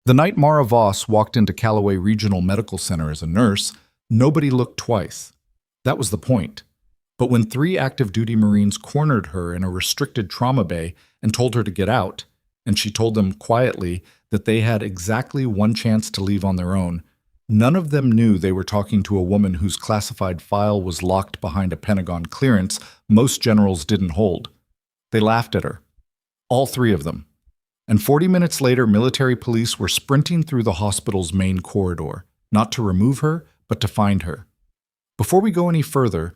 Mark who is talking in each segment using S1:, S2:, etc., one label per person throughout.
S1: The night Mara Voss walked into Calloway Regional Medical Center as a nurse, nobody looked twice. That was the point. But when 3 active duty Marines cornered her in a restricted trauma bay and told her to get out, and she told them quietly that they had exactly one chance to leave on their own, none of them knew they were talking to a woman whose classified file was locked behind a Pentagon clearance most generals didn't hold. They laughed at her. All 3 of them. And 40 minutes later, military police were sprinting through the hospital's main corridor, not to remove her, but to find her. Before we go any further,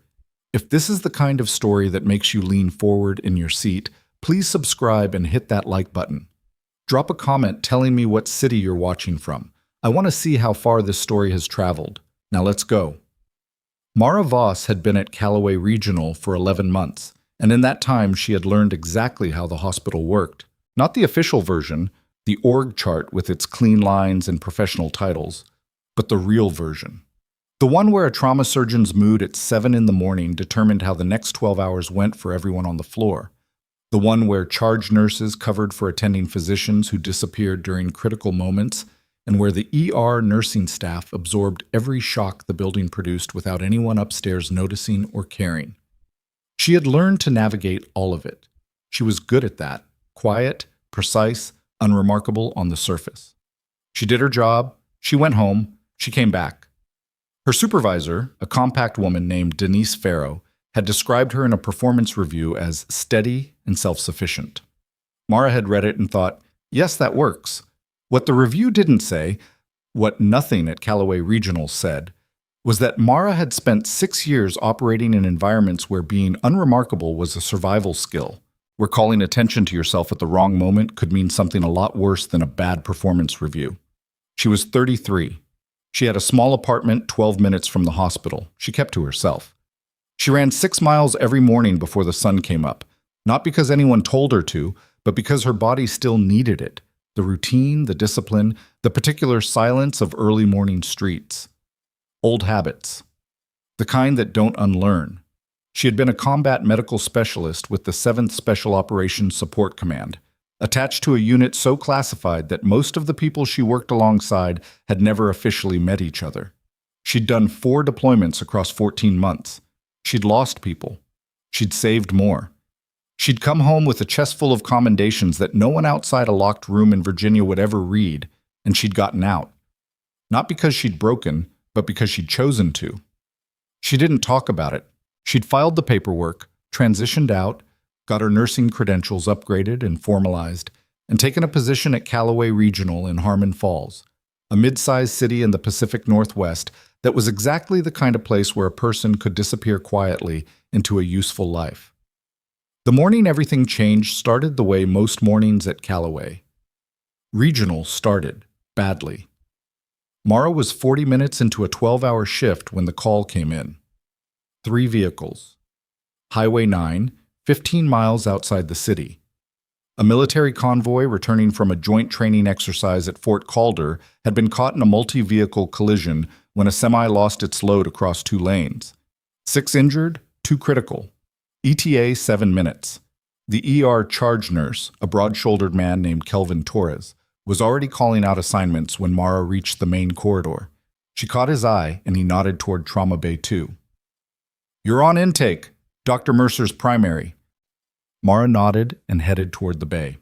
S1: if this is the kind of story that makes you lean forward in your seat, please subscribe and hit that like button. Drop a comment telling me what city you're watching from. I want to see how far this story has traveled. Now let's go. Mara Voss had been at Calloway Regional for 11 months, and in that time she had learned exactly how the hospital worked. Not the official version, the org chart with its clean lines and professional titles, but the real version. The one where a trauma surgeon's mood at 7 in the morning determined how the next 12 hours went for everyone on the floor. The one where charge nurses covered for attending physicians who disappeared during critical moments, and where the ER nursing staff absorbed every shock the building produced without anyone upstairs noticing or caring. She had learned to navigate all of it. She was good at that. Quiet, precise, unremarkable on the surface. She did her job, she went home, she came back. Her supervisor, a compact woman named Denise Farrow, had described her in a performance review as steady and self-sufficient. Mara had read it and thought, yes, that works. What the review didn't say, what nothing at Calloway Regional said, was that Mara had spent 6 years operating in environments where being unremarkable was a survival skill, where calling attention to yourself at the wrong moment could mean something a lot worse than a bad performance review. She was 33. She had a small apartment 12 minutes from the hospital. She kept to herself. She ran 6 miles every morning before the sun came up, not because anyone told her to, but because her body still needed it. The routine, the discipline, the particular silence of early morning streets. Old habits. The kind that don't unlearn. She had been a combat medical specialist with the 7th Special Operations Support Command, attached to a unit so classified that most of the people she worked alongside had never officially met each other. She'd done 4 deployments across 14 months. She'd lost people. She'd saved more. She'd come home with a chest full of commendations that no one outside a locked room in Virginia would ever read, and she'd gotten out. Not because she'd broken, but because she'd chosen to. She didn't talk about it. She'd filed the paperwork, transitioned out, got her nursing credentials upgraded and formalized, and taken a position at Calloway Regional in Harmon Falls, a mid-sized city in the Pacific Northwest that was exactly the kind of place where a person could disappear quietly into a useful life. The morning everything changed started the way most mornings at Calloway. Regional started badly. Mara was 40 minutes into a 12-hour shift when the call came in. 3 vehicles. Highway 9, 15 miles outside the city. A military convoy returning from a joint training exercise at Fort Calder had been caught in a multi-vehicle collision when a semi lost its load across 2 lanes. 6 injured, 2 critical. ETA 7 minutes. The ER charge nurse, a broad-shouldered man named Kelvin Torres, was already calling out assignments when Mara reached the main corridor. She caught his eye and he nodded toward Trauma Bay 2. "You're on intake, Dr. Mercer's primary." Mara nodded and headed toward the bay.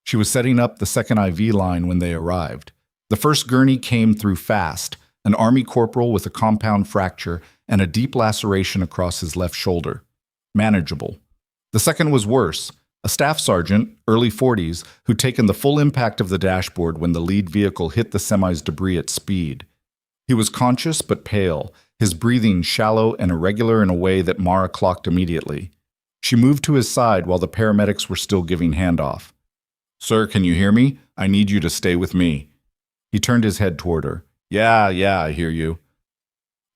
S1: She was setting up the second IV line when they arrived. The first gurney came through fast, an Army corporal with a compound fracture and a deep laceration across his left shoulder. Manageable. The second was worse, a staff sergeant, early 40s, who'd taken the full impact of the dashboard when the lead vehicle hit the semi's debris at speed. He was conscious but pale, his breathing shallow and irregular in a way that Mara clocked immediately. She moved to his side while the paramedics were still giving handoff. "Sir, can you hear me? I need you to stay with me." He turned his head toward her. Yeah, I hear you."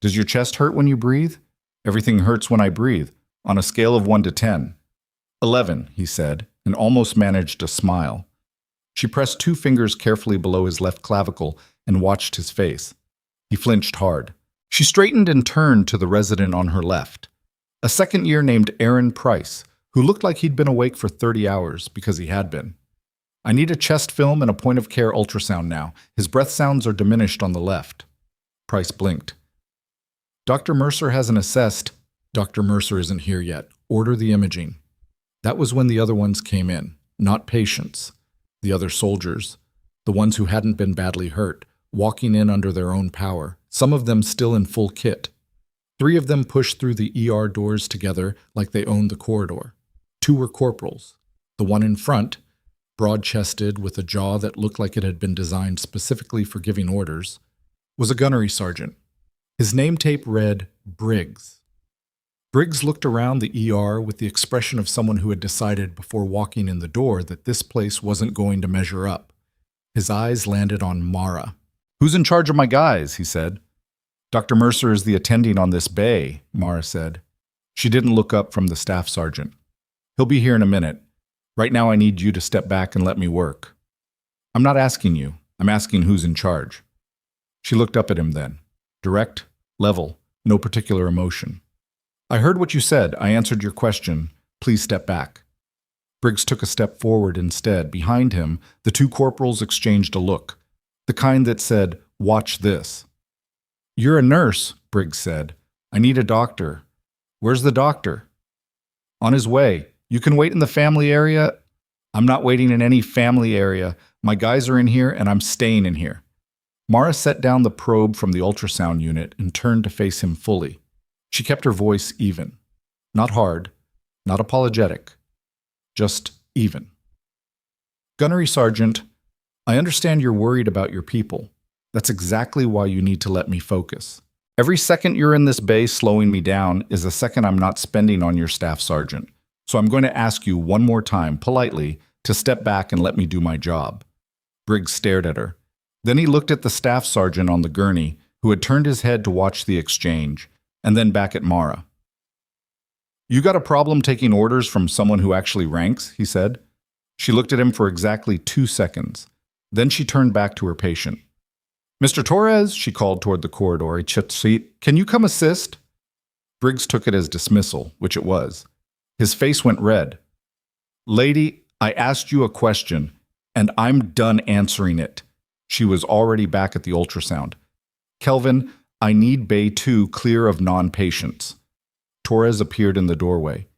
S1: "Does your chest hurt when you breathe?" "Everything hurts when I breathe, on a scale of 1 to 10. 11, he said, and almost managed a smile. She pressed 2 fingers carefully below his left clavicle and watched his face. He flinched hard. She straightened and turned to the resident on her left, a second-year named Aaron Price, who looked like he'd been awake for 30 hours because he had been. I need a chest film and a point-of-care ultrasound now. His breath sounds are diminished on the left. Price blinked. Dr. Mercer hasn't assessed. Dr. Mercer isn't here yet. Order the imaging. That was when the other ones came in. Not patients. The other soldiers. The ones who hadn't been badly hurt, walking in under their own power, some of them still in full kit. 3 of them pushed through the ER doors together like they owned the corridor. 2 were corporals. The one in front, broad-chested with a jaw that looked like it had been designed specifically for giving orders, was a gunnery sergeant. His name tape read Briggs. Briggs looked around the ER with the expression of someone who had decided before walking in the door that this place wasn't going to measure up. His eyes landed on Mara. "Who's in charge of my guys?" he said. "Dr. Mercer is the attending on this bay," Mara said. She didn't look up from the staff sergeant. "He'll be here in a minute. Right now I need you to step back and let me work." "I'm not asking you. I'm asking who's in charge." She looked up at him then. Direct, level, no particular emotion. "I heard what you said. I answered your question. Please step back." Briggs took a step forward instead. Behind him, the 2 corporals exchanged a look, the kind that said, "Watch this." "You're a nurse," Briggs said. "I need a doctor." "Where's the doctor?" "On his way. You can wait in the family area." "I'm not waiting in any family area. My guys are in here and I'm staying in here." Mara set down the probe from the ultrasound unit and turned to face him fully. She kept her voice even. Not hard, not apologetic. Just even. "Gunnery Sergeant, I understand you're worried about your people. That's exactly why you need to let me focus. Every second you're in this bay slowing me down is a second I'm not spending on your staff sergeant. So I'm going to ask you one more time, politely, to step back and let me do my job." Briggs stared at her. Then he looked at the staff sergeant on the gurney, who had turned his head to watch the exchange, and then back at Mara. "You got a problem taking orders from someone who actually ranks?" he said. She looked at him for exactly 2 seconds. Then she turned back to her patient. "Mr. Torres," she called toward the corridor, a chipped seat, "can you come assist?" Briggs took it as dismissal, which it was. His face went red. "Lady, I asked you a question, and I'm done answering it." She was already back at the ultrasound. "Kelvin, I need Bay 2 clear of non-patients." Torres appeared in the doorway.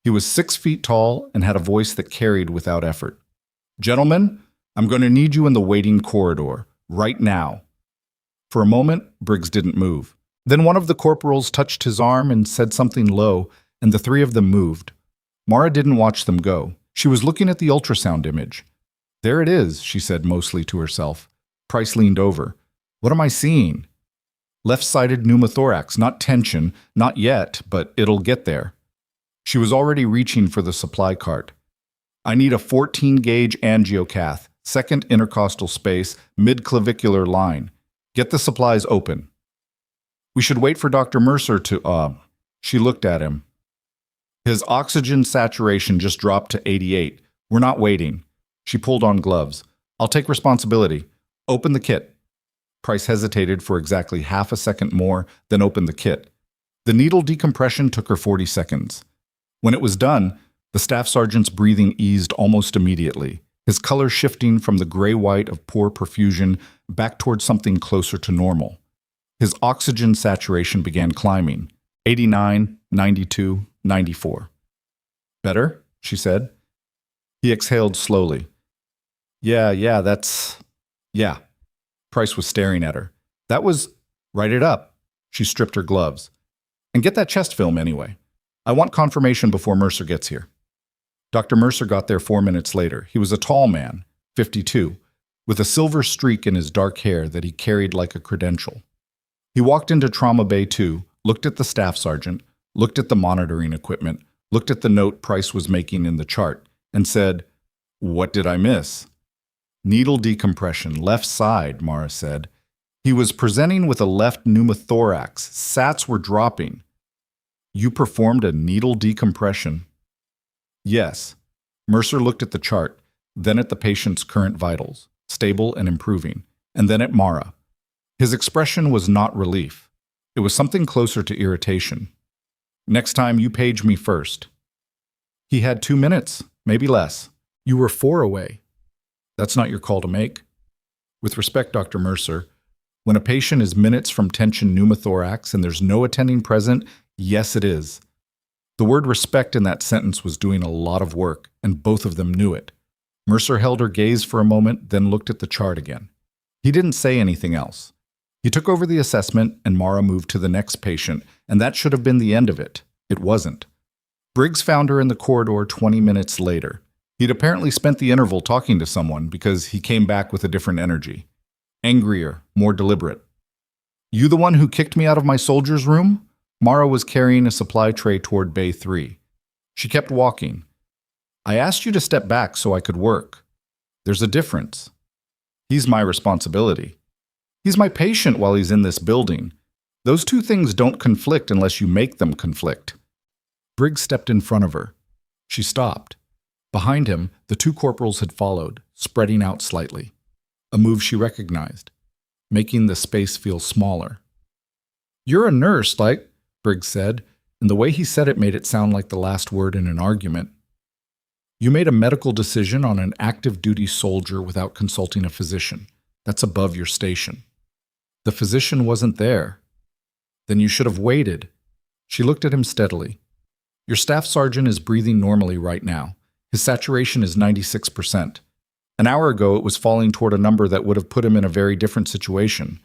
S1: He was 6 feet tall and had a voice that carried without effort. "Gentlemen, I'm going to need you in the waiting corridor, right now." For a moment, Briggs didn't move. Then one of the corporals touched his arm and said something low, and the 3 of them moved. Mara didn't watch them go. She was looking at the ultrasound image. "There it is," she said mostly to herself. Price leaned over. "What am I seeing?" "Left-sided pneumothorax, not tension, not yet, but it'll get there." She was already reaching for the supply cart. "I need a 14-gauge angiocath, second intercostal space, mid-clavicular line. Get the supplies open." "We should wait for Dr. Mercer to, She looked at him. "His oxygen saturation just dropped to 88. We're not waiting." She pulled on gloves. "I'll take responsibility. Open the kit." Price hesitated for exactly half a second more, then opened the kit. The needle decompression took her 40 seconds. When it was done, the staff sergeant's breathing eased almost immediately, his color shifting from the gray-white of poor perfusion back toward something closer to normal. His oxygen saturation began climbing, 89, 92, 94. "Better?" she said. He exhaled slowly. Yeah, Yeah. Price was staring at her. "That was... Write it up." She stripped her gloves. "And get that chest film anyway. I want confirmation before Mercer gets here." Dr. Mercer got there 4 minutes later. He was a tall man, 52, with a silver streak in his dark hair that he carried like a credential. He walked into Trauma Bay 2, looked at the staff sergeant, looked at the monitoring equipment, looked at the note Price was making in the chart, and said, "What did I miss?" "Needle decompression, left side," Mara said. "He was presenting with a left pneumothorax. Sats were dropping." "You performed a needle decompression?" "Yes." Mercer looked at the chart, then at the patient's current vitals, stable and improving, and then at Mara. His expression was not relief. It was something closer to irritation. "Next time you page me first." He had 2 minutes, maybe less. You were 4 away. That's not your call to make. With respect, Dr. Mercer, when a patient is minutes from tension pneumothorax and there's no attending present, yes, it is. The word respect in that sentence was doing a lot of work, and both of them knew it. Mercer held her gaze for a moment, then looked at the chart again. He didn't say anything else. He took over the assessment, and Mara moved to the next patient, and that should have been the end of it. It wasn't. Briggs found her in the corridor 20 minutes later. He'd apparently spent the interval talking to someone because he came back with a different energy. Angrier, more deliberate. "You the one who kicked me out of my soldier's room?" Mara was carrying a supply tray toward Bay 3. She kept walking. "I asked you to step back so I could work. There's a difference. He's my responsibility. He's my patient while he's in this building. Those two things don't conflict unless you make them conflict." Briggs stepped in front of her. She stopped. Behind him, the two corporals had followed, spreading out slightly. A move she recognized, making the space feel smaller. "You're a nurse, like," Briggs said, and the way he said it made it sound like the last word in an argument. "You made a medical decision on an active duty soldier without consulting a physician. That's above your station. The physician wasn't there. Then you should have waited." She looked at him steadily. "Your staff sergeant is breathing normally right now. His saturation is 96%. An hour ago, it was falling toward a number that would have put him in a very different situation.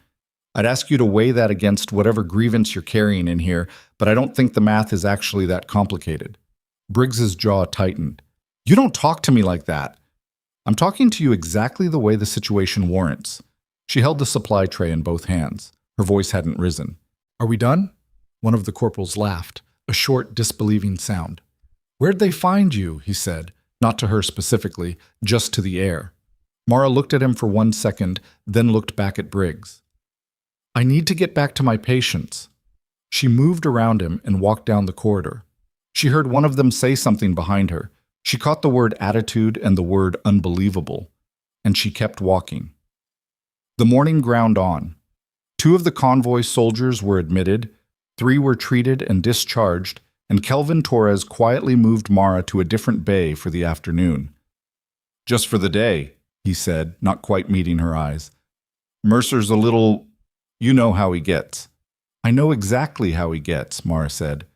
S1: I'd ask you to weigh that against whatever grievance you're carrying in here, but I don't think the math is actually that complicated." Briggs's jaw tightened. "You don't talk to me like that. I'm talking to you exactly the way the situation warrants." She held the supply tray in both hands. Her voice hadn't risen. "Are we done?" One of the corporals laughed, a short, disbelieving sound. "Where'd they find you?" he said, not to her specifically, just to the air. Mara looked at him for 1 second, then looked back at Briggs. "I need to get back to my patients." She moved around him and walked down the corridor. She heard one of them say something behind her. She caught the word attitude and the word unbelievable, and she kept walking. The morning ground on. 2 of the convoy soldiers were admitted, 3 were treated and discharged, and Kelvin Torres quietly moved Mara to a different bay for the afternoon. "Just for the day," he said, not quite meeting her eyes. "Mercer's a little... you know how he gets." "I know exactly how he gets," Mara said.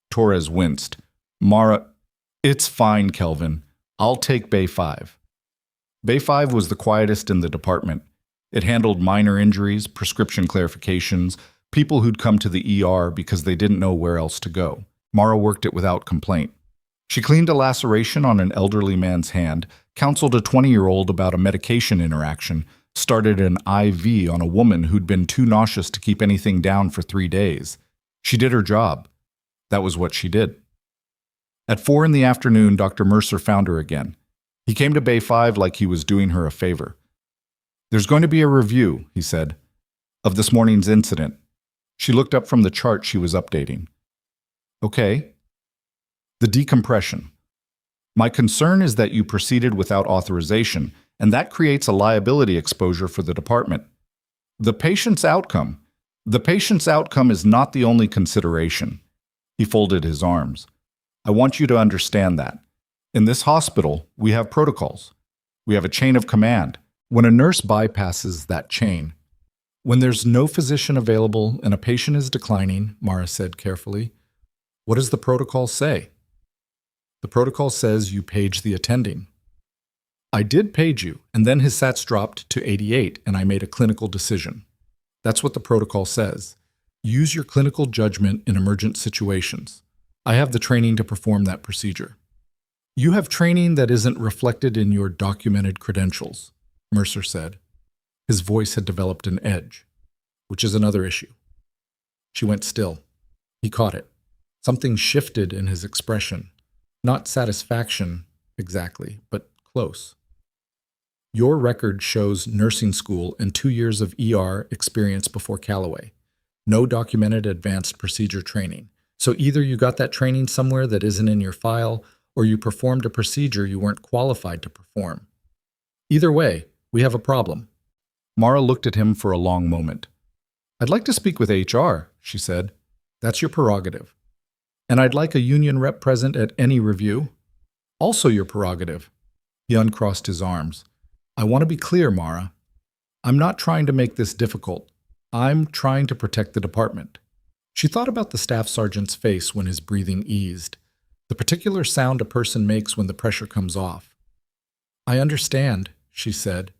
S1: Torres winced. "Mara, it's fine, Kelvin. I'll take Bay 5. Bay 5 was the quietest in the department. It handled minor injuries, prescription clarifications, people who'd come to the ER because they didn't know where else to go. Mara worked it without complaint. She cleaned a laceration on an elderly man's hand, counseled a 20-year-old about a medication interaction, started an IV on a woman who'd been too nauseous to keep anything down for 3 days. She did her job. That was what she did. At 4 in the afternoon, Dr. Mercer found her again. He came to Bay 5 like he was doing her a favor. "There's going to be a review," he said, "of this morning's incident." She looked up from the chart she was updating. "Okay." "The decompression. My concern is that you proceeded without authorization, and that creates a liability exposure for the department. The patient's outcome is not the only consideration." He folded his arms. "I want you to understand that. In this hospital, we have protocols. We have a chain of command. When a nurse bypasses that chain, when there's no physician available and a patient is declining," Mara said carefully, "what does the protocol say?" "The protocol says you page the attending." "I did page you, and then his sats dropped to 88, and I made a clinical decision. That's what the protocol says. Use your clinical judgment in emergent situations. I have the training to perform that procedure." "You have training that isn't reflected in your documented credentials," Mercer said. His voice had developed an edge, which is another issue. She went still. He caught it. Something shifted in his expression. Not satisfaction, exactly, but close. "Your record shows nursing school and 2 years of ER experience before Calloway. No documented advanced procedure training. So either you got that training somewhere that isn't in your file, or you performed a procedure you weren't qualified to perform. Either way, we have a problem." Mara looked at him for a long moment. "I'd like to speak with HR, she said. "That's your prerogative. And I'd like a union rep present at any review." "Also your prerogative." He uncrossed his arms. I want to be clear, Mara. I'm not trying to make this difficult. I'm trying to protect the department. She thought about the staff sergeant's face when his breathing eased, the particular sound a person makes when the pressure comes off. I understand, she said.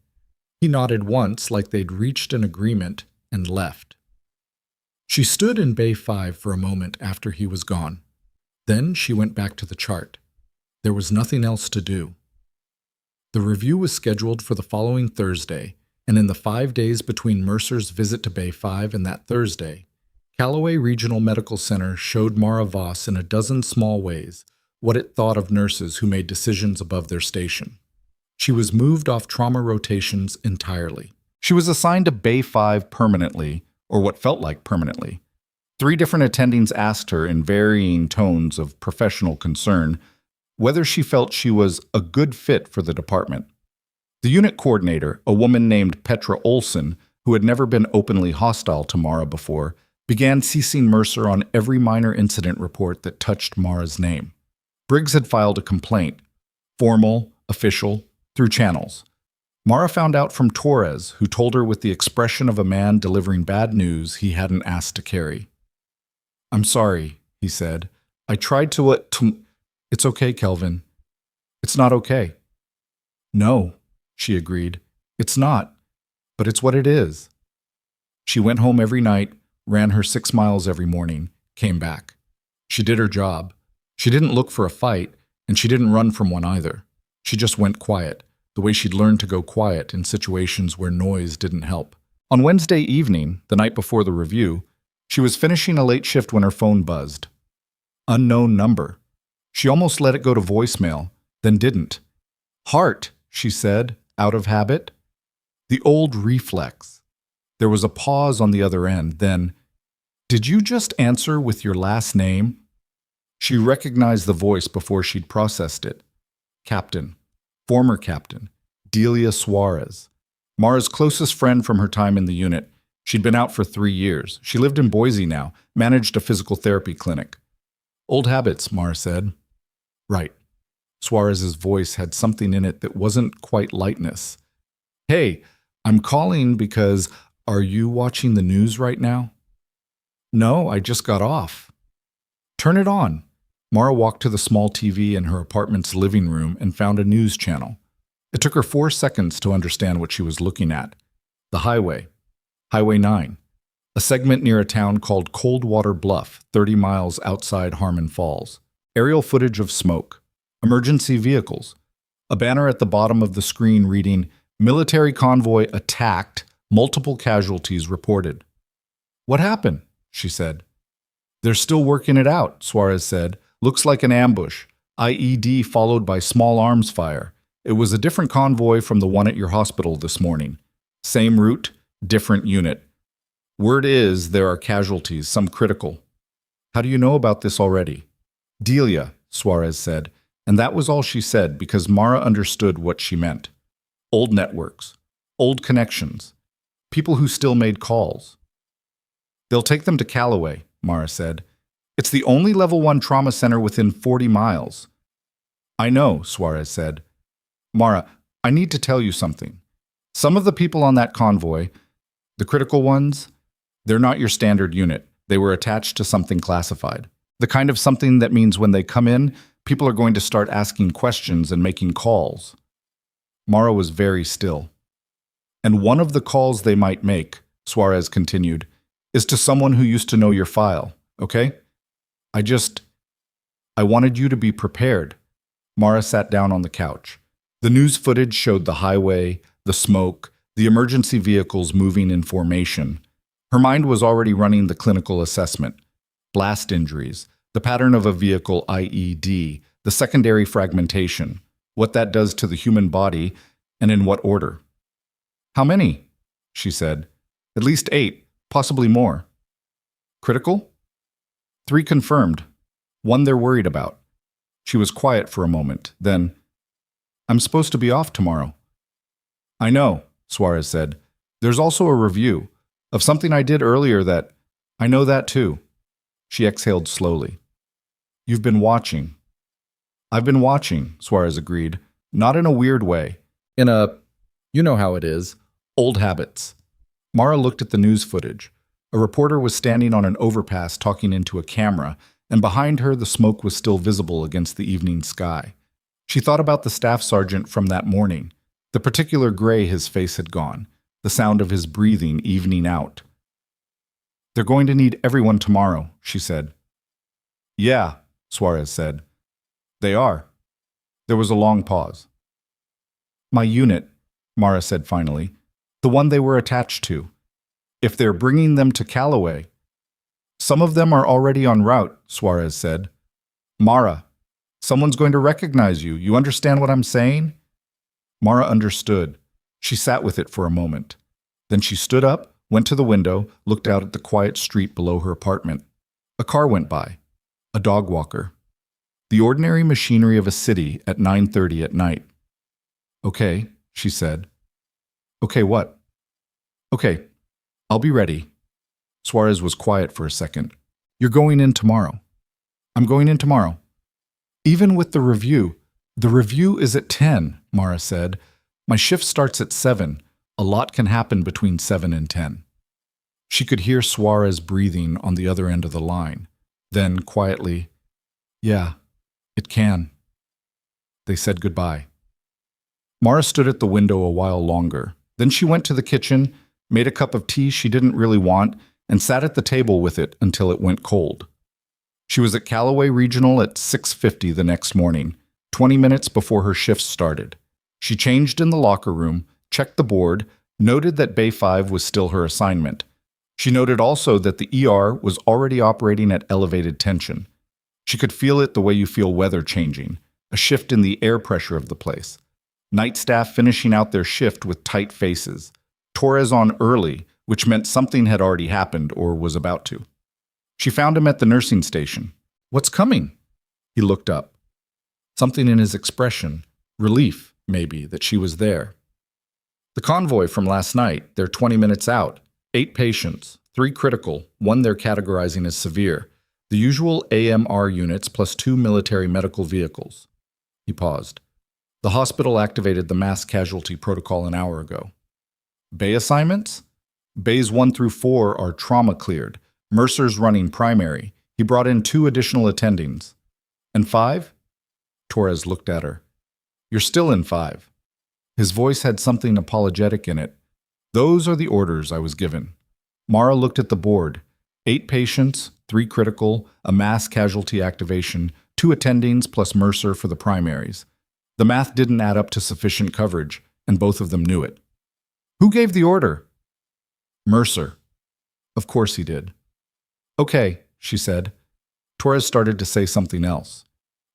S1: He nodded once like they'd reached an agreement and left. She stood in Bay 5 for a moment after he was gone. Then she went back to the chart. There was nothing else to do. The review was scheduled for the following Thursday, and in the 5 days between Mercer's visit to Bay 5 and that Thursday, Calloway Regional Medical Center showed Mara Voss in a dozen small ways what it thought of nurses who made decisions above their station. She was moved off trauma rotations entirely. She was assigned to Bay 5 permanently, or what felt like permanently. 3 different attendings asked her in varying tones of professional concern whether she felt she was a good fit for the department. The unit coordinator, a woman named Petra Olson, who had never been openly hostile to Mara before, began CCing Mercer on every minor incident report that touched Mara's name. Briggs had filed a complaint, formal, official, through channels. Mara found out from Torres, who told her with the expression of a man delivering bad news he hadn't asked to carry. I'm sorry, he said. I tried to It's okay, Kelvin. It's not okay. No, she agreed. It's not, but it's what it is. She went home every night, ran her 6 miles every morning, came back. She did her job. She didn't look for a fight, and she didn't run from one either. She just went quiet, the way she'd learned to go quiet in situations where noise didn't help. On Wednesday evening, the night before the review, she was finishing a late shift when her phone buzzed. Unknown number. She almost let it go to voicemail, then didn't. Heart, she said, out of habit. The old reflex. There was a pause on the other end, then, did you just answer with your last name? She recognized the voice before she'd processed it. Captain. Former Captain. Delia Suarez. Mara's closest friend from her time in the unit. She'd been out for 3 years. She lived in Boise now, managed a physical therapy clinic. Old habits, Mara said. Right. Suarez's voice had something in it that wasn't quite lightness. Hey, I'm calling because are you watching the news right now? No, I just got off. Turn it on. Mara walked to the small TV in her apartment's living room and found a news channel. It took her 4 seconds to understand what she was looking at. The highway. Highway 9. A segment near a town called Coldwater Bluff, 30 miles outside Harmon Falls. Aerial footage of smoke. Emergency vehicles. A banner at the bottom of the screen reading, Military convoy attacked, multiple casualties reported. What happened? She said. They're still working it out, Suarez said. Looks like an ambush. IED followed by small arms fire. It was a different convoy from the one at your hospital this morning. Same route, different unit. Word is there are casualties, some critical. How do you know about this already? Delia, Suarez said, and that was all she said because Mara understood what she meant. Old networks, old connections, people who still made calls. They'll take them to Calloway, Mara said. It's the only level 1 trauma center within 40 miles. I know, Suarez said. Mara, I need to tell you something. Some of the people on that convoy, the critical ones, they're not your standard unit. They were attached to something classified. The kind of something that means when they come in, people are going to start asking questions and making calls. Mara was very still. And one of the calls they might make, Suarez continued, is to someone who used to know your file, okay? I wanted you to be prepared. Mara sat down on the couch. The news footage showed the highway, the smoke, the emergency vehicles moving in formation. Her mind was already running the clinical assessment. Blast injuries, the pattern of a vehicle IED, the secondary fragmentation, what that does to the human body, and in what order. How many? She said. At least 8, possibly more. Critical? 3 confirmed. 1 they're worried about. She was quiet for a moment, then, I'm supposed to be off tomorrow. I know, Suarez said. There's also a review of something I did earlier that, I know that too. She exhaled slowly. You've been watching. I've been watching, Suarez agreed. Not in a weird way. In a You know how it is. Old habits. Mara looked at the news footage. A reporter was standing on an overpass talking into a camera, and behind her the smoke was still visible against the evening sky. She thought about the staff sergeant from that morning, the particular gray his face had gone, the sound of his breathing evening out. "They're going to need everyone tomorrow," she said. "Yeah," Suarez said. "They are." There was a long pause. "My unit," Mara said finally, "the one they were attached to. If they're bringing them to Calloway—" "Some of them are already en route," Suarez said. "Mara, someone's going to recognize you. You understand what I'm saying?" Mara understood. She sat with it for a moment. Then she stood up, went to the window, looked out at the quiet street below her apartment. A car went by. A dog walker. The ordinary machinery of a city at 9:30 at night. "Okay," she said. "Okay, what?" "Okay, I'll be ready." Suarez was quiet for a second. "You're going in tomorrow." "I'm going in tomorrow." "Even with the review is at 10, Mara said. "My shift starts at 7. A lot can happen between 7 and 10. She could hear Suarez breathing on the other end of the line. Then, quietly, "Yeah, it can." They said goodbye. Mara stood at the window a while longer. Then she went to the kitchen, made a cup of tea she didn't really want, and sat at the table with it until it went cold. She was at Calloway Regional at 6:50 the next morning, 20 minutes before her shift started. She changed in the locker room, checked the board, noted that Bay 5 was still her assignment. She noted also that the ER was already operating at elevated tension. She could feel it the way you feel weather changing, a shift in the air pressure of the place. Night staff finishing out their shift with tight faces. Torres on early, which meant something had already happened or was about to. She found him at the nursing station. "What's coming?" He looked up. Something in his expression, relief, maybe, that she was there. "The convoy from last night, they're 20 minutes out. 8 patients, 3 critical, 1 they're categorizing as severe. The usual AMR units plus 2 military medical vehicles." He paused. "The hospital activated the mass casualty protocol an hour ago." "Bay assignments?" "Bays 1 through 4 are trauma cleared. Mercer's running primary. He brought in 2 additional attendings." "And 5? Torres looked at her. "You're still in 5. His voice had something apologetic in it. "Those are the orders I was given." Mara looked at the board. 8 patients, 3 critical, a mass casualty activation, 2 attendings plus Mercer for the primaries. The math didn't add up to sufficient coverage, and both of them knew it. "Who gave the order?" "Mercer." "Of course he did." "Okay," she said. Torres started to say something else.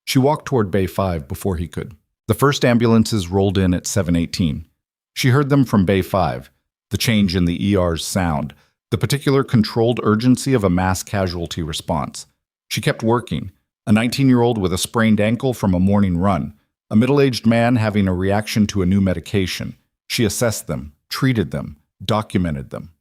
S1: She walked toward Bay 5 before he could. The first ambulances rolled in at 7:18. She heard them from Bay 5, the change in the ER's sound, the particular controlled urgency of a mass casualty response. She kept working, a 19-year-old with a sprained ankle from a morning run, a middle-aged man having a reaction to a new medication. She assessed them, treated them, documented them.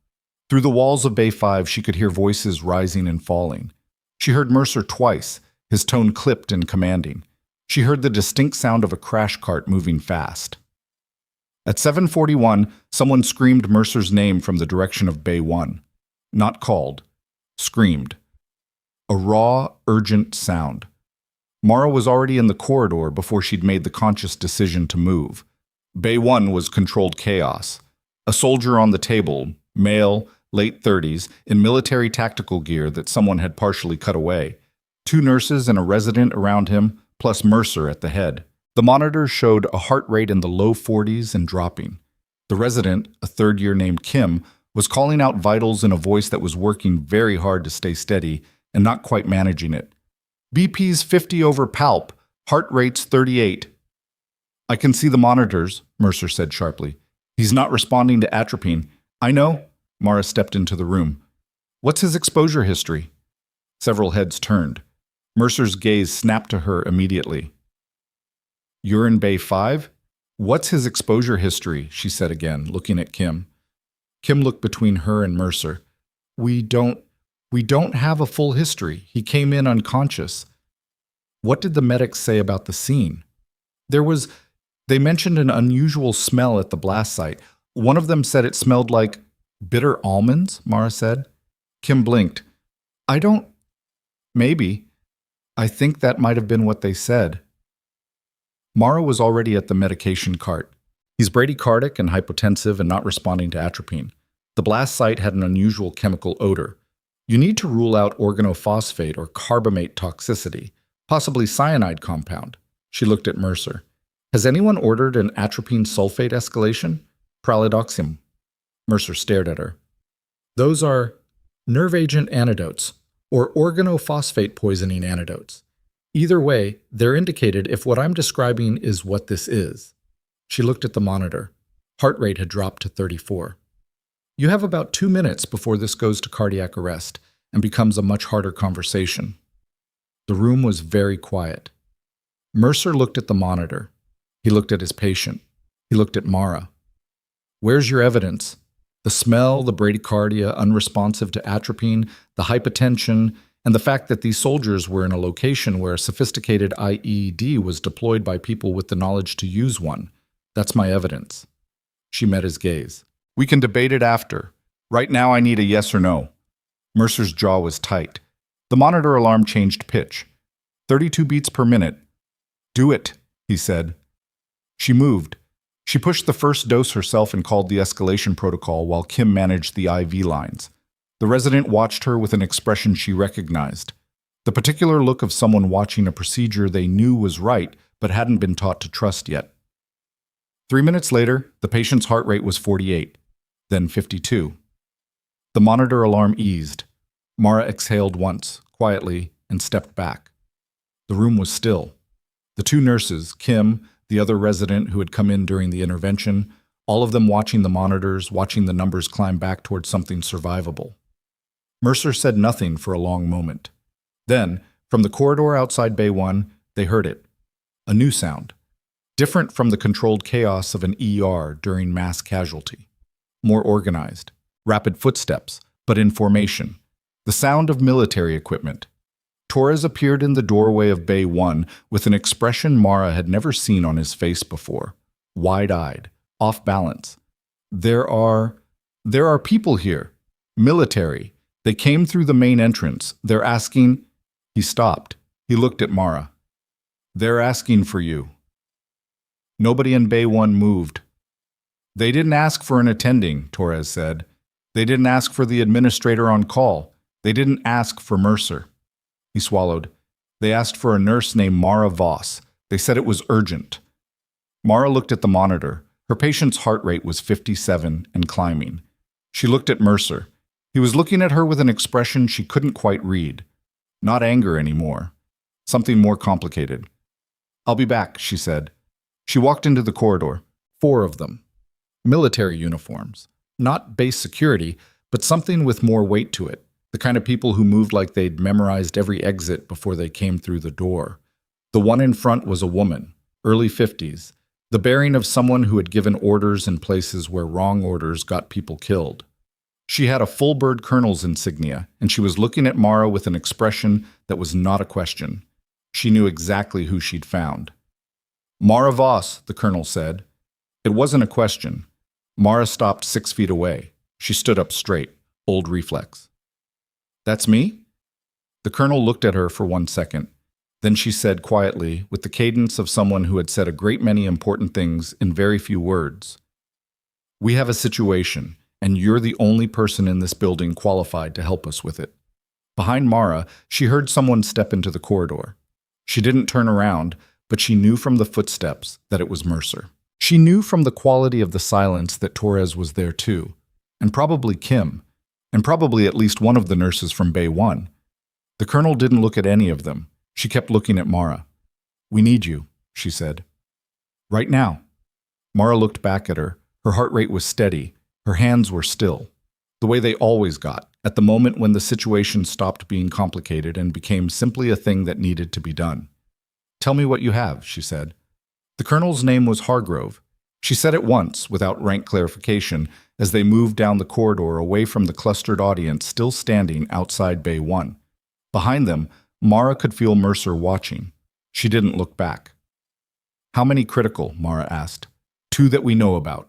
S1: Through the walls of Bay 5, she could hear voices rising and falling. She heard Mercer twice, his tone clipped and commanding. She heard the distinct sound of a crash cart moving fast. At 7:41, someone screamed Mercer's name from the direction of Bay 1. Not called. Screamed. A raw, urgent sound. Mara was already in the corridor before she'd made the conscious decision to move. Bay 1 was controlled chaos. A soldier on the table, male, late 30s, in military tactical gear that someone had partially cut away. 2 nurses and a resident around him, plus Mercer at the head. The monitors showed a heart rate in the low 40s and dropping. The resident, a third-year named Kim, was calling out vitals in a voice that was working very hard to stay steady and not quite managing it. "BP's 50 over palp, heart rate's 38. "I can see the monitors," Mercer said sharply. "He's not responding to atropine." "I know." Mara stepped into the room. "What's his exposure history?" Several heads turned. Mercer's gaze snapped to her immediately. "You're in Bay 5? What's his exposure history?" she said again, looking at Kim. Kim looked between her and Mercer. We don't have a full history. He came in unconscious." "What did the medics say about the scene?" There was They mentioned an unusual smell at the blast site. One of them said it smelled like bitter almonds, Mara said. Kim blinked. I don't... Maybe. I think that might have been what they said. Mara was already at the medication cart. He's bradycardic and hypotensive and not responding to atropine. The blast site had an unusual chemical odor. You need to rule out organophosphate or carbamate toxicity, possibly cyanide compound. She looked at Mercer. Has anyone ordered an atropine sulfate escalation? Pralidoxim. Mercer stared at her. Those are nerve agent antidotes, or organophosphate poisoning antidotes. Either way, they're indicated if what I'm describing is what this is. She looked at the monitor. Heart rate had dropped to 34. You have about 2 minutes before this goes to cardiac arrest and becomes a much harder conversation. The room was very quiet. Mercer looked at the monitor. He looked at his patient. He looked at Mara. Where's your evidence? The smell, the bradycardia, unresponsive to atropine, the hypotension, and the fact that these soldiers were in a location where a sophisticated IED was deployed by people with the knowledge to use one. That's my evidence. She met his gaze. We can debate it after. Right now I need a yes or no. Mercer's jaw was tight. The monitor alarm changed pitch. 32 beats per minute. Do it, he said. She moved. She pushed the first dose herself and called the escalation protocol while Kim managed the IV lines. The resident watched her with an expression she recognized. The particular look of someone watching a procedure they knew was right but hadn't been taught to trust yet. 3 minutes later, the patient's heart rate was 48, then 52. The monitor alarm eased. Mara exhaled once, quietly, and stepped back. The room was still. The two nurses, Kim, the other resident who had come in during the intervention, all of them watching the monitors, watching the numbers climb back towards something survivable. Mercer said nothing for a long moment. Then, from the corridor outside Bay 1, they heard it. A new sound. Different from the controlled chaos of an ER during mass casualty. More organized. Rapid footsteps, but in formation. The sound of military equipment. Torres appeared in the doorway of Bay 1 with an expression Mara had never seen on his face before. Wide-eyed, off balance. There are people here. Military. They came through the main entrance. They're asking... He stopped. He looked at Mara. They're asking for you. Nobody in Bay 1 moved. They didn't ask for an attending, Torres said. They didn't ask for the administrator on call. They didn't ask for Mercer. He swallowed. They asked for a nurse named Mara Voss. They said it was urgent. Mara looked at the monitor. Her patient's heart rate was 57 and climbing. She looked at Mercer. He was looking at her with an expression she couldn't quite read. Not anger anymore. Something more complicated. I'll be back, she said. She walked into the corridor. 4 of them. Military uniforms. Not base security, but something with more weight to it. The kind of people who moved like they'd memorized every exit before they came through the door. The one in front was a woman, early 50s, the bearing of someone who had given orders in places where wrong orders got people killed. She had a full bird colonel's insignia, and she was looking at Mara with an expression that was not a question. She knew exactly who she'd found. Mara Voss, the colonel said. It wasn't a question. Mara stopped 6 feet away. She stood up straight, old reflex. That's me? The colonel looked at her for 1 second. Then she said quietly, with the cadence of someone who had said a great many important things in very few words. We have a situation, and you're the only person in this building qualified to help us with it. Behind Mara, she heard someone step into the corridor. She didn't turn around, but she knew from the footsteps that it was Mercer. She knew from the quality of the silence that Torres was there too, and probably Kim, and probably at least one of the nurses from Bay 1. The colonel didn't look at any of them. She kept looking at Mara. We need you, she said. Right now. Mara looked back at her. Her heart rate was steady. Her hands were still, the way they always got, at the moment when the situation stopped being complicated and became simply a thing that needed to be done. Tell me what you have, she said. The colonel's name was Hargrove. She said it once, without rank clarification, as they moved down the corridor away from the clustered audience still standing outside Bay 1. Behind them, Mara could feel Mercer watching. She didn't look back. How many critical? Mara asked. 2 that we know about.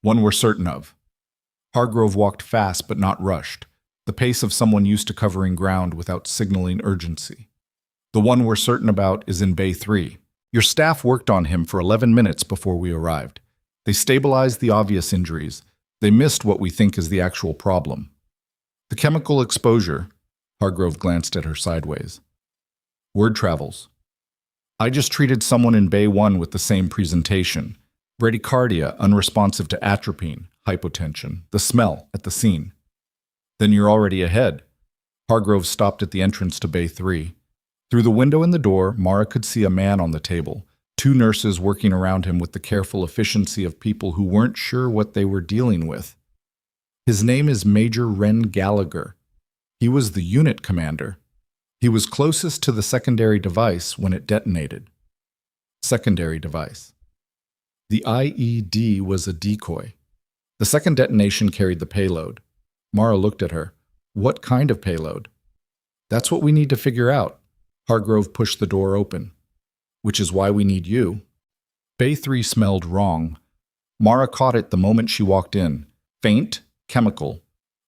S1: 1 we're certain of. Hargrove walked fast but not rushed, the pace of someone used to covering ground without signaling urgency. The 1 we're certain about is in Bay 3. Your staff worked on him for 11 minutes before we arrived. They stabilized the obvious injuries. They missed what we think is the actual problem. The chemical exposure, Hargrove glanced at her sideways. Word travels. I just treated someone in Bay 1 with the same presentation. Bradycardia, unresponsive to atropine, hypotension, the smell at the scene. Then you're already ahead. Hargrove stopped at the entrance to Bay 3. Through the window in the door, Mara could see a man on the table, 2 nurses working around him with the careful efficiency of people who weren't sure what they were dealing with. His name is Major Ren Gallagher. He was the unit commander. He was closest to the secondary device when it detonated. Secondary device. The IED was a decoy. The second detonation carried the payload. Mara looked at her. What kind of payload? That's what we need to figure out. Hargrove pushed the door open. Which is why we need you. Bay 3 smelled wrong. Mara caught it the moment she walked in. Faint, chemical.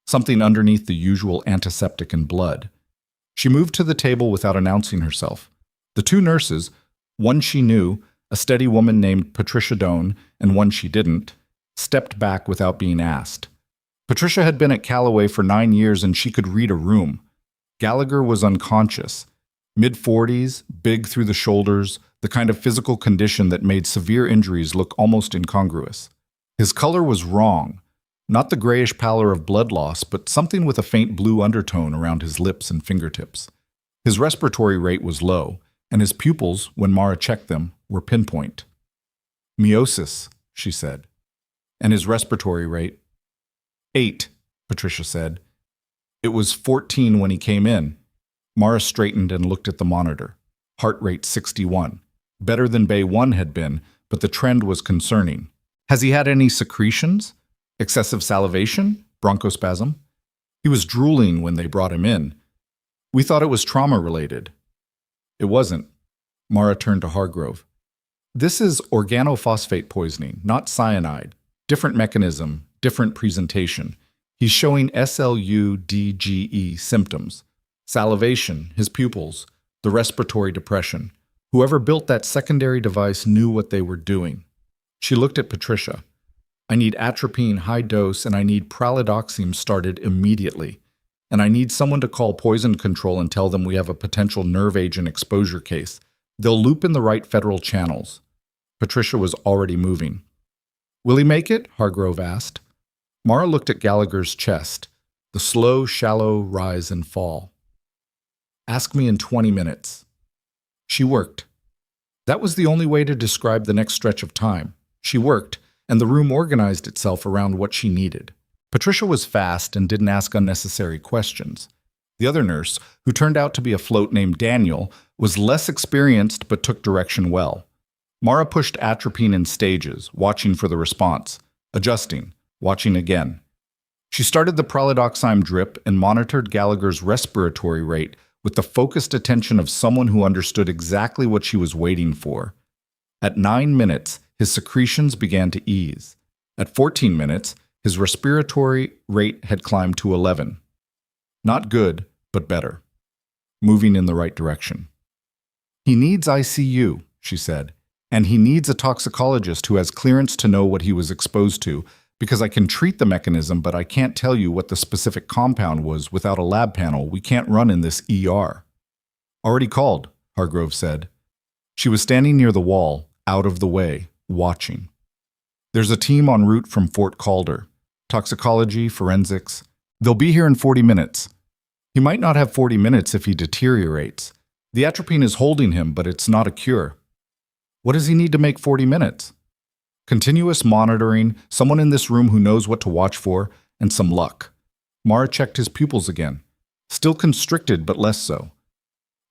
S1: Something underneath the usual antiseptic and blood. She moved to the table without announcing herself. The 2 nurses, one she knew, a steady woman named Patricia Doan, and one she didn't, stepped back without being asked. Patricia had been at Calloway for 9 years and she could read a room. Gallagher was unconscious. Mid-40s, big through the shoulders, the kind of physical condition that made severe injuries look almost incongruous. His color was wrong. Not the grayish pallor of blood loss, but something with a faint blue undertone around his lips and fingertips. His respiratory rate was low, and his pupils, when Mara checked them, were pinpoint. Meiosis, she said. And his respiratory rate? 8, Patricia said. It was 14 when he came in. Mara straightened and looked at the monitor. Heart rate 61. Better than Bay 1 had been, but the trend was concerning. Has he had any secretions? Excessive salivation? Bronchospasm? He was drooling when they brought him in. We thought it was trauma-related. It wasn't. Mara turned to Hargrove. This is organophosphate poisoning, not cyanide. Different mechanism, different presentation. He's showing SLU-DGE symptoms. Salivation, his pupils, the respiratory depression. Whoever built that secondary device knew what they were doing. She looked at Patricia. I need atropine high dose and I need pralidoxime started immediately. And I need someone to call poison control and tell them we have a potential nerve agent exposure case. They'll loop in the right federal channels. Patricia was already moving. Will he make it? Hargrove asked. Mara looked at Gallagher's chest, the slow, shallow rise and fall. Ask me in 20 minutes. She worked. That was the only way to describe the next stretch of time. She worked, and the room organized itself around what she needed. Patricia was fast and didn't ask unnecessary questions. The other nurse, who turned out to be a float named Daniel, was less experienced but took direction well. Mara pushed atropine in stages, watching for the response, adjusting, watching again. She started the pralidoxime drip and monitored Gallagher's respiratory rate with the focused attention of someone who understood exactly what she was waiting for. At 9 minutes, his secretions began to ease. At 14 minutes, his respiratory rate had climbed to 11. Not good, but better. Moving in the right direction. He needs ICU, she said, and he needs a toxicologist who has clearance to know what he was exposed to, because I can treat the mechanism, but I can't tell you what the specific compound was without a lab panel. We can't run in this ER. Already called, Hargrove said. She was standing near the wall, out of the way, watching. There's a team en route from Fort Calder. Toxicology, forensics. They'll be here in 40 minutes. He might not have 40 minutes if he deteriorates. The atropine is holding him, but it's not a cure. What does he need to make 40 minutes? Continuous monitoring, someone in this room who knows what to watch for, and some luck. Mara checked his pupils again. Still constricted, but less so.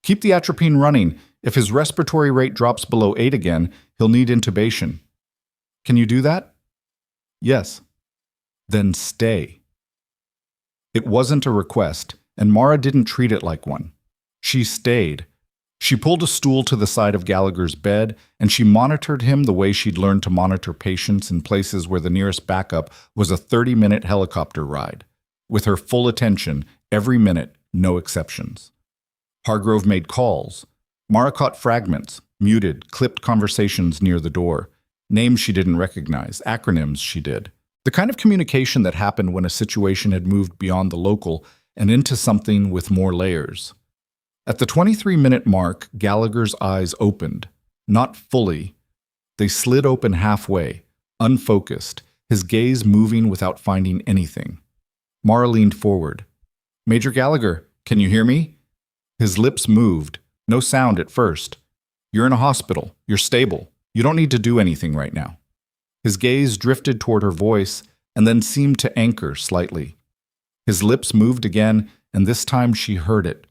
S1: Keep the atropine running. If his respiratory rate drops below 8 again, he'll need intubation. Can you do that? Yes. Then stay. It wasn't a request, and Mara didn't treat it like one. She stayed. She pulled a stool to the side of Gallagher's bed, and she monitored him the way she'd learned to monitor patients in places where the nearest backup was a 30-minute helicopter ride. With her full attention, every minute, no exceptions. Hargrove made calls. Mara caught fragments, muted, clipped conversations near the door. Names she didn't recognize, acronyms she did. The kind of communication that happened when a situation had moved beyond the local and into something with more layers. At the 23-minute mark, Gallagher's eyes opened. Not fully. They slid open halfway, unfocused, his gaze moving without finding anything. Mara leaned forward. "Major Gallagher, can you hear me?" His lips moved. No sound at first. "You're in a hospital. You're stable. You don't need to do anything right now." His gaze drifted toward her voice and then seemed to anchor slightly. His lips moved again, and this time she heard it.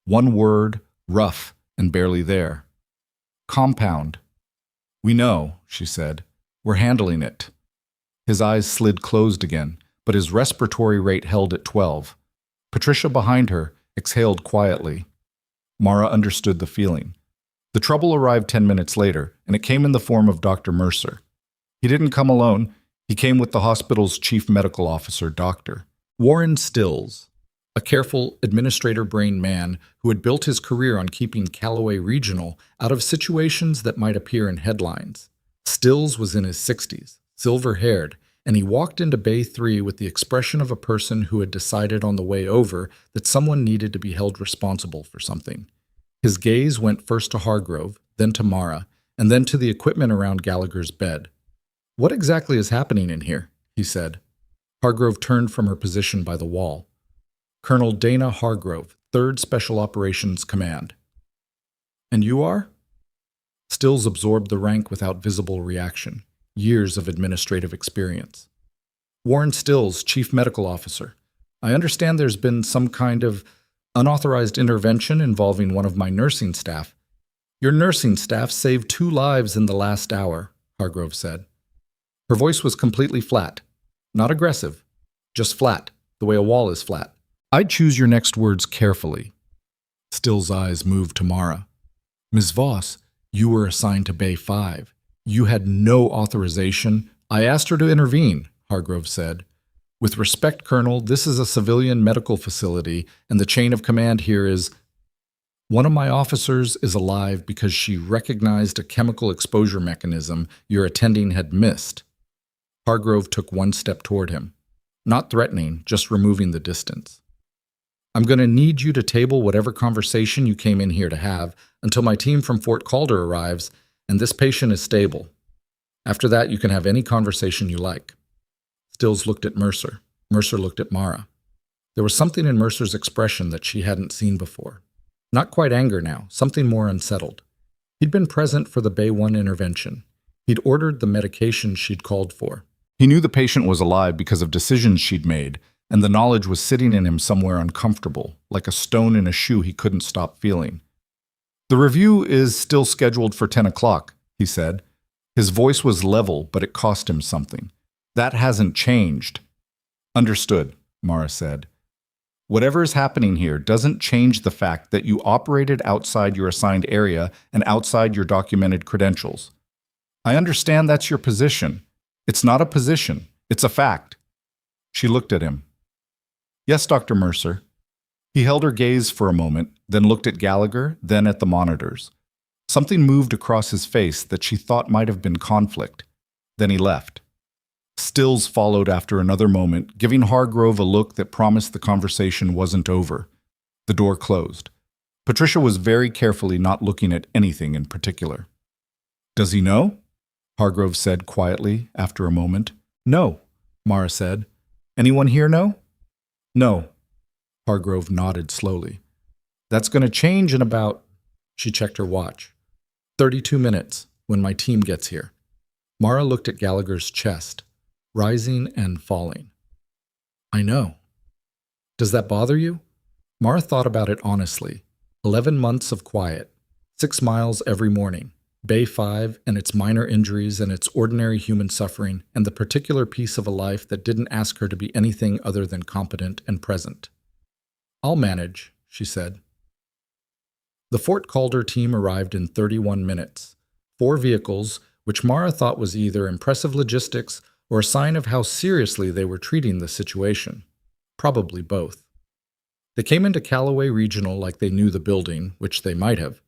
S1: One word, rough and barely there. "Compound." "We know," she said. "We're handling it." His eyes slid closed again, but his respiratory rate held at 12. Patricia behind her exhaled quietly. Mara understood the feeling. The trouble arrived 10 minutes later, and it came in the form of Dr. Mercer. He didn't come alone. He came with the hospital's chief medical officer, Dr. Warren Stills, a careful, administrator-brained man who had built his career on keeping Calloway Regional out of situations that might appear in headlines. Stills was in his 60s, silver-haired, and he walked into Bay 3 with the expression of a person who had decided on the way over that someone needed to be held responsible for something. His gaze went first to Hargrove, then to Mara, and then to the equipment around Gallagher's bed. "What exactly is happening in here?" he said. Hargrove turned from her position by the wall. "Colonel Dana Hargrove, 3rd Special Operations Command." "And you are?" Stills absorbed the rank without visible reaction. Years of administrative experience. "Warren Stills, Chief Medical Officer. I understand there's been some kind of unauthorized intervention involving one of my nursing staff." "Your nursing staff saved 2 lives in the last hour," Hargrove said. Her voice was completely flat. Not aggressive, just flat, the way a wall is flat. "I'd choose your next words carefully." Still's eyes moved to Mara. "Ms. Voss, you were assigned to Bay 5. You had no authorization." "I asked her to intervene," Hargrove said. "With respect, Colonel, this is a civilian medical facility, and the chain of command here is—" "One of my officers is alive because she recognized a chemical exposure mechanism your attending had missed." Hargrove took one step toward him. Not threatening, just removing the distance. "I'm going to need you to table whatever conversation you came in here to have until my team from Fort Calder arrives and this patient is stable. After that, you can have any conversation you like." Stills looked at Mercer. Mercer looked at Mara. There was something in Mercer's expression that she hadn't seen before. Not quite anger now, something more unsettled. He'd been present for the Bay 1 intervention. He'd ordered the medication she'd called for. He knew the patient was alive because of decisions she'd made, and the knowledge was sitting in him somewhere uncomfortable, like a stone in a shoe he couldn't stop feeling. "The review is still scheduled for 10 o'clock, he said. His voice was level, but it cost him something. "That hasn't changed." "Understood," Mara said. "Whatever is happening here doesn't change the fact that you operated outside your assigned area and outside your documented credentials. I understand that's your position. It's not a position. It's a fact." She looked at him. "Yes, Dr. Mercer." He held her gaze for a moment, then looked at Gallagher, then at the monitors. Something moved across his face that she thought might have been conflict. Then he left. Stills followed after another moment, giving Hargrove a look that promised the conversation wasn't over. The door closed. Patricia was very carefully not looking at anything in particular. "Does he know?" Hargrove said quietly after a moment. "No," Mara said. "Anyone here know?" "No." Hargrove nodded slowly. "That's going to change in about—" She checked her watch. 32 minutes, when my team gets here." Mara looked at Gallagher's chest, rising and falling. "I know." "Does that bother you?" Mara thought about it honestly. 11 months of quiet, 6 miles every morning. Bay 5 and its minor injuries and its ordinary human suffering and the particular piece of a life that didn't ask her to be anything other than competent and present. "I'll manage," she said. The Fort Calder team arrived in 31 minutes. 4 vehicles, which Mara thought was either impressive logistics or a sign of how seriously they were treating the situation. Probably both. They came into Calloway Regional like they knew the building, which they might have.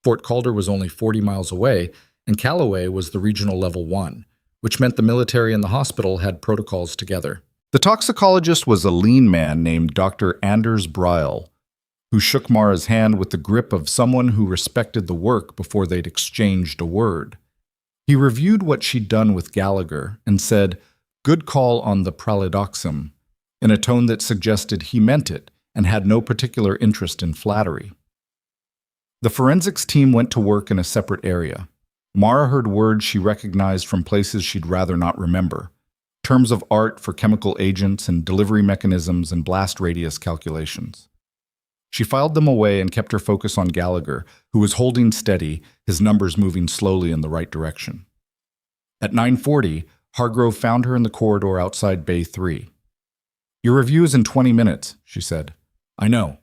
S1: Fort Calder was only 40 miles away, and Calloway was the regional level 1, which meant the military and the hospital had protocols together. The toxicologist was a lean man named Dr. Anders Bryle, who shook Mara's hand with the grip of someone who respected the work before they'd exchanged a word. He reviewed what she'd done with Gallagher and said, "Good call on the pralidoxum," in a tone that suggested he meant it and had no particular interest in flattery. The forensics team went to work in a separate area. Mara heard words she recognized from places she'd rather not remember. Terms of art for chemical agents and delivery mechanisms and blast radius calculations. She filed them away and kept her focus on Gallagher, who was holding steady, his numbers moving slowly in the right direction. At 9:40, Hargrove found her in the corridor outside Bay 3. "Your review is in 20 minutes, she said. "I know."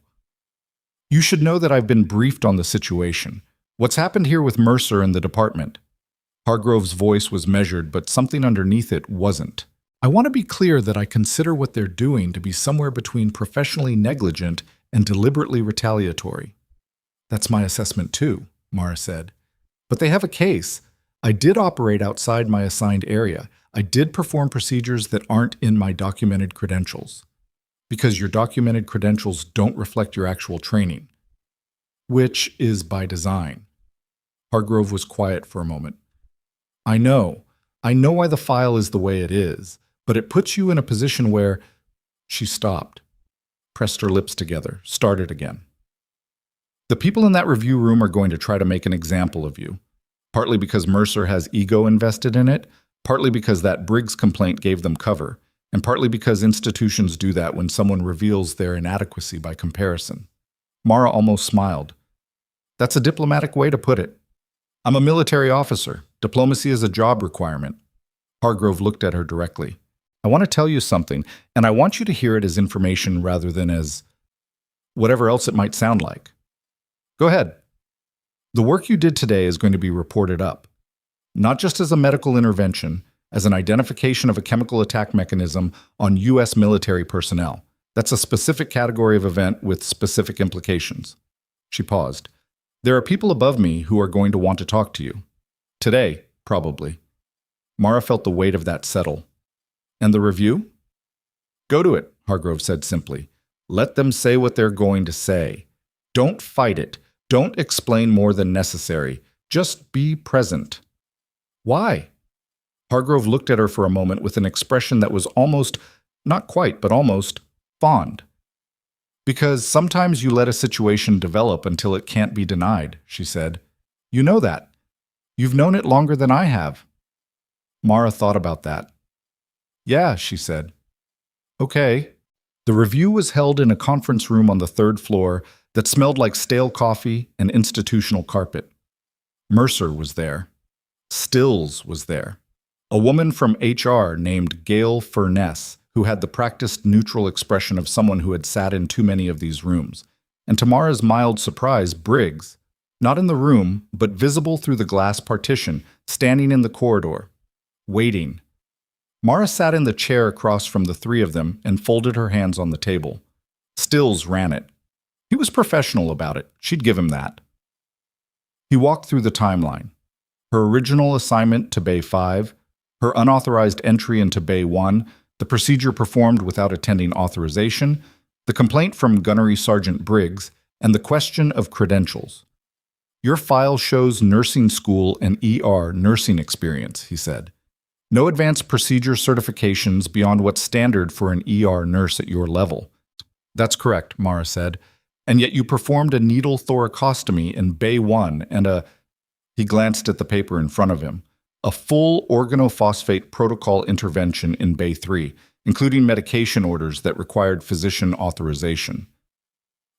S1: "You should know that I've been briefed on the situation. What's happened here with Mercer and the department?" Hargrove's voice was measured, but something underneath it wasn't. "I want to be clear that I consider what they're doing to be somewhere between professionally negligent and deliberately retaliatory." "That's my assessment too," Mara said. "But they have a case. I did operate outside my assigned area. I did perform procedures that aren't in my documented credentials. Because your documented credentials don't reflect your actual training. Which is by design." Hargrove was quiet for a moment. I know why the file is the way it is, but it puts you in a position where—" She stopped, pressed her lips together, started again. "The people in that review room are going to try to make an example of you. Partly because Mercer has ego invested in it, partly because that Briggs complaint gave them cover, and partly because institutions do that when someone reveals their inadequacy by comparison." Mara almost smiled. "That's a diplomatic way to put it. I'm a military officer. Diplomacy is a job requirement." Hargrove looked at her directly. "I want to tell you something, and I want you to hear it as information rather than as whatever else it might sound like. Go ahead. The work you did today is going to be reported up. Not just as a medical intervention, as an identification of a chemical attack mechanism on U.S. military personnel. That's a specific category of event with specific implications." She paused. "There are people above me who are going to want to talk to you. Today, probably." Mara felt the weight of that settle. "And the review?" "Go to it," Hargrove said simply. "Let them say what they're going to say. Don't fight it. Don't explain more than necessary. Just be present." "Why?" Hargrove looked at her for a moment with an expression that was almost, not quite, but almost, fond. "Because sometimes you let a situation develop until it can't be denied," she said. "You know that. You've known it longer than I have." Mara thought about that. "Yeah," she said. "Okay." The review was held in a conference room on the 3rd floor that smelled like stale coffee and institutional carpet. Mercer was there. Stills was there. A woman from HR named Gail Furness, who had the practiced neutral expression of someone who had sat in too many of these rooms. And to Mara's mild surprise, Briggs, not in the room, but visible through the glass partition, standing in the corridor, waiting. Mara sat in the chair across from the 3 of them and folded her hands on the table. Stills ran it. He was professional about it. She'd give him that. He walked through the timeline. Her original assignment to Bay 5, her unauthorized entry into Bay 1, the procedure performed without attending authorization, the complaint from Gunnery Sergeant Briggs, and the question of credentials. "Your file shows nursing school and ER nursing experience," he said. "No advanced procedure certifications beyond what's standard for an ER nurse at your level." "That's correct," Mara said. "And yet you performed a needle thoracostomy in Bay 1 and he glanced at the paper in front of him, "a full organophosphate protocol intervention in Bay 3, including medication orders that required physician authorization."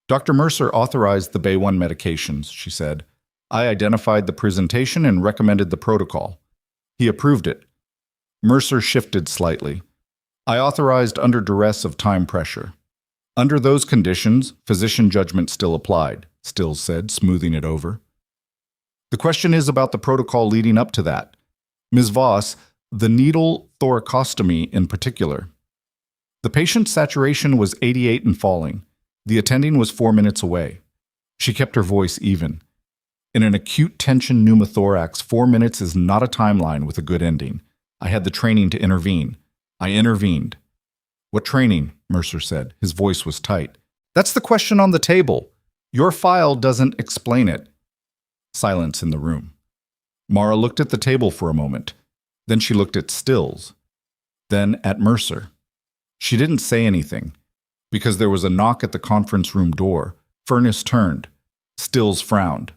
S1: "Dr. Mercer authorized the Bay 1 medications," she said. "I identified the presentation and recommended the protocol. He approved it." Mercer shifted slightly. "I authorized under duress of time pressure. Under those conditions, physician judgment still applied. Stills said, smoothing it over. The question is about the protocol leading up to that. Ms. Voss, the needle thoracostomy in particular. The patient's saturation was 88 and falling. The attending was 4 minutes away. She kept her voice even. In an acute tension pneumothorax, 4 minutes is not a timeline with a good ending. I had the training to intervene. I intervened. What training? Mercer said. His voice was tight. That's the question on the table. Your file doesn't explain it. Silence in the room. Mara looked at the table for a moment. Then she looked at Stills. Then at Mercer. She didn't say anything, because there was a knock at the conference room door. Furness turned. Stills frowned.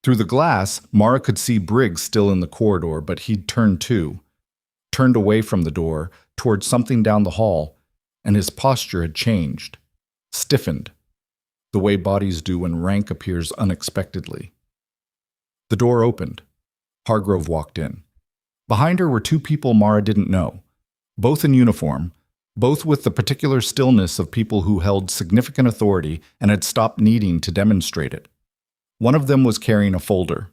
S1: Through the glass, Mara could see Briggs still in the corridor, but he'd turned too. Turned away from the door, toward something down the hall, and his posture had changed. Stiffened. The way bodies do when rank appears unexpectedly. The door opened. Hargrove walked in. Behind her were two people Mara didn't know, both in uniform, both with the particular stillness of people who held significant authority and had stopped needing to demonstrate it. One of them was carrying a folder.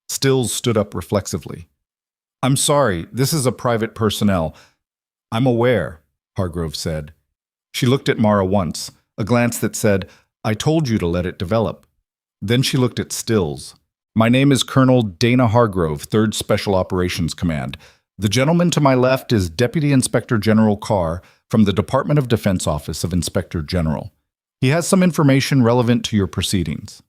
S1: Stills stood up reflexively. I'm sorry, this is a private personnel. I'm aware, Hargrove said. She looked at Mara once, a glance that said, I told you to let it develop. Then she looked at Stills. My name is Colonel Dana Hargrove, 3rd Special Operations Command. The gentleman to my left is Deputy Inspector General Carr from the Department of Defense Office of Inspector General. He has some information relevant to your proceedings.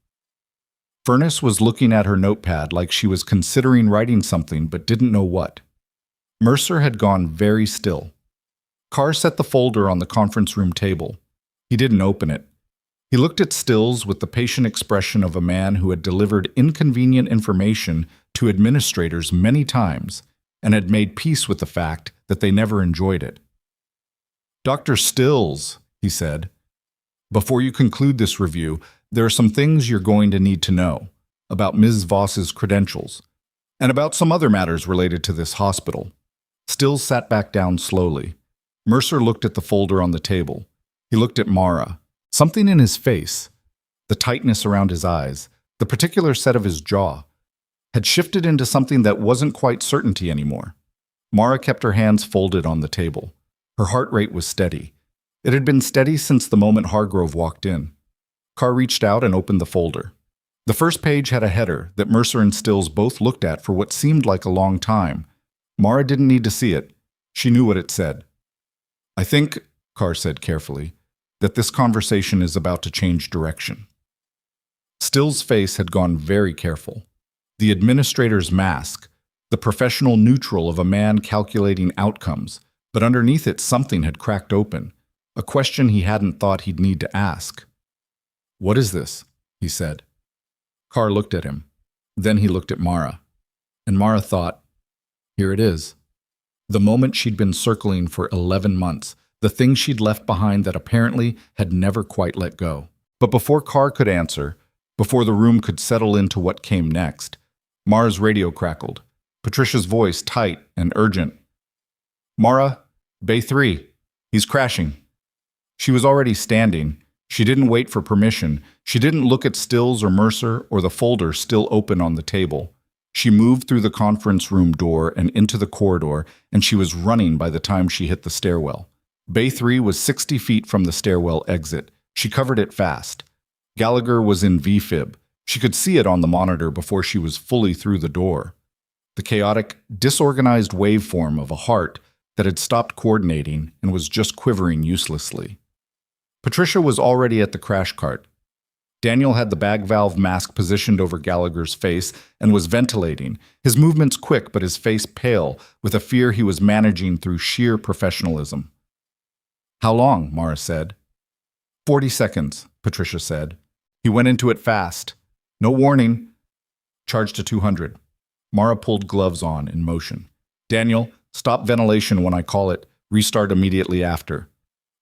S1: Furness was looking at her notepad like she was considering writing something but didn't know what. Mercer had gone very still. Carr set the folder on the conference room table. He didn't open it. He looked at Stills with the patient expression of a man who had delivered inconvenient information to administrators many times and had made peace with the fact that they never enjoyed it. Dr. Stills, he said, before you conclude this review, there are some things you're going to need to know about Ms. Voss's credentials and about some other matters related to this hospital. Stills sat back down slowly. Mercer looked at the folder on the table. He looked at Mara. Something in his face, the tightness around his eyes, the particular set of his jaw, had shifted into something that wasn't quite certainty anymore. Mara kept her hands folded on the table. Her heart rate was steady. It had been steady since the moment Hargrove walked in. Carr reached out and opened the folder. The first page had a header that Mercer and Stills both looked at for what seemed like a long time. Mara didn't need to see it. She knew what it said. I think, Carr said carefully, that this conversation is about to change direction. Stills' face had gone very careful. The administrator's mask, the professional neutral of a man calculating outcomes, but underneath it something had cracked open, a question he hadn't thought he'd need to ask. What is this? He said. Carr looked at him. Then he looked at Mara. And Mara thought, here it is. The moment she'd been circling for 11 months, the thing she'd left behind that apparently had never quite let go. But before Carr could answer, before the room could settle into what came next, Mara's radio crackled, Patricia's voice tight and urgent. Mara, Bay 3, he's crashing. She was already standing. She didn't wait for permission. She didn't look at Stills or Mercer or the folder still open on the table. She moved through the conference room door and into the corridor, and she was running by the time she hit the stairwell. Bay 3 was 60 feet from the stairwell exit. She covered it fast. Gallagher was in V-fib. She could see it on the monitor before she was fully through the door. The chaotic, disorganized waveform of a heart that had stopped coordinating and was just quivering uselessly. Patricia was already at the crash cart. Daniel had the bag valve mask positioned over Gallagher's face and was ventilating, his movements quick but his face pale, with a fear he was managing through sheer professionalism. How long? Mara said. 40 seconds, Patricia said. He went into it fast. No warning. Charge to 200. Mara pulled gloves on in motion. Daniel, stop ventilation when I call it. Restart immediately after.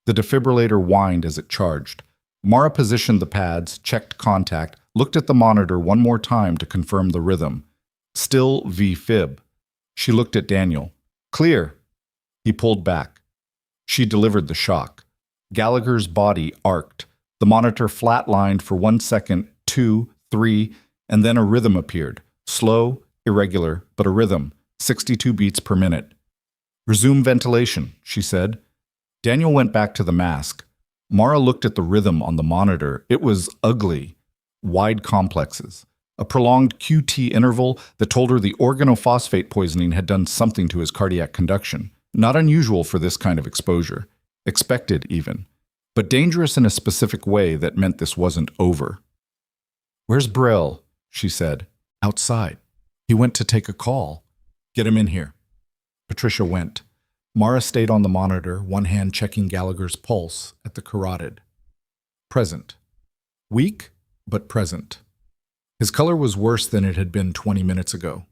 S1: The defibrillator whined as it charged. Mara positioned the pads, checked contact, looked at the monitor one more time to confirm the rhythm. Still V-fib. She looked at Daniel. Clear. He pulled back. She delivered the shock. Gallagher's body arced. The monitor flatlined for 1 second, 2 2, 3, and then a rhythm appeared. Slow, irregular, but a rhythm, 62 beats per minute. Resume ventilation, she said. Daniel went back to the mask. Mara looked at the rhythm on the monitor. It was ugly. Wide complexes. A prolonged QT interval that told her the organophosphate poisoning had done something to his cardiac conduction. Not unusual for this kind of exposure. Expected, even. But dangerous in a specific way that meant this wasn't over. "Where's Brill?" she said. "Outside. He went to take a call." "Get him in here." Patricia went. Mara stayed on the monitor, one hand checking Gallagher's pulse at the carotid. Present. Weak, but present. His color was worse than it had been 20 minutes ago.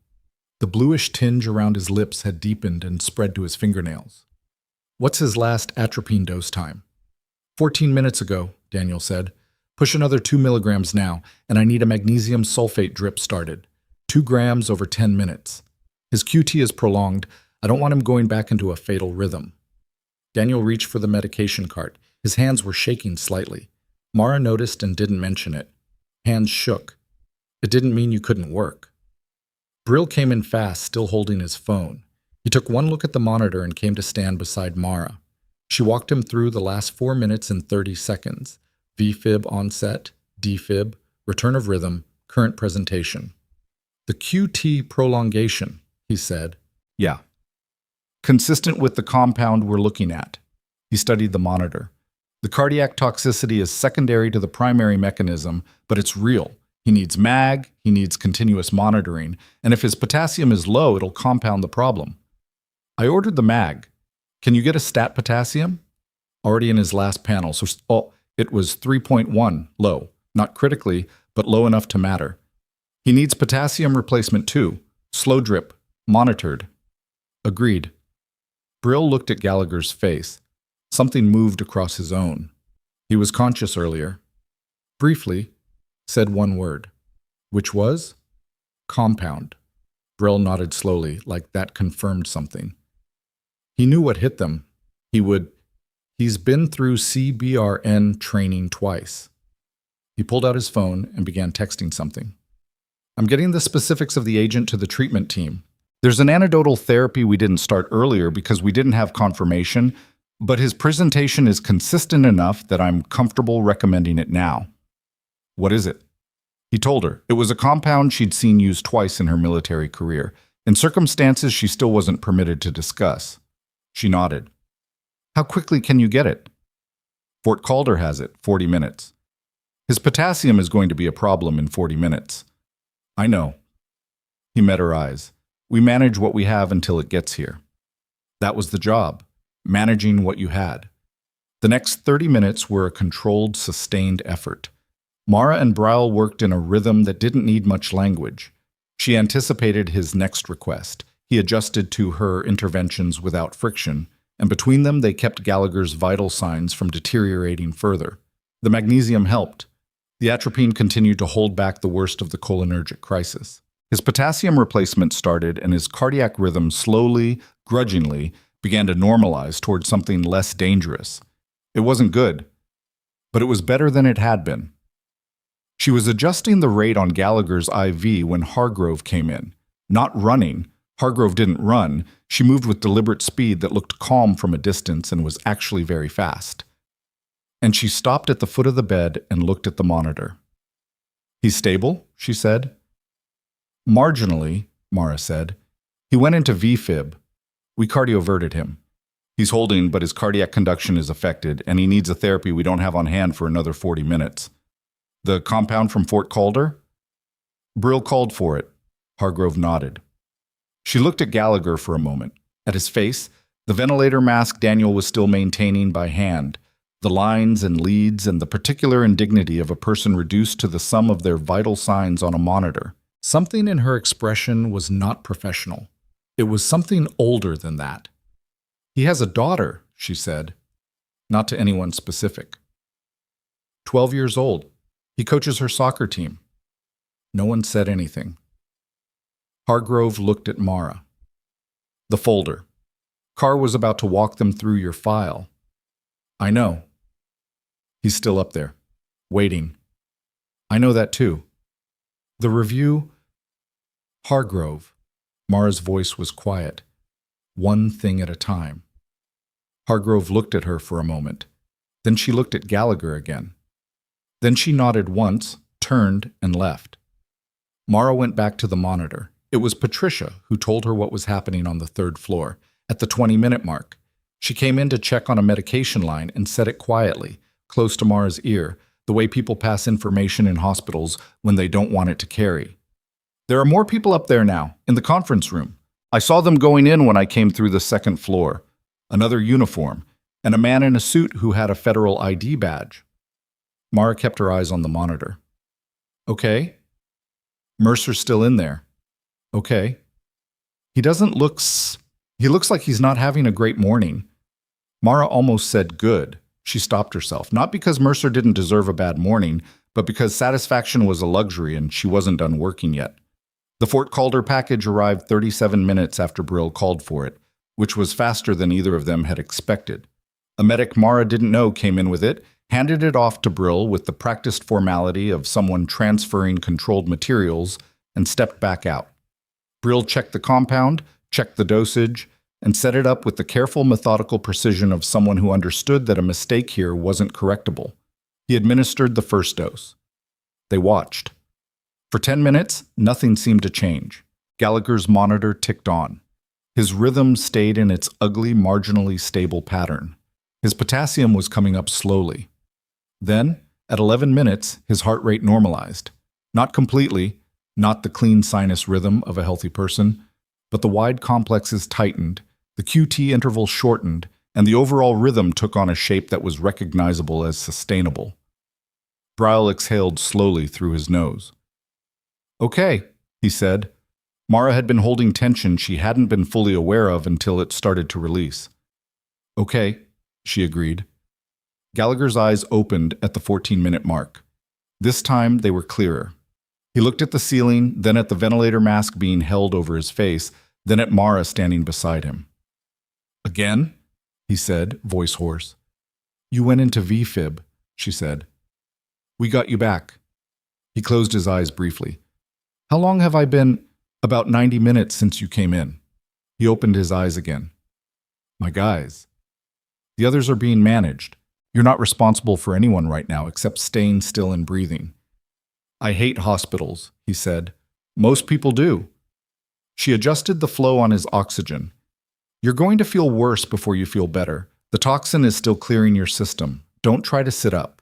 S1: The bluish tinge around his lips had deepened and spread to his fingernails. "What's his last atropine dose time?" 14 minutes ago, Daniel said. "Push another 2 milligrams now, and I need a magnesium sulfate drip started. 2 grams over 10 minutes. His QT is prolonged. I don't want him going back into a fatal rhythm." Daniel reached for the medication cart. His hands were shaking slightly. Mara noticed and didn't mention it. Hands shook. It didn't mean you couldn't work. Brill came in fast, still holding his phone. He took one look at the monitor and came to stand beside Mara. She walked him through the last 4 minutes and 30 seconds. VFib onset, defib, return of rhythm, current presentation. "The QT prolongation," he said. "Yeah. Consistent with the compound we're looking at." He studied the monitor. "The cardiac toxicity is secondary to the primary mechanism, but it's real. He needs MAG, he needs continuous monitoring, and if his potassium is low, it'll compound the problem." "I ordered the MAG. Can you get a stat potassium?" "Already in his last panel, so it was 3.1, low. Not critically, but low enough to matter. He needs potassium replacement too. Slow drip, monitored." "Agreed." Brill looked at Gallagher's face. Something moved across his own. He was conscious earlier. Briefly, said one word. Which was? "Compound." Brill nodded slowly, like that confirmed something. He knew what hit them. He's been through CBRN training twice. He pulled out his phone and began texting something. "I'm getting the specifics of the agent to the treatment team. There's an antidotal therapy we didn't start earlier because we didn't have confirmation, but his presentation is consistent enough that I'm comfortable recommending it now." "What is it?" He told her. It was a compound she'd seen used twice in her military career, in circumstances she still wasn't permitted to discuss. She nodded. "How quickly can you get it?" "Fort Calder has it, 40 minutes. His potassium is going to be a problem in 40 minutes. "I know." He met her eyes. "We manage what we have until it gets here." That was the job, managing what you had. The next 30 minutes were a controlled, sustained effort. Mara and Brill worked in a rhythm that didn't need much language. She anticipated his next request. He adjusted to her interventions without friction, and between them they kept Gallagher's vital signs from deteriorating further. The magnesium helped. The atropine continued to hold back the worst of the cholinergic crisis. His potassium replacement started, and his cardiac rhythm slowly, grudgingly, began to normalize towards something less dangerous. It wasn't good, but it was better than it had been. She was adjusting the rate on Gallagher's IV when Hargrove came in. Not running. Hargrove didn't run. She moved with deliberate speed that looked calm from a distance and was actually very fast. And she stopped at the foot of the bed and looked at the monitor. "He's stable?" she said. "Marginally," Mara said. "He went into VFib. We cardioverted him. He's holding, but his cardiac conduction is affected, and he needs a therapy we don't have on hand for another 40 minutes. "The compound from Fort Calder?" Brill called for it. Hargrove nodded. She looked at Gallagher for a moment. At his face, the ventilator mask Daniel was still maintaining by hand, the lines and leads and the particular indignity of a person reduced to the sum of their vital signs on a monitor. Something in her expression was not professional. It was something older than that. "He has a daughter," she said, not to anyone specific. 12 years old. He coaches her soccer team." No one said anything. Hargrove looked at Mara. "The folder. Carr was about to walk them through your file." "I know." "He's still up there, waiting." I know that too. The review? Hargrove. Mara's voice was quiet. One thing at a time. Hargrove looked at her for a moment. Then she looked at Gallagher again. Then she nodded once, turned, and left. Mara went back to the monitor. It was Patricia who told her what was happening on the third floor, at the 20-minute mark. She came in to check on a medication line and said it quietly, close to Mara's ear, the way people pass information in hospitals when they don't want it to carry. There are more people up there now, in the conference room. I saw them going in when I came through the second floor. Another uniform, and a man in a suit who had a federal ID badge. Mara kept her eyes on the monitor. Okay. Mercer's still in there. Okay. He looks like he's not having a great morning. Mara almost said good. She stopped herself, not because Mercer didn't deserve a bad morning, but because satisfaction was a luxury and she wasn't done working yet. The Fort Calder package arrived 37 minutes after Brill called for it, which was faster than either of them had expected. A medic Mara didn't know came in with it, handed it off to Brill with the practiced formality of someone transferring controlled materials, and stepped back out. Brill checked the compound, checked the dosage, and set it up with the careful, methodical precision of someone who understood that a mistake here wasn't correctable. He administered the first dose. They watched. For 10 minutes, nothing seemed to change. Gallagher's monitor ticked on. His rhythm stayed in its ugly, marginally stable pattern. His potassium was coming up slowly. Then, at 11 minutes, his heart rate normalized. Not completely, not the clean sinus rhythm of a healthy person, but the wide complexes tightened, the QT interval shortened, and the overall rhythm took on a shape that was recognizable as sustainable. Brill exhaled slowly through his nose. Okay, he said. Mara had been holding tension she hadn't been fully aware of until it started to release. Okay, she agreed. Gallagher's eyes opened at the 14-minute mark. This time they were clearer. He looked at the ceiling, then at the ventilator mask being held over his face, then at Mara standing beside him. Again? He said, voice hoarse. You went into VFib, she said. We got you back. He closed his eyes briefly. How long have I been? About 90 minutes since you came in. He opened his eyes again. My guys. The others are being managed. You're not responsible for anyone right now except staying still and breathing. I hate hospitals, he said. Most people do. She adjusted the flow on his oxygen. You're going to feel worse before you feel better. The toxin is still clearing your system. Don't try to sit up.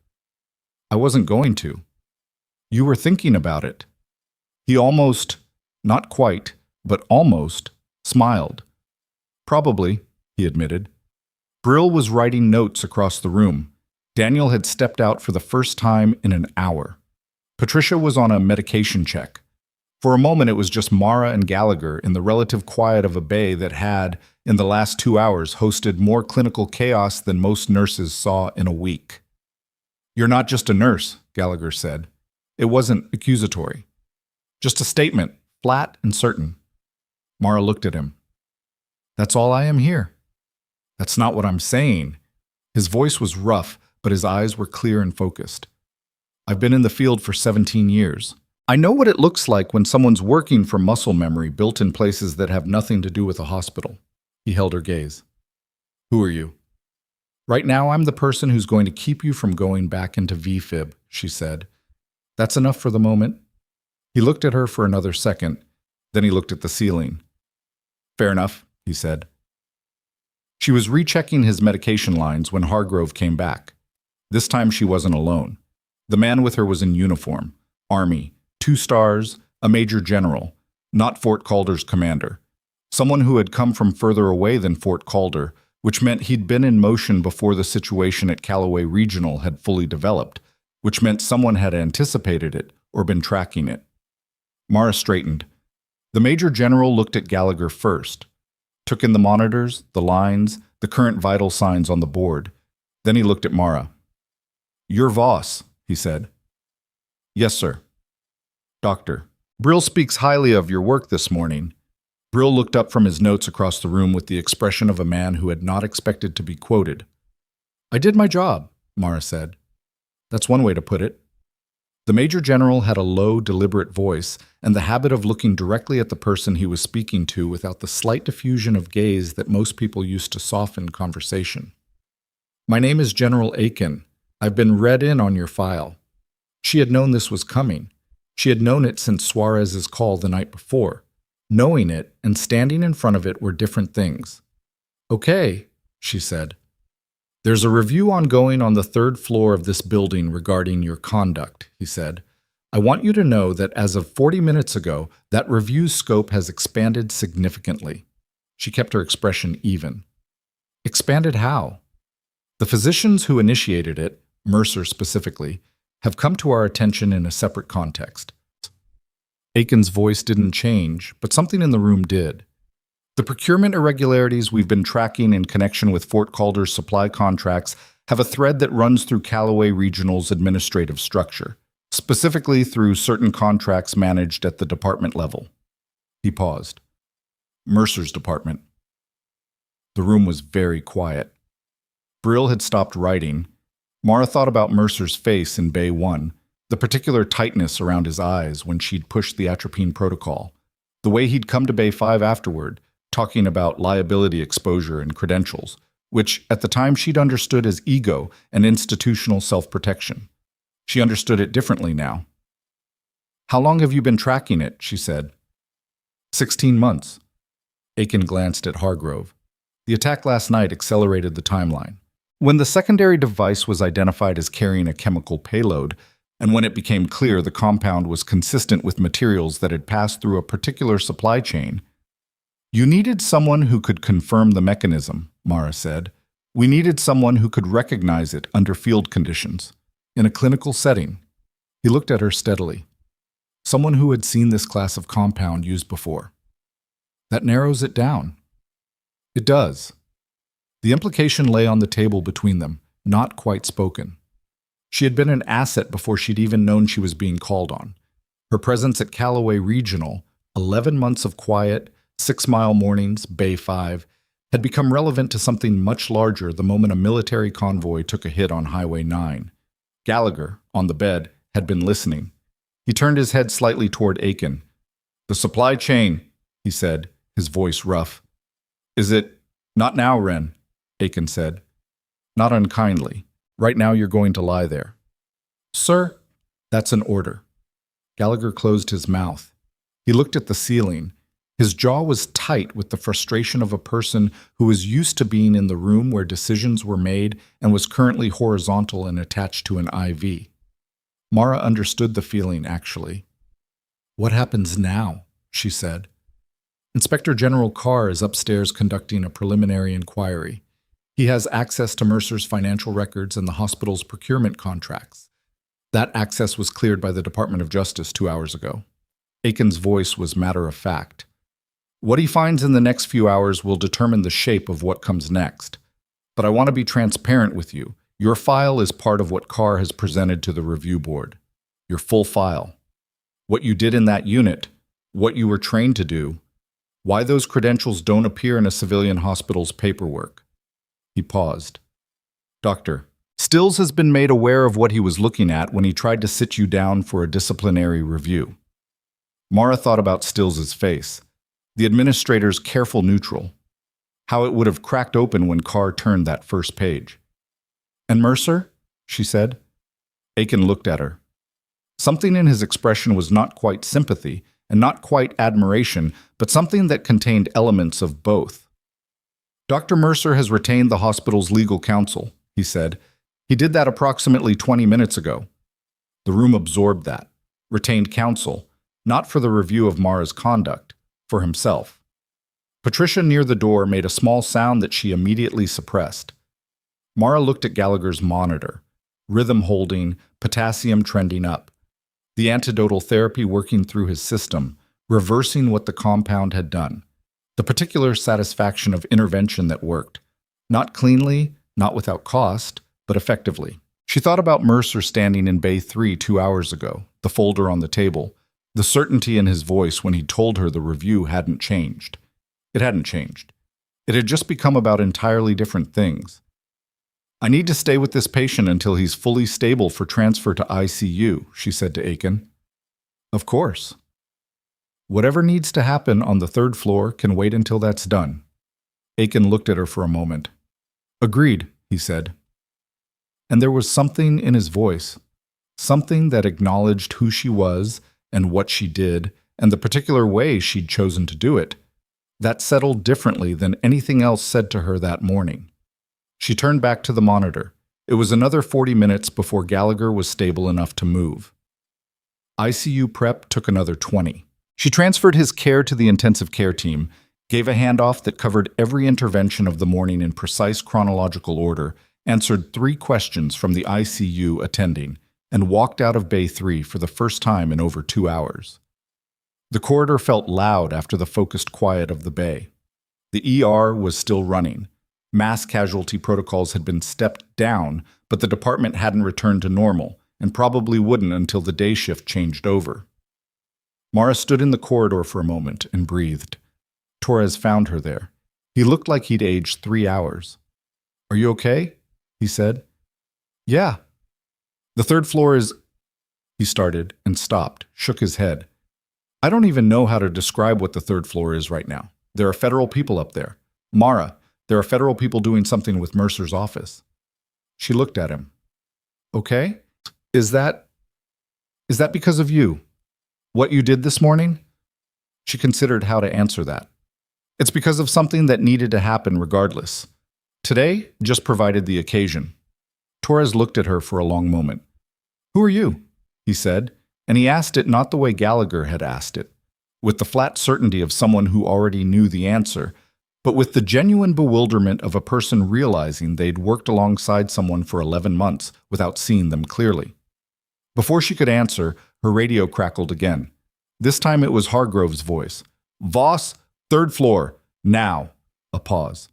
S1: I wasn't going to. You were thinking about it. He almost, not quite, but almost, smiled. Probably, he admitted. Brill was writing notes across the room. Daniel had stepped out for the first time in an hour. Patricia was on a medication check. For a moment it was just Mara and Gallagher in the relative quiet of a bay that had, in the last 2 hours, hosted more clinical chaos than most nurses saw in a week. You're not just a nurse, Gallagher said. It wasn't accusatory. Just a statement, flat and certain. Mara looked at him. That's all I am here. That's not what I'm saying. His voice was rough, but his eyes were clear and focused. I've been in the field for 17 years. I know what it looks like when someone's working from muscle memory built in places that have nothing to do with a hospital. He held her gaze. Who are you? Right now, I'm the person who's going to keep you from going back into VFib, she said. That's enough for the moment. He looked at her for another second. Then he looked at the ceiling. Fair enough, he said. She was rechecking his medication lines when Hargrove came back. This time she wasn't alone. The man with her was in uniform, Army, 2 stars, a major general, not Fort Calder's commander. Someone who had come from further away than Fort Calder, which meant he'd been in motion before the situation at Calloway Regional had fully developed, which meant someone had anticipated it or been tracking it. Mara straightened. The major general looked at Gallagher first, took in the monitors, the lines, the current vital signs on the board. Then he looked at Mara. You're Voss, he said. Yes, sir. Doctor, Brill speaks highly of your work this morning. Brill looked up from his notes across the room with the expression of a man who had not expected to be quoted. I did my job, Mara said. That's one way to put it. The Major General had a low, deliberate voice and the habit of looking directly at the person he was speaking to without the slight diffusion of gaze that most people used to soften conversation. "My name is General Aiken. I've been read in on your file." She had known this was coming. She had known it since Suarez's call the night before. Knowing it and standing in front of it were different things. "Okay," she said. "There's a review ongoing on the 3rd floor of this building regarding your conduct," he said. "I want you to know that as of 40 minutes ago, that review's scope has expanded significantly." She kept her expression even. "Expanded how?" "The physicians who initiated it, Mercer specifically, have come to our attention in a separate context." Aiken's voice didn't change, but something in the room did. "The procurement irregularities we've been tracking in connection with Fort Calder's supply contracts have a thread that runs through Calloway Regional's administrative structure, specifically through certain contracts managed at the department level." He paused. "Mercer's department." The room was very quiet. Brill had stopped writing. Mara thought about Mercer's face in Bay 1, the particular tightness around his eyes when she'd pushed the atropine protocol, the way he'd come to Bay 5 afterward, talking about liability exposure and credentials, which at the time she'd understood as ego and institutional self-protection. She understood it differently now. "How long have you been tracking it?" she said. 16 months. Aiken glanced at Hargrove. The attack last night accelerated the timeline. When the secondary device was identified as carrying a chemical payload, and when it became clear the compound was consistent with materials that had passed through a particular supply chain, "You needed someone who could confirm the mechanism," Mara said. "We needed someone who could recognize it under field conditions, in a clinical setting." He looked at her steadily. "Someone who had seen this class of compound used before." "That narrows it down." "It does." The implication lay on the table between them, not quite spoken. She had been an asset before she'd even known she was being called on. Her presence at Calloway Regional, 11 months of quiet, 6-mile mornings, Bay 5, had become relevant to something much larger the moment a military convoy took a hit on Highway 9. Gallagher, on the bed, had been listening. He turned his head slightly toward Aiken. "The supply chain," he said, his voice rough. "Is it—" "Not now, Wren," Aiken said. "Not unkindly. Right now you're going to lie there." "Sir?" "That's an order." Gallagher closed his mouth. He looked at the ceiling. His jaw was tight with the frustration of a person who was used to being in the room where decisions were made and was currently horizontal and attached to an IV. Mara understood the feeling, actually. "What happens now?" she said. "Inspector General Carr is upstairs conducting a preliminary inquiry. He has access to Mercer's financial records and the hospital's procurement contracts. That access was cleared by the Department of Justice 2 hours ago." Aiken's voice was matter-of-fact. "What he finds in the next few hours will determine the shape of what comes next. But I want to be transparent with you. Your file is part of what Carr has presented to the review board. Your full file. What you did in that unit, what you were trained to do, why those credentials don't appear in a civilian hospital's paperwork." He paused. "Doctor, Stills has been made aware of what he was looking at when he tried to sit you down for a disciplinary review." Mara thought about Stills's face, the administrator's careful neutral, how it would have cracked open when Carr turned that first page. "And Mercer?" she said. Aiken looked at her. Something in his expression was not quite sympathy and not quite admiration, but something that contained elements of both. "Dr. Mercer has retained the hospital's legal counsel," he said. "He did that approximately 20 minutes ago." The room absorbed that. Retained counsel, not for the review of Mara's conduct, for himself. Patricia near the door made a small sound that she immediately suppressed. Mara looked at Gallagher's monitor, rhythm holding, potassium trending up. The antidotal therapy working through his system, reversing what the compound had done. The particular satisfaction of intervention that worked. Not cleanly, not without cost, but effectively. She thought about Mercer standing in Bay 3 2 hours ago, the folder on the table, the certainty in his voice when he told her the review hadn't changed. It hadn't changed. It had just become about entirely different things. I need to stay with this patient until he's fully stable for transfer to ICU, she said to Aiken. Of course. Whatever needs to happen on the third floor can wait until that's done. Aiken looked at her for a moment. Agreed, he said. And there was something in his voice, something that acknowledged who she was and what she did, and the particular way she'd chosen to do it, that settled differently than anything else said to her that morning. She turned back to the monitor. It was another 40 minutes before Gallagher was stable enough to move. ICU prep took another 20. She transferred his care to the intensive care team, gave a handoff that covered every intervention of the morning in precise chronological order, answered 3 questions from the ICU attending, and walked out of Bay 3 for the first time in over 2 hours. The corridor felt loud after the focused quiet of the bay. The ER was still running. Mass casualty protocols had been stepped down, but the department hadn't returned to normal, and probably wouldn't until the day shift changed over. Mara stood in the corridor for a moment and breathed. Torres found her there. He looked like he'd aged 3 hours. Are you okay? He said. Yeah. The third floor is... He started and stopped, shook his head. I don't even know how to describe what the third floor is right now. There are federal people up there. Mara, there are federal people doing something with Mercer's office. She looked at him. Okay? Is that because of you? What you did this morning? She considered how to answer that. It's because of something that needed to happen regardless. Today just provided the occasion. Torres looked at her for a long moment. Who are you? He said, and he asked it not the way Gallagher had asked it, with the flat certainty of someone who already knew the answer, but with the genuine bewilderment of a person realizing they'd worked alongside someone for 11 months without seeing them clearly. Before she could answer, her radio crackled again. This time it was Hargrove's voice. Voss, third floor, now. A pause.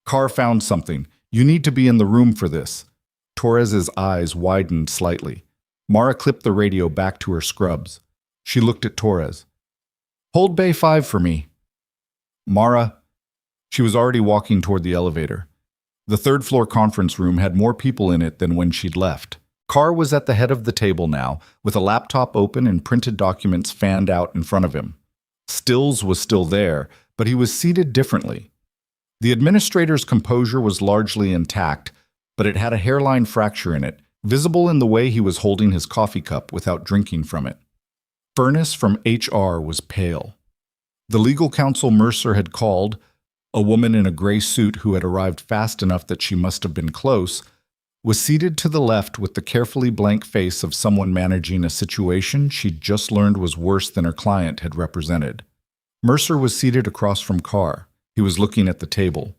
S1: Carr found something. You need to be in the room for this. Torres's eyes widened slightly. Mara clipped the radio back to her scrubs. She looked at Torres. Hold Bay 5 for me. Mara. She was already walking toward the elevator. The third floor conference room had more people in it than when she'd left. Carr was at the head of the table now, with a laptop open and printed documents fanned out in front of him. Stills was still there, but he was seated differently. The administrator's composure was largely intact, but it had a hairline fracture in it, visible in the way he was holding his coffee cup without drinking from it. Furness from HR was pale. The legal counsel Mercer had called, a woman in a gray suit who had arrived fast enough that she must have been close, was seated to the left with the carefully blank face of someone managing a situation she'd just learned was worse than her client had represented. Mercer was seated across from Carr. He was looking at the table.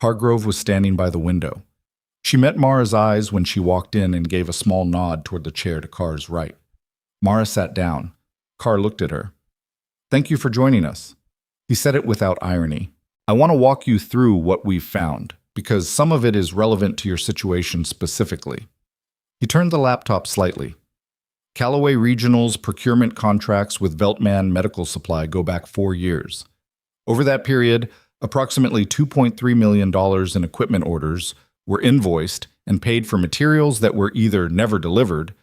S1: Hargrove was standing by the window. She met Mara's eyes when she walked in and gave a small nod toward the chair to Carr's right. Mara sat down. Carr looked at her. Thank you for joining us. He said it without irony. I want to walk you through what we've found, because some of it is relevant to your situation specifically. He turned the laptop slightly. Calloway Regional's procurement contracts with Veltman Medical Supply go back 4 years. Over that period, approximately $2.3 million in equipment orders were invoiced and paid for materials that were either never delivered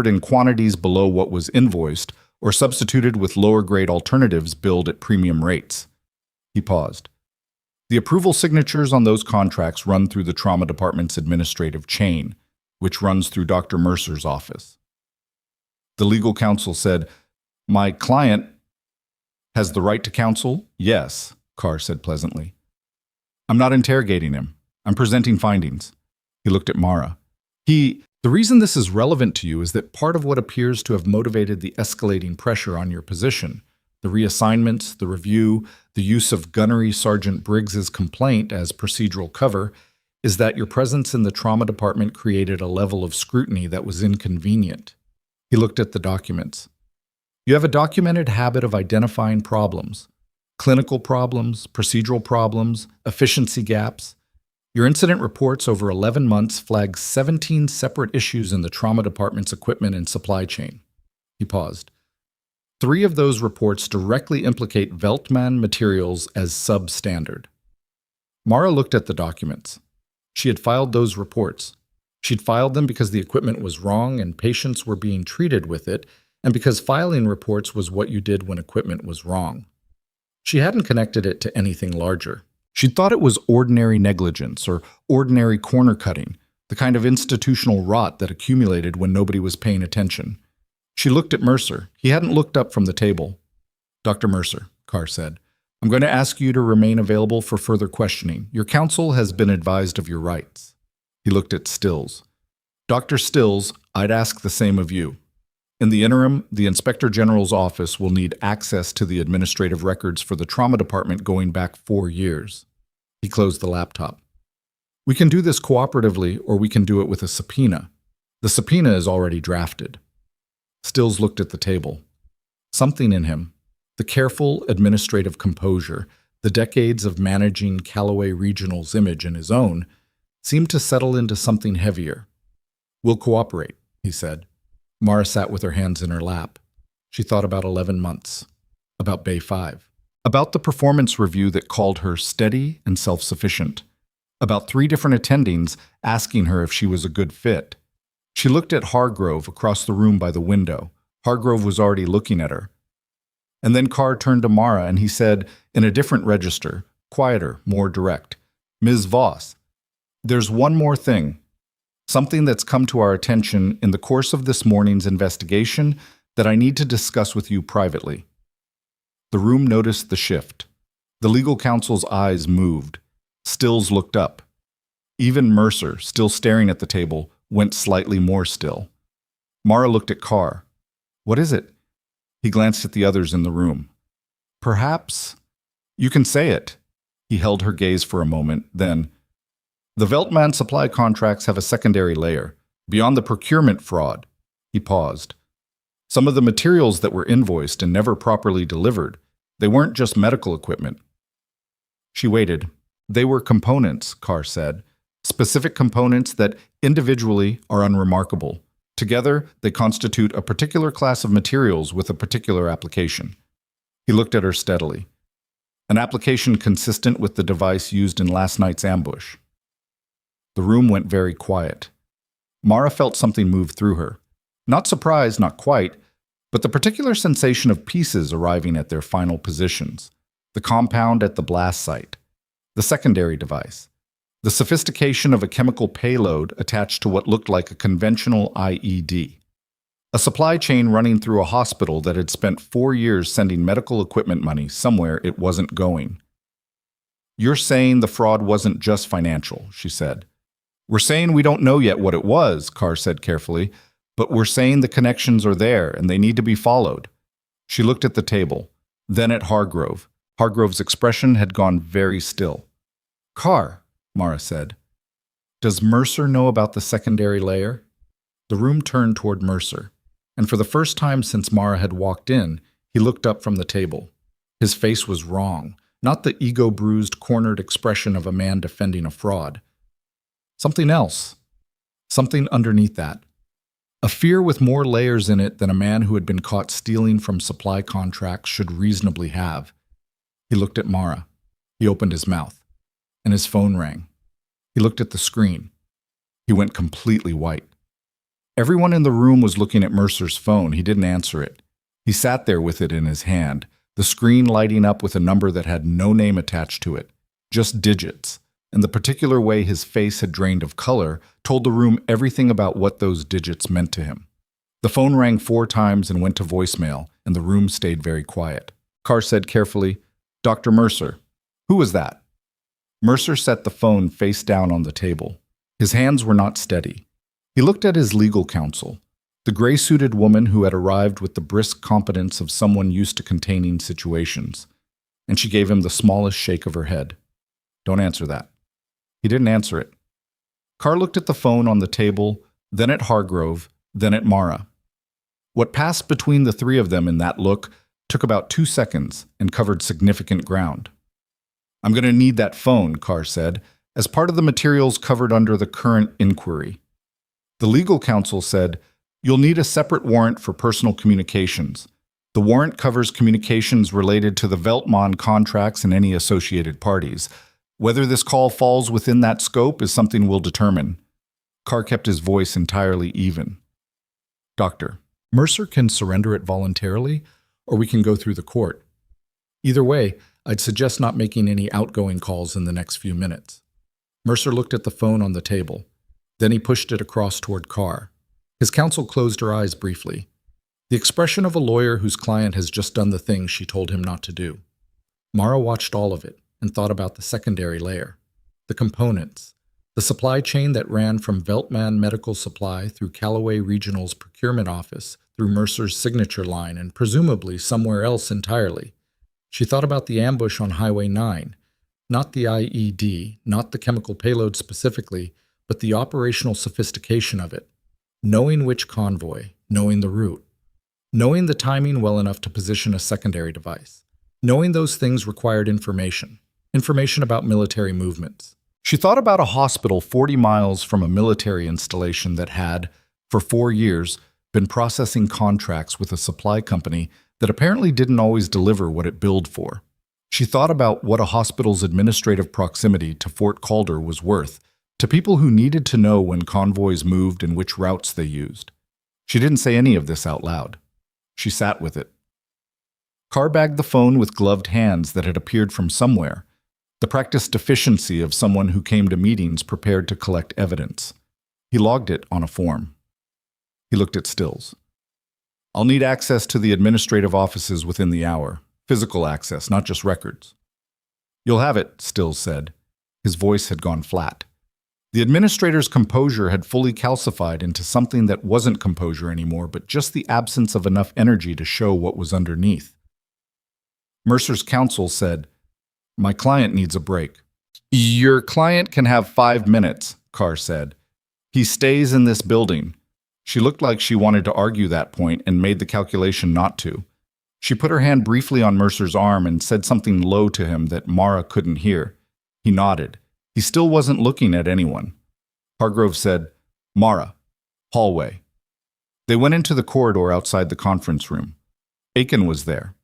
S1: in quantities below what was invoiced, or substituted with lower-grade alternatives billed at premium rates. He paused. The approval signatures on those contracts run through the trauma department's administrative chain, which runs through Dr. Mercer's office. The legal counsel said, My client has the right to counsel? Yes, Carr said pleasantly. I'm not interrogating him. I'm presenting findings. He looked at Mara. The reason this is relevant to you is that part of what appears to have motivated the escalating pressure on your position, the reassignments, the review, the use of Gunnery Sergeant Briggs's complaint as procedural cover, is that your presence in the trauma department created a level of scrutiny that was inconvenient. He looked at the documents. You have a documented habit of identifying problems, clinical problems, procedural problems, efficiency gaps. Your incident reports over 11 months flag 17 separate issues in the trauma department's equipment and supply chain. He paused. 3 of those reports directly implicate Veltman materials as substandard. Mara looked at the documents. She had filed those reports. She'd filed them because the equipment was wrong and patients were being treated with it, and because filing reports was what you did when equipment was wrong. She hadn't connected it to anything larger. She'd thought it was ordinary negligence or ordinary corner cutting, the kind of institutional rot that accumulated when nobody was paying attention. She looked at Mercer. He hadn't looked up from the table. "Dr. Mercer," Carr said, "I'm going to ask you to remain available for further questioning. Your counsel has been advised of your rights." He looked at Stills. "Dr. Stills, I'd ask the same of you. In the interim, the Inspector General's office will need access to the administrative records for the trauma department going back 4 years." He closed the laptop. "We can do this cooperatively, or we can do it with a subpoena. The subpoena is already drafted." Stills looked at the table. Something in him, the careful administrative composure, the decades of managing Calloway Regional's image and his own, seemed to settle into something heavier. "We'll cooperate," he said. Mara sat with her hands in her lap. She thought about 11 months, about Bay 5, about the performance review that called her steady and self-sufficient, about 3 different attendings asking her if she was a good fit. She looked at Hargrove across the room by the window. Hargrove was already looking at her. And then Carr turned to Mara and he said, in a different register, quieter, more direct, "Ms. Voss, there's one more thing. Something that's come to our attention in the course of this morning's investigation that I need to discuss with you privately." The room noticed the shift. The legal counsel's eyes moved. Stills looked up. Even Mercer, still staring at the table, went slightly more still. Mara looked at Carr. "What is it?" He glanced at the others in the room. "Perhaps you can say it." He held her gaze for a moment, then, "The Veltman supply contracts have a secondary layer, beyond the procurement fraud." He paused. "Some of the materials that were invoiced and never properly delivered, they weren't just medical equipment." She waited. "They were components," Carr said. "Specific components that individually are unremarkable. Together, they constitute a particular class of materials with a particular application." He looked at her steadily. "An application consistent with the device used in last night's ambush." The room went very quiet. Mara felt something move through her. Not surprise, not quite, but the particular sensation of pieces arriving at their final positions. The compound at the blast site. The secondary device. The sophistication of a chemical payload attached to what looked like a conventional IED. A supply chain running through a hospital that had spent 4 years sending medical equipment money somewhere it wasn't going. "You're saying the fraud wasn't just financial," she said. "We're saying we don't know yet what it was," Carr said carefully, "but we're saying the connections are there and they need to be followed." She looked at the table, then at Hargrove. Hargrove's expression had gone very still. "Carr," Mara said, "does Mercer know about the secondary layer?" The room turned toward Mercer, and for the first time since Mara had walked in, he looked up from the table. His face was wrong, not the ego-bruised, cornered expression of a man defending a fraud. Something else. Something underneath that. A fear with more layers in it than a man who had been caught stealing from supply contracts should reasonably have. He looked at Mara. He opened his mouth, and his phone rang. He looked at the screen. He went completely white. Everyone in the room was looking at Mercer's phone. He didn't answer it. He sat there with it in his hand, the screen lighting up with a number that had no name attached to it, just digits, and the particular way his face had drained of color told the room everything about what those digits meant to him. The phone rang 4 times and went to voicemail, and the room stayed very quiet. Carr said carefully, "Dr. Mercer." "Who was that?" Mercer set the phone face down on the table. His hands were not steady. He looked at his legal counsel, the gray-suited woman who had arrived with the brisk competence of someone used to containing situations, and she gave him the smallest shake of her head. "Don't answer that." He didn't answer it. Carr looked at the phone on the table, then at Hargrove, then at Mara. What passed between the 3 of them in that look took about 2 seconds and covered significant ground. "I'm going to need that phone," Carr said, "as part of the materials covered under the current inquiry." The legal counsel said, "You'll need a separate warrant for personal communications. The warrant covers communications related to the Veltman contracts and any associated parties. Whether this call falls within that scope is something we'll determine. Carr kept his voice entirely even. Doctor, Mercer can surrender it voluntarily, or we can go through the court. Either way, I'd suggest not making any outgoing calls in the next few minutes. Mercer looked at the phone on the table. Then he pushed it across toward Carr. His counsel closed her eyes briefly. The expression of a lawyer whose client has just done the thing she told him not to do. Mara watched all of it and thought about the secondary layer, the components, the supply chain that ran from Veltman Medical Supply through Calloway Regional's procurement office, through Mercer's signature line, and presumably somewhere else entirely. She thought about the ambush on Highway 9, not the IED, not the chemical payload specifically, but the operational sophistication of it. Knowing which convoy, knowing the route, knowing the timing well enough to position a secondary device. Knowing those things required information about military movements. She thought about a hospital 40 miles from a military installation that had, for 4 years, been processing contracts with a supply company that apparently didn't always deliver what it billed for. She thought about what a hospital's administrative proximity to Fort Calder was worth to people who needed to know when convoys moved and which routes they used. She didn't say any of this out loud. She sat with it. Carr bagged the phone with gloved hands that had appeared from somewhere, the practiced deficiency of someone who came to meetings prepared to collect evidence. He logged it on a form. He looked at Stills. I'll need access to the administrative offices within the hour. Physical access, not just records. You'll have it, Stills said. His voice had gone flat. The administrator's composure had fully calcified into something that wasn't composure anymore, but just the absence of enough energy to show what was underneath. Mercer's counsel said, My client needs a break. Your client can have 5 minutes, Carr said. He stays in this building. She looked like she wanted to argue that point and made the calculation not to. She put her hand briefly on Mercer's arm and said something low to him that Mara couldn't hear. He nodded. He still wasn't looking at anyone. Hargrove said, Mara, hallway. They went into the corridor outside the conference room. Aiken was there.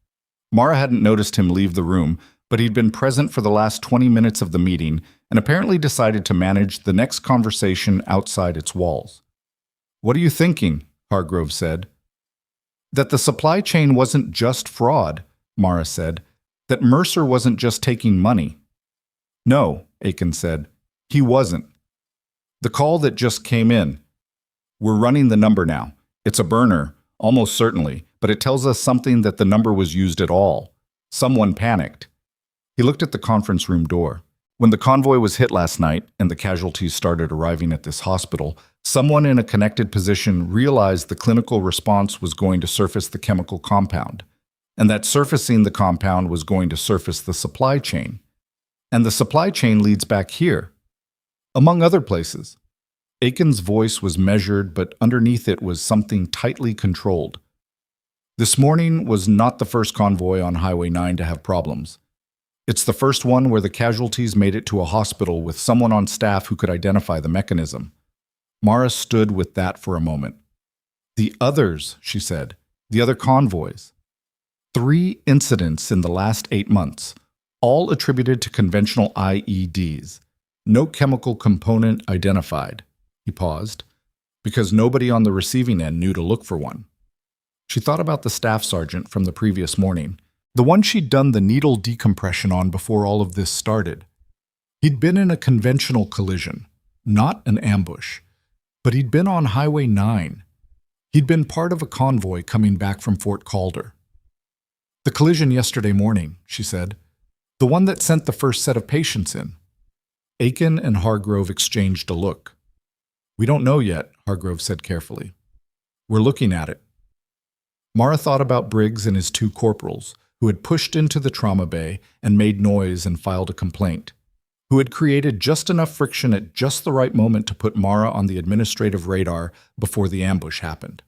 S1: Mara hadn't noticed him leave the room, but he'd been present for the last 20 minutes of the meeting and apparently decided to manage the next conversation outside its walls. What are you thinking? Hargrove said. That the supply chain wasn't just fraud, Mara said. That Mercer wasn't just taking money. No, Aiken said. He wasn't. The call that just came in. We're running the number now. It's a burner, almost certainly, but it tells us something that the number was used at all. Someone panicked. He looked at the conference room door. When the convoy was hit last night and the casualties started arriving at this hospital, someone in a connected position realized the clinical response was going to surface the chemical compound, and that surfacing the compound was going to surface the supply chain. And the supply chain leads back here, among other places. Aiken's voice was measured, but underneath it was something tightly controlled. This morning was not the first convoy on Highway 9 to have problems. It's the first one where the casualties made it to a hospital with someone on staff who could identify the mechanism. Mara stood with that for a moment. The others, she said, the other convoys. 3 incidents in the last 8 months, all attributed to conventional IEDs. No chemical component identified. He paused, because nobody on the receiving end knew to look for one. She thought about the staff sergeant from the previous morning, the one she'd done the needle decompression on before all of this started. He'd been in a conventional collision, not an ambush, but he'd been on Highway 9. He'd been part of a convoy coming back from Fort Calder. The collision yesterday morning, she said. The one that sent the first set of patients in. Aiken and Hargrove exchanged a look. We don't know yet, Hargrove said carefully. We're looking at it. Mara thought about Briggs and his 2 corporals, who had pushed into the trauma bay and made noise and filed a complaint, who had created just enough friction at just the right moment to put Mara on the administrative radar before the ambush happened.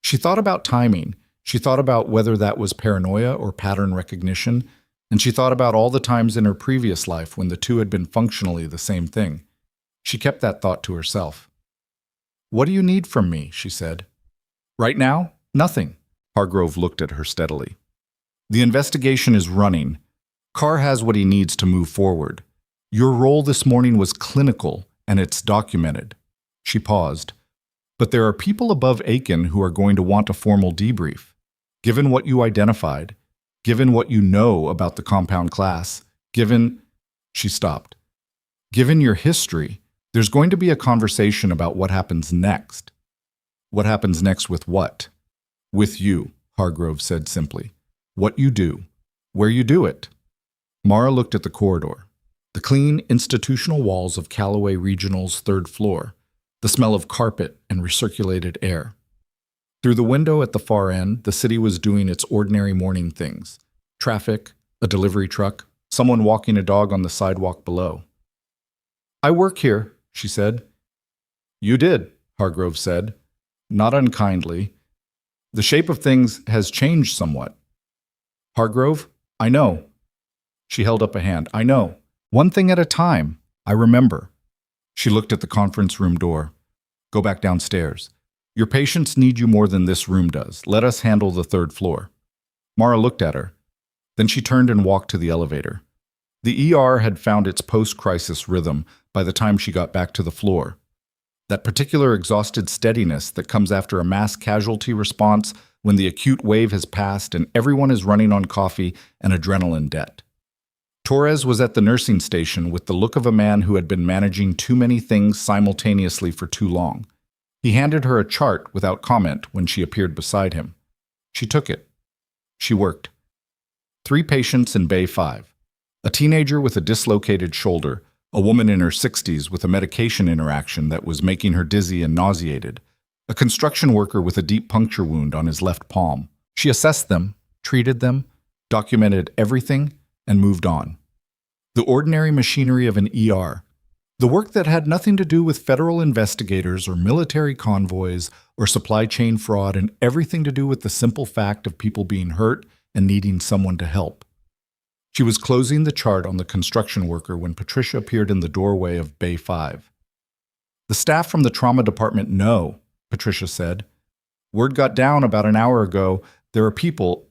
S1: She thought about timing. She thought about whether that was paranoia or pattern recognition, and she thought about all the times in her previous life when the two had been functionally the same thing. She kept that thought to herself. What do you need from me? She said. Right now, nothing. Hargrove looked at her steadily. The investigation is running. Carr has what he needs to move forward. Your role this morning was clinical, and it's documented. She paused. But there are people above Aiken who are going to want a formal debrief. Given what you identified, given what you know about the compound class, given... She stopped. Given your history, there's going to be a conversation about what happens next. What happens next with what? With you, Hargrove said simply. What you do. Where you do it. Mara looked at the corridor. The clean, institutional walls of Calloway Regional's third floor. The smell of carpet and recirculated air. Through the window at the far end, the city was doing its ordinary morning things. Traffic, a delivery truck, someone walking a dog on the sidewalk below. I work here, she said. You did, Hargrove said, not unkindly. The shape of things has changed somewhat. Hargrove, I know. She held up a hand. I know. One thing at a time. I remember. She looked at the conference room door. Go back downstairs. Your patients need you more than this room does. Let us handle the third floor. Mara looked at her. Then she turned and walked to the elevator. The ER had found its post-crisis rhythm by the time she got back to the floor. That particular exhausted steadiness that comes after a mass casualty response when the acute wave has passed and everyone is running on coffee and adrenaline debt. Torres was at the nursing station with the look of a man who had been managing too many things simultaneously for too long. He handed her a chart without comment when she appeared beside him. She took it. She worked. 3 patients in Bay 5. A teenager with a dislocated shoulder, a woman in her 60s with a medication interaction that was making her dizzy and nauseated, a construction worker with a deep puncture wound on his left palm. She assessed them, treated them, documented everything, and moved on. The ordinary machinery of an ER, the work that had nothing to do with federal investigators or military convoys or supply chain fraud and everything to do with the simple fact of people being hurt and needing someone to help. She was closing the chart on the construction worker when Patricia appeared in the doorway of Bay 5. The staff from the trauma department know, Patricia said. Word got down about an hour ago. There are people...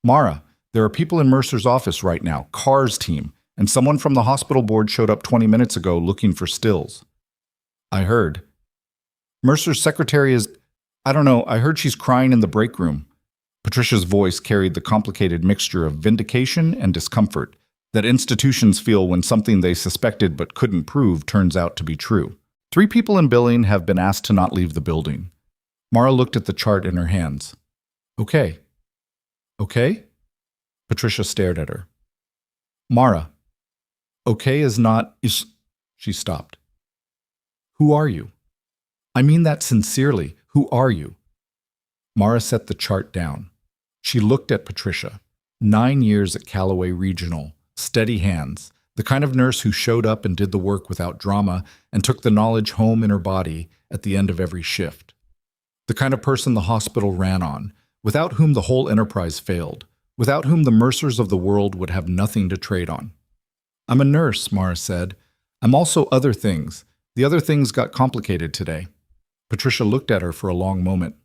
S1: Mara, there are people in Mercer's office right now, Carr's team, and someone from the hospital board showed up 20 minutes ago looking for stills. I heard. Mercer's secretary is... I don't know, I heard she's crying in the break room. Patricia's voice carried the complicated mixture of vindication and discomfort that institutions feel when something they suspected but couldn't prove turns out to be true. 3 people in billing have been asked to not leave the building. Mara looked at the chart in her hands. Okay. Okay? Patricia stared at her. Mara, okay is not... She stopped. Who are you? I mean that sincerely. Who are you? Mara set the chart down. She looked at Patricia. 9 years at Calloway Regional, steady hands, the kind of nurse who showed up and did the work without drama and took the knowledge home in her body at the end of every shift. The kind of person the hospital ran on, without whom the whole enterprise failed, without whom the Mercers of the world would have nothing to trade on. I'm a nurse, Mara said. I'm also other things. The other things got complicated today. Patricia looked at her for a long moment.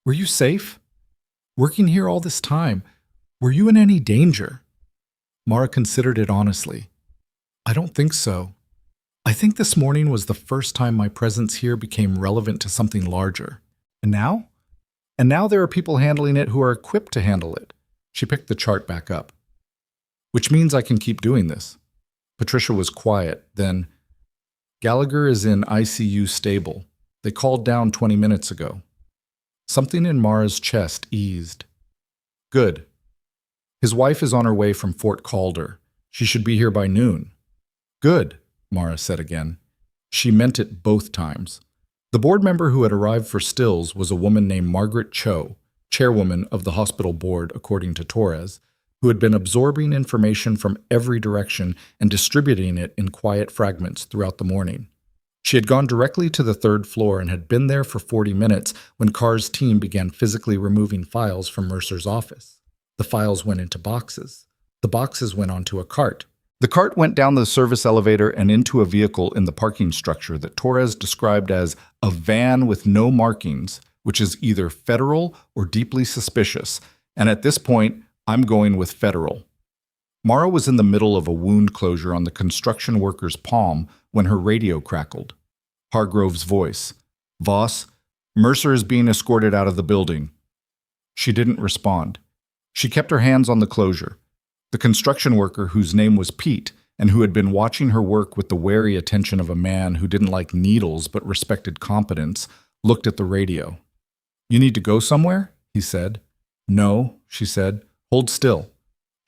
S1: Were you safe? Working here all this time, were you in any danger? Mara considered it honestly. I don't think so. I think this morning was the first time my presence here became relevant to something larger. And now? And now there are people handling it who are equipped to handle it. She picked the chart back up. Which means I can keep doing this. Patricia was quiet, then, Gallagher is in ICU stable. They called down 20 minutes ago. Something in Mara's chest eased. Good. His wife is on her way from Fort Calder. She should be here by noon. Good, Mara said again. She meant it both times. The board member who had arrived for stills was a woman named Margaret Cho, chairwoman of the hospital board, according to Torres, who had been absorbing information from every direction and distributing it in quiet fragments throughout the morning. She had gone directly to the third floor and had been there for 40 minutes when Carr's team began physically removing files from Mercer's office. The files went into boxes. The boxes went onto a cart. The cart went down the service elevator and into a vehicle in the parking structure that Torres described as a van with no markings, which is either federal or deeply suspicious, and at this point, I'm going with federal. Mara was in the middle of a wound closure on the construction worker's palm when her radio crackled. Hargrove's voice. "Voss, Mercer is being escorted out of the building." She didn't respond. She kept her hands on the closure. The construction worker, whose name was Pete, and who had been watching her work with the wary attention of a man who didn't like needles but respected competence, looked at the radio. "You need to go somewhere?" he said. "No," she said. "Hold still."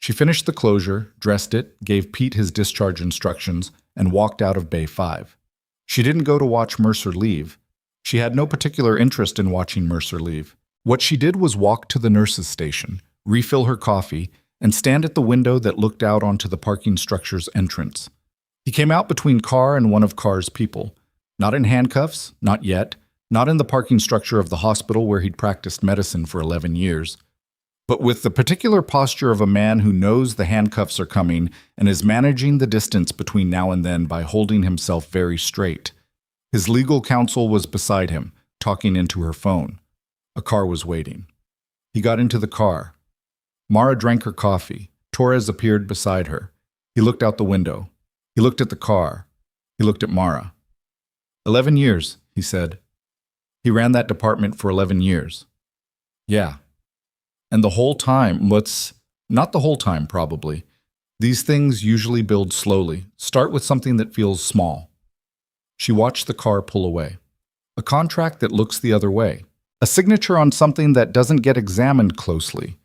S1: She finished the closure, dressed it, gave Pete his discharge instructions, and walked out of Bay 5. She didn't go to watch Mercer leave. She had no particular interest in watching Mercer leave. What she did was walk to the nurse's station, refill her coffee, and stand at the window that looked out onto the parking structure's entrance. He came out between Carr and one of Carr's people. Not in handcuffs, not yet, not in the parking structure of the hospital where he'd practiced medicine for 11 years. But with the particular posture of a man who knows the handcuffs are coming and is managing the distance between now and then by holding himself very straight. His legal counsel was beside him, talking into her phone. A car was waiting. He got into the car. Mara drank her coffee. Torres appeared beside her. He looked out the window. He looked at the car. He looked at Mara. 11 years, he said. He ran that department for 11 years. Yeah. And the whole time, not the whole time probably. These things usually build slowly. Start with something that feels small. She watched the car pull away. A contract that looks the other way. A signature on something that doesn't get examined closely.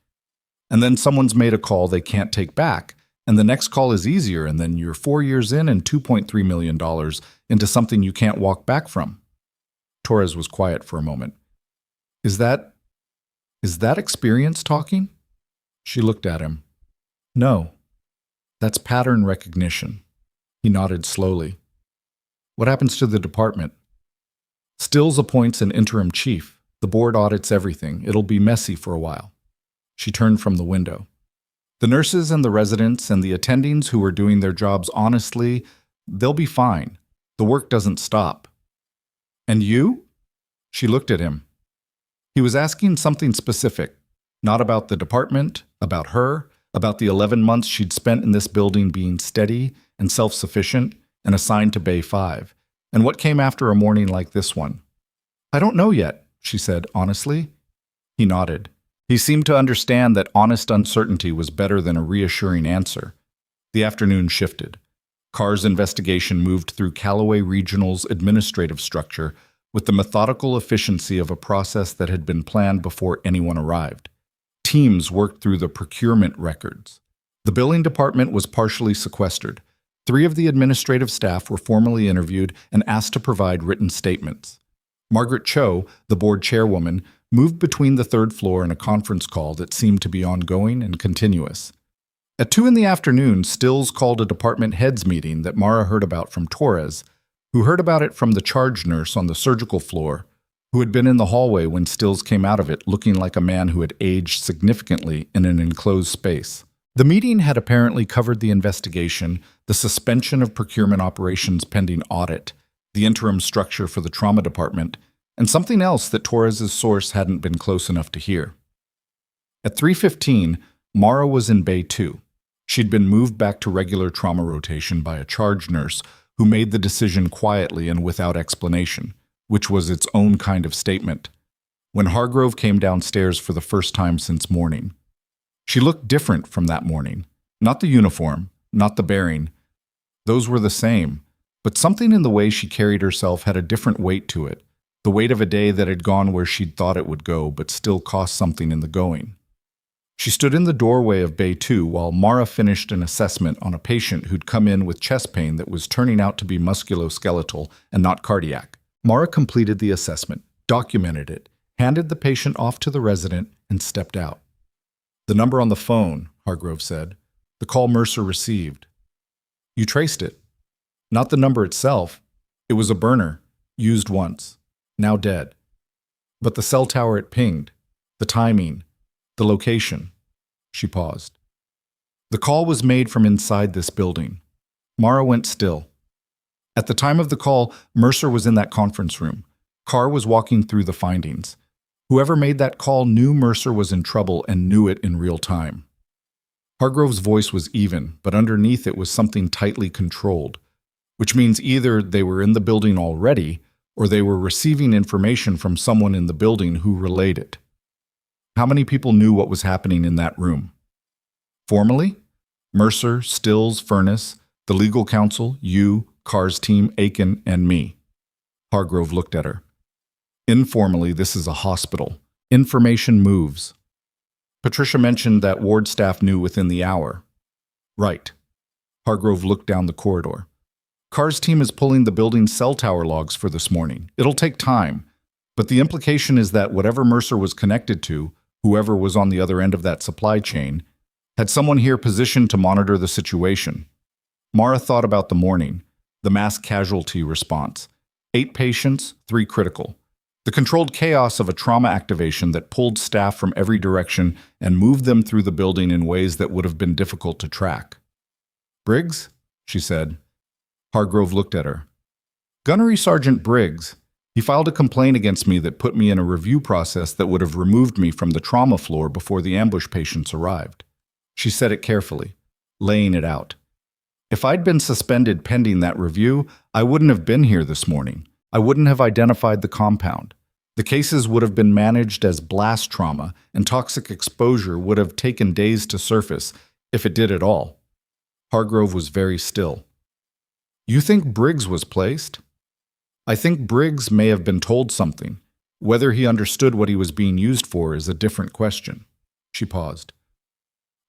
S1: And then someone's made a call they can't take back, and the next call is easier, and then you're 4 years in and $2.3 million into something you can't walk back from. Torres was quiet for a moment. Is that experience talking? She looked at him. No. That's pattern recognition. He nodded slowly. What happens to the department? Stills appoints an interim chief. The board audits everything. It'll be messy for a while. She turned from the window. The nurses and the residents and the attendings who were doing their jobs honestly, they'll be fine. The work doesn't stop. And you? She looked at him. He was asking something specific, not about the department, about her, about the 11 months she'd spent in this building being steady and self-sufficient and assigned to Bay 5, and what came after a morning like this one. I don't know yet, she said honestly. He nodded. He seemed to understand that honest uncertainty was better than a reassuring answer. The afternoon shifted. Carr's investigation moved through Calloway Regional's administrative structure with the methodical efficiency of a process that had been planned before anyone arrived. Teams worked through the procurement records. The billing department was partially sequestered. 3 of the administrative staff were formally interviewed and asked to provide written statements. Margaret Cho, the board chairwoman, moved between the 3rd floor and a conference call that seemed to be ongoing and continuous. At 2 in the afternoon, Stills called a department heads meeting that Mara heard about from Torres, who heard about it from the charge nurse on the surgical floor, who had been in the hallway when Stills came out of it looking like a man who had aged significantly in an enclosed space. The meeting had apparently covered the investigation, the suspension of procurement operations pending audit, the interim structure for the trauma department, and something else that Torres's source hadn't been close enough to hear. At 3:15, Mara was in Bay 2. She'd been moved back to regular trauma rotation by a charge nurse who made the decision quietly and without explanation, which was its own kind of statement, when Hargrove came downstairs for the first time since morning. She looked different from that morning. Not the uniform, not the bearing. Those were the same, but something in the way she carried herself had a different weight to it, the weight of a day that had gone where she'd thought it would go, but still cost something in the going. She stood in the doorway of Bay 2 while Mara finished an assessment on a patient who'd come in with chest pain that was turning out to be musculoskeletal and not cardiac. Mara completed the assessment, documented it, handed the patient off to the resident, and stepped out. The number on the phone, Hargrove said. The call Mercer received. You traced it. Not the number itself. It was a burner, used once, now dead. But the cell tower it pinged, the timing, the location. She paused. The call was made from inside this building. Mara went still. At the time of the call, Mercer was in that conference room. Carr was walking through the findings. Whoever made that call knew Mercer was in trouble and knew it in real time. Hargrove's voice was even, but underneath it was something tightly controlled, which means either they were in the building already or they were receiving information from someone in the building who relayed it. How many people knew what was happening in that room? Formally? Mercer, Stills, Furness, the legal counsel, you, Carr's team, Aiken, and me. Hargrove looked at her. Informally, this is a hospital. Information moves. Patricia mentioned that ward staff knew within the hour. Right. Hargrove looked down the corridor. Carr's team is pulling the building's cell tower logs for this morning. It'll take time, but the implication is that whatever Mercer was connected to, whoever was on the other end of that supply chain, had someone here positioned to monitor the situation. Mara thought about the morning, the mass casualty response. 8 patients, 3 critical. The controlled chaos of a trauma activation that pulled staff from every direction and moved them through the building in ways that would have been difficult to track. Briggs? She said. Hargrove looked at her. Gunnery Sergeant Briggs. He filed a complaint against me that put me in a review process that would have removed me from the trauma floor before the ambush patients arrived. She said it carefully, laying it out. If I'd been suspended pending that review, I wouldn't have been here this morning. I wouldn't have identified the compound. The cases would have been managed as blast trauma, and toxic exposure would have taken days to surface, if it did at all. Hargrove was very still. You think Briggs was placed? I think Briggs may have been told something. Whether he understood what he was being used for is a different question. She paused.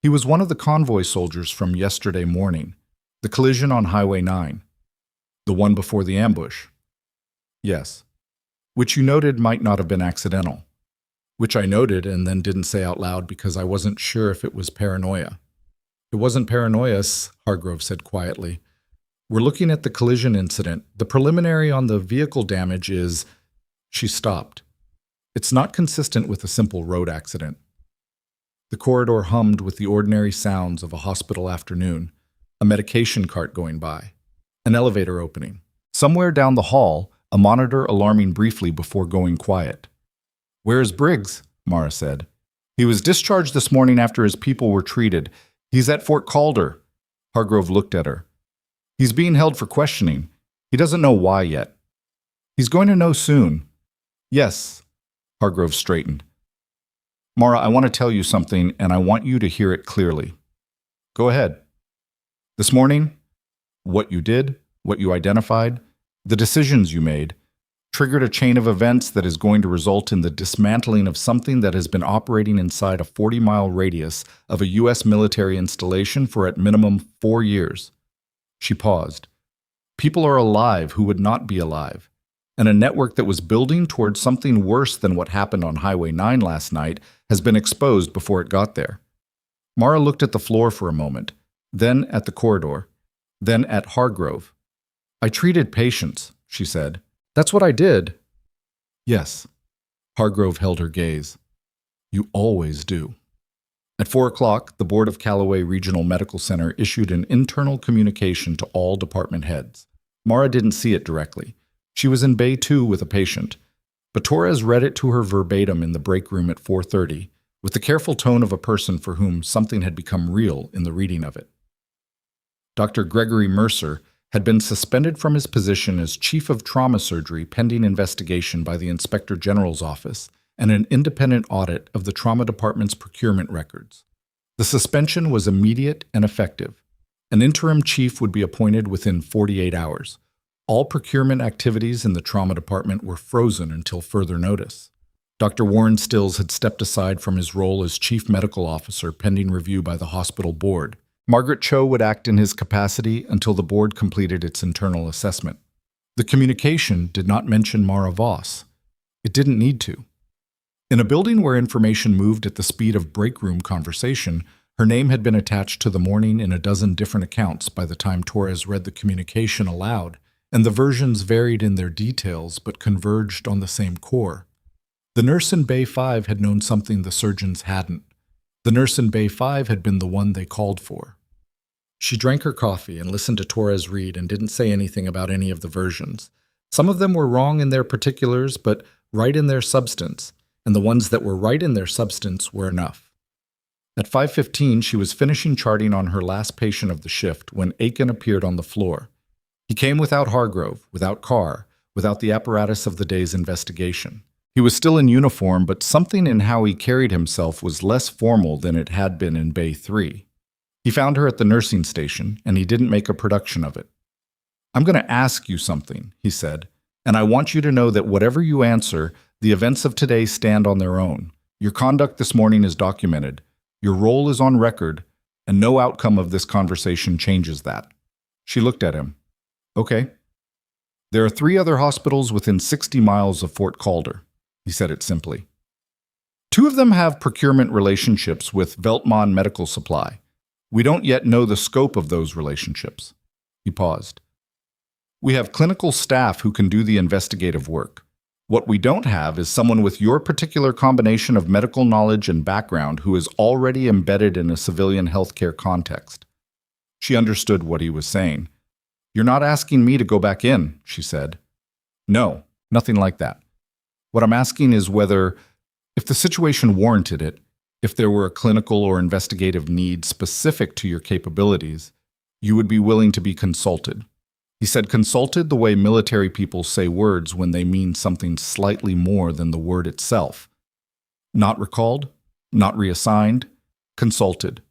S1: He was one of the convoy soldiers from yesterday morning, the collision on Highway 9. The one before the ambush. Yes. Which you noted might not have been accidental. Which I noted and then didn't say out loud because I wasn't sure if it was paranoia. It wasn't paranoia, Hargrove said quietly. We're looking at the collision incident. The preliminary on the vehicle damage is... She stopped. It's not consistent with a simple road accident. The corridor hummed with the ordinary sounds of a hospital afternoon, a medication cart going by, an elevator opening. Somewhere down the hall, a monitor alarming briefly before going quiet. Where is Briggs? Mara said. He was discharged this morning after his people were treated. He's at Fort Calder. Hargrove looked at her. He's being held for questioning. He doesn't know why yet. He's going to know soon. Yes. Hargrove straightened. Mara, I want to tell you something, and I want you to hear it clearly. Go ahead. This morning, what you did, what you identified, the decisions you made, triggered a chain of events that is going to result in the dismantling of something that has been operating inside a 40-mile radius of a U.S. military installation for at minimum 4 years. She paused. People are alive who would not be alive, and a network that was building towards something worse than what happened on Highway 9 last night has been exposed before it got there. Mara looked at the floor for a moment, then at the corridor, then at Hargrove. I treated patients, she said. That's what I did. Yes. Hargrove held her gaze. You always do. At 4 o'clock, the board of Calloway Regional Medical Center issued an internal communication to all department heads. Mara didn't see it directly. She was in Bay 2 with a patient, but Torres read it to her verbatim in the break room at 4:30, with the careful tone of a person for whom something had become real in the reading of it. Dr. Gregory Mercer had been suspended from his position as Chief of Trauma Surgery pending investigation by the Inspector General's office and an independent audit of the trauma department's procurement records. The suspension was immediate and effective. An interim chief would be appointed within 48 hours. All procurement activities in the trauma department were frozen until further notice. Dr. Warren Stills had stepped aside from his role as chief medical officer pending review by the hospital board. Margaret Cho would act in his capacity until the board completed its internal assessment. The communication did not mention Mara Voss. It didn't need to. In a building where information moved at the speed of break room conversation, her name had been attached to the morning in a dozen different accounts by the time Torres read the communication aloud, and the versions varied in their details but converged on the same core. The nurse in Bay 5 had known something the surgeons hadn't. The nurse in Bay 5 had been the one they called for. She drank her coffee and listened to Torres read and didn't say anything about any of the versions. Some of them were wrong in their particulars, but right in their substance, and the ones that were right in their substance were enough. At 5:15, she was finishing charting on her last patient of the shift when Aiken appeared on the floor. He came without Hargrove, without Carr, without the apparatus of the day's investigation. He was still in uniform, but something in how he carried himself was less formal than it had been in Bay 3. He found her at the nursing station, and he didn't make a production of it. "I'm going to ask you something," he said, "and I want you to know that whatever you answer, the events of today stand on their own. Your conduct this morning is documented. Your role is on record, and no outcome of this conversation changes that." She looked at him. "Okay." "There are 3 other hospitals within 60 miles of Fort Calder," he said it simply. 2 of them have procurement relationships with Veltman Medical Supply. We don't yet know the scope of those relationships. He paused. "We have clinical staff who can do the investigative work. What we don't have is someone with your particular combination of medical knowledge and background who is already embedded in a civilian healthcare context." She understood what he was saying. "You're not asking me to go back in," she said. "No, nothing like that. What I'm asking is whether, if the situation warranted it, if there were a clinical or investigative need specific to your capabilities, you would be willing to be consulted." He said consulted the way military people say words when they mean something slightly more than the word itself. Not recalled, not reassigned, consulted.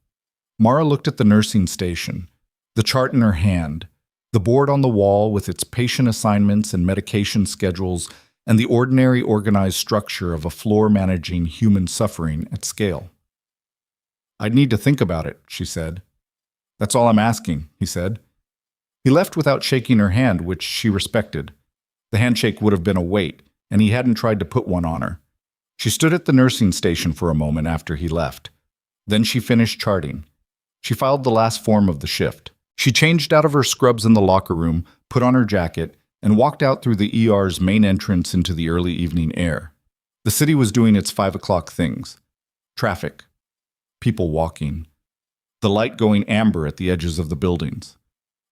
S1: Mara looked at the nursing station, the chart in her hand, the board on the wall with its patient assignments and medication schedules, and the ordinary organized structure of a floor managing human suffering at scale. "I'd need to think about it," she said. "That's all I'm asking," he said. He left without shaking her hand, which she respected. The handshake would have been a weight, and he hadn't tried to put one on her. She stood at the nursing station for a moment after he left. Then she finished charting. She filed the last form of the shift. She changed out of her scrubs in the locker room, put on her jacket, and walked out through the ER's main entrance into the early evening air. The city was doing its 5 o'clock things. Traffic. People walking. The light going amber at the edges of the buildings.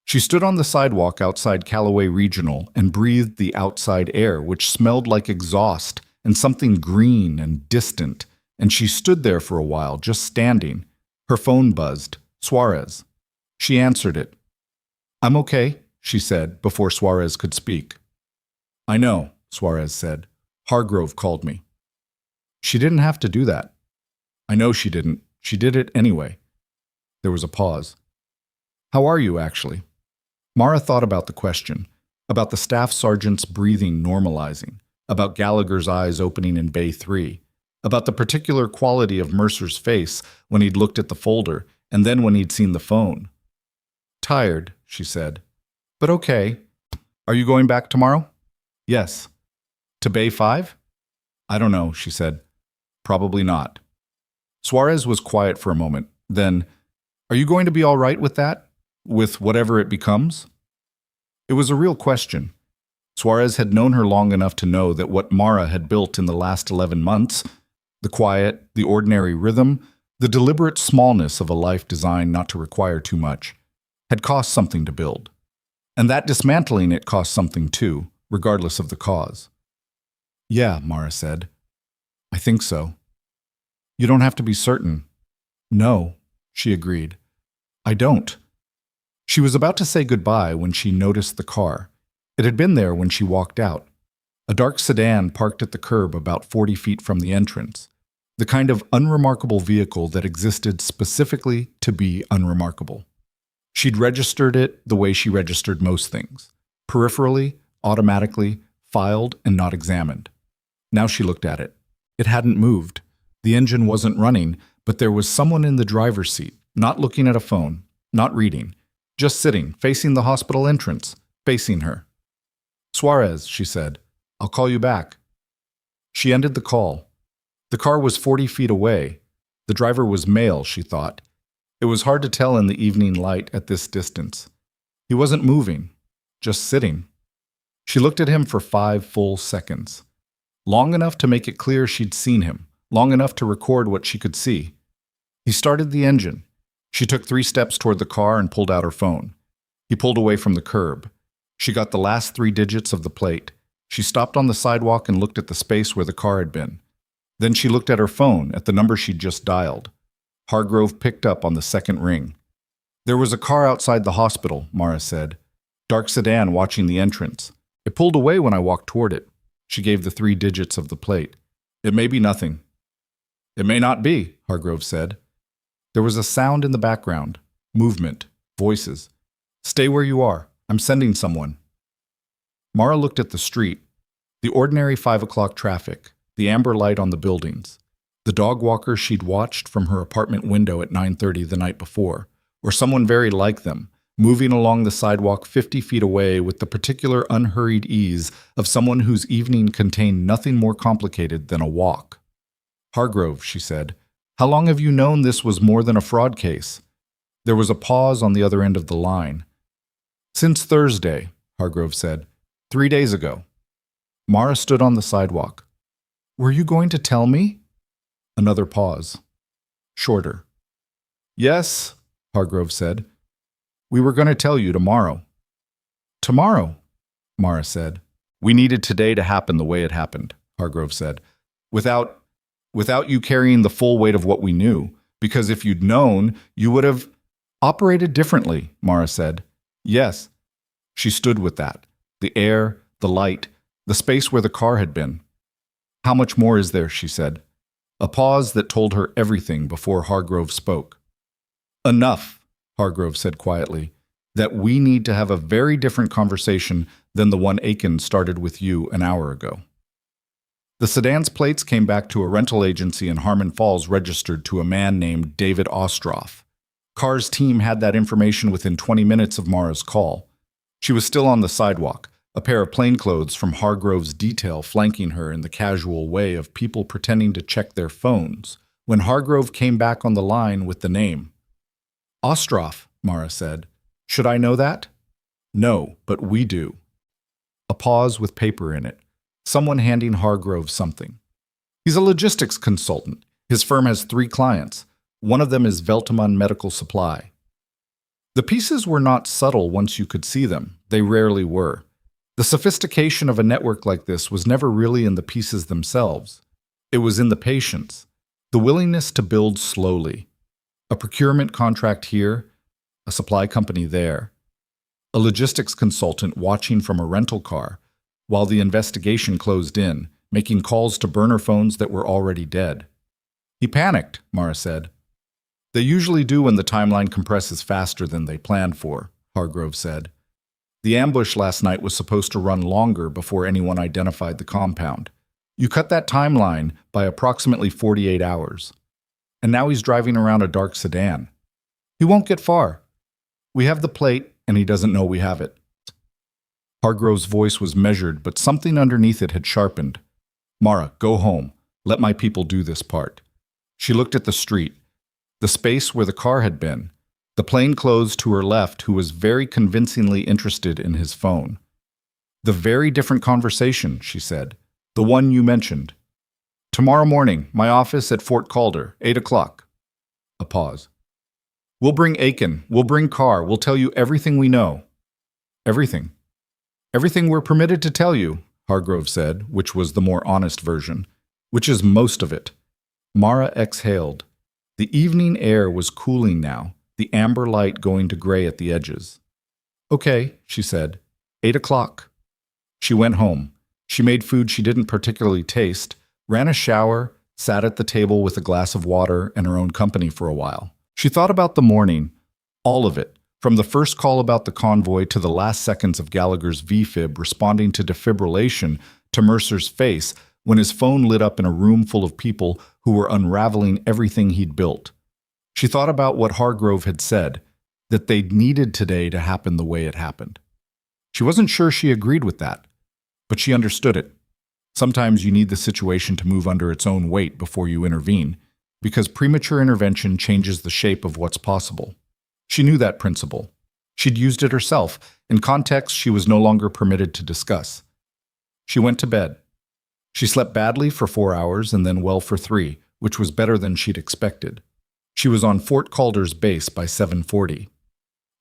S1: She stood on the sidewalk outside Calloway Regional and breathed the outside air, which smelled like exhaust and something green and distant, and she stood there for a while, just standing. Her phone buzzed. Suarez. She answered it. "I'm okay," she said, before Suarez could speak. "I know," Suarez said. "Hargrove called me." "She didn't have to do that." "I know she didn't. She did it anyway." There was a pause. "How are you, actually?" Mara thought about the question, about the staff sergeant's breathing normalizing, about Gallagher's eyes opening in Bay 3, about the particular quality of Mercer's face when he'd looked at the folder and then when he'd seen the phone. "Tired," she said, "but okay. Are you going back tomorrow?" "Yes." "To Bay 5? "I don't know," she said. "Probably not." Suarez was quiet for a moment. Then, "Are you going to be all right with that? With whatever it becomes?" It was a real question. Suarez had known her long enough to know that what Mara had built in the last 11 months, the quiet, the ordinary rhythm, the deliberate smallness of a life designed not to require too much, had cost something to build. And that dismantling it cost something too, regardless of the cause. "Yeah," Mara said. "I think so." "You don't have to be certain." "No," she agreed. "I don't." She was about to say goodbye when she noticed the car. It had been there when she walked out. A dark sedan parked at the curb about 40 feet from the entrance. The kind of unremarkable vehicle that existed specifically to be unremarkable. She'd registered it the way she registered most things. Peripherally, automatically, filed and not examined. Now she looked at it. It hadn't moved. The engine wasn't running, but there was someone in the driver's seat, not looking at a phone, not reading, just sitting, facing the hospital entrance, facing her. "Suarez," she said, "I'll call you back." She ended the call. The car was 40 feet away. The driver was male, she thought. It was hard to tell in the evening light at this distance. He wasn't moving, just sitting. She looked at him for 5 full seconds. Long enough to make it clear she'd seen him, long enough to record what she could see. He started the engine. She took 3 steps toward the car and pulled out her phone. He pulled away from the curb. She got the last 3 digits of the plate. She stopped on the sidewalk and looked at the space where the car had been. Then she looked at her phone, at the number she'd just dialed. Hargrove picked up on the second ring. There was a car outside the hospital, Mara said. Dark sedan watching the entrance. It pulled away when I walked toward it. She gave the 3 digits of the plate. It may be nothing. It may not be, Hargrove said. There was a sound in the background. Movement. Voices. Stay where you are. I'm sending someone. Mara looked at the street. The ordinary 5 o'clock traffic. The amber light on the buildings. The dog walker she'd watched from her apartment window at 9:30 the night before, or someone very like them, moving along the sidewalk 50 feet away with the particular unhurried ease of someone whose evening contained nothing more complicated than a walk. Hargrove, she said, how long have you known this was more than a fraud case? There was a pause on the other end of the line. Since Thursday, Hargrove said. 3 days ago. Mara stood on the sidewalk. Were you going to tell me? Another pause. Shorter. Yes, Hargrove said. We were going to tell you tomorrow. Tomorrow, Mara said. We needed today to happen the way it happened, Hargrove said. Without you carrying the full weight of what we knew, because if you'd known, you would have operated differently, Mara said. Yes. She stood with that. The air, the light, the space where the car had been. How much more is there, she said. A pause that told her everything before Hargrove spoke. Enough, Hargrove said quietly, that we need to have a very different conversation than the one Aiken started with you an hour ago. The sedan's plates came back to a rental agency in Harmon Falls registered to a man named David Ostroff. Carr's team had that information within 20 minutes of Mara's call. She was still on the sidewalk, a pair of plainclothes from Hargrove's detail flanking her in the casual way of people pretending to check their phones, when Hargrove came back on the line with the name. Ostroff, Mara said. Should I know that? No, but we do. A pause with paper in it. Someone handing Hargrove something. He's a logistics consultant. His firm has 3 clients. One of them is Veltamon Medical Supply. The pieces were not subtle once you could see them. They rarely were. The sophistication of a network like this was never really in the pieces themselves. It was in the patience, the willingness to build slowly. A procurement contract here, a supply company there, a logistics consultant watching from a rental car, while the investigation closed in, making calls to burner phones that were already dead. He panicked, Mara said. They usually do when the timeline compresses faster than they planned for, Hargrove said. The ambush last night was supposed to run longer before anyone identified the compound. You cut that timeline by approximately 48 hours. And now he's driving around a dark sedan. He won't get far. We have the plate, and he doesn't know we have it. Hargrove's voice was measured, but something underneath it had sharpened. Mara, go home. Let my people do this part. She looked at the street, the space where the car had been, the plainclothes to her left who was very convincingly interested in his phone. The very different conversation, she said. The one you mentioned. Tomorrow morning, my office at Fort Calder, 8 o'clock. A pause. We'll bring Aiken. We'll bring Carr. We'll tell you everything we know. Everything. Everything we're permitted to tell you, Hargrove said, which was the more honest version, which is most of it. Mara exhaled. The evening air was cooling now, the amber light going to gray at the edges. Okay, she said. 8 o'clock. She went home. She made food she didn't particularly taste, ran a shower, sat at the table with a glass of water and her own company for a while. She thought about the morning, all of it, from the first call about the convoy to the last seconds of Gallagher's V-fib responding to defibrillation to Mercer's face when his phone lit up in a room full of people who were unraveling everything he'd built. She thought about what Hargrove had said, that they'd needed today to happen the way it happened. She wasn't sure she agreed with that, but she understood it. Sometimes you need the situation to move under its own weight before you intervene, because premature intervention changes the shape of what's possible. She knew that principle. She'd used it herself, in contexts she was no longer permitted to discuss. She went to bed. She slept badly for 4 hours and then well for 3, which was better than she'd expected. She was on Fort Calder's base by 7:40.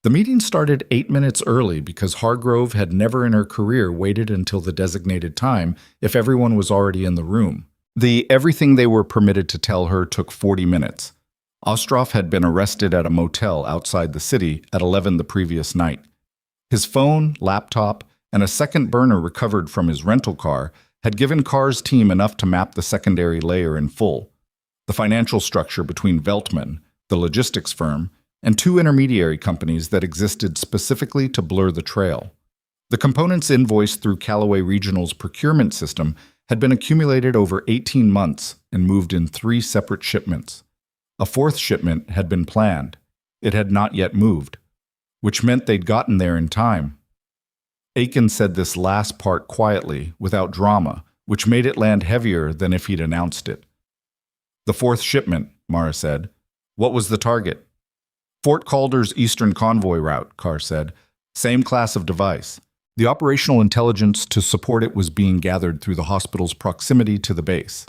S1: The meeting started 8 minutes early because Hargrove had never in her career waited until the designated time if everyone was already in the room. Everything they were permitted to tell her took 40 minutes. Ostroff had been arrested at a motel outside the city at 11 the previous night. His phone, laptop, and a second burner recovered from his rental car had given Carr's team enough to map the secondary layer in full, the financial structure between Veltman, the logistics firm, and two intermediary companies that existed specifically to blur the trail. The components invoiced through Calloway Regional's procurement system had been accumulated over 18 months and moved in 3 separate shipments. A 4th shipment had been planned. It had not yet moved, which meant they'd gotten there in time. Aiken said this last part quietly, without drama, which made it land heavier than if he'd announced it. The 4th shipment, Mara said. What was the target? Fort Calder's Eastern Convoy route, Carr said. Same class of device. The operational intelligence to support it was being gathered through the hospital's proximity to the base.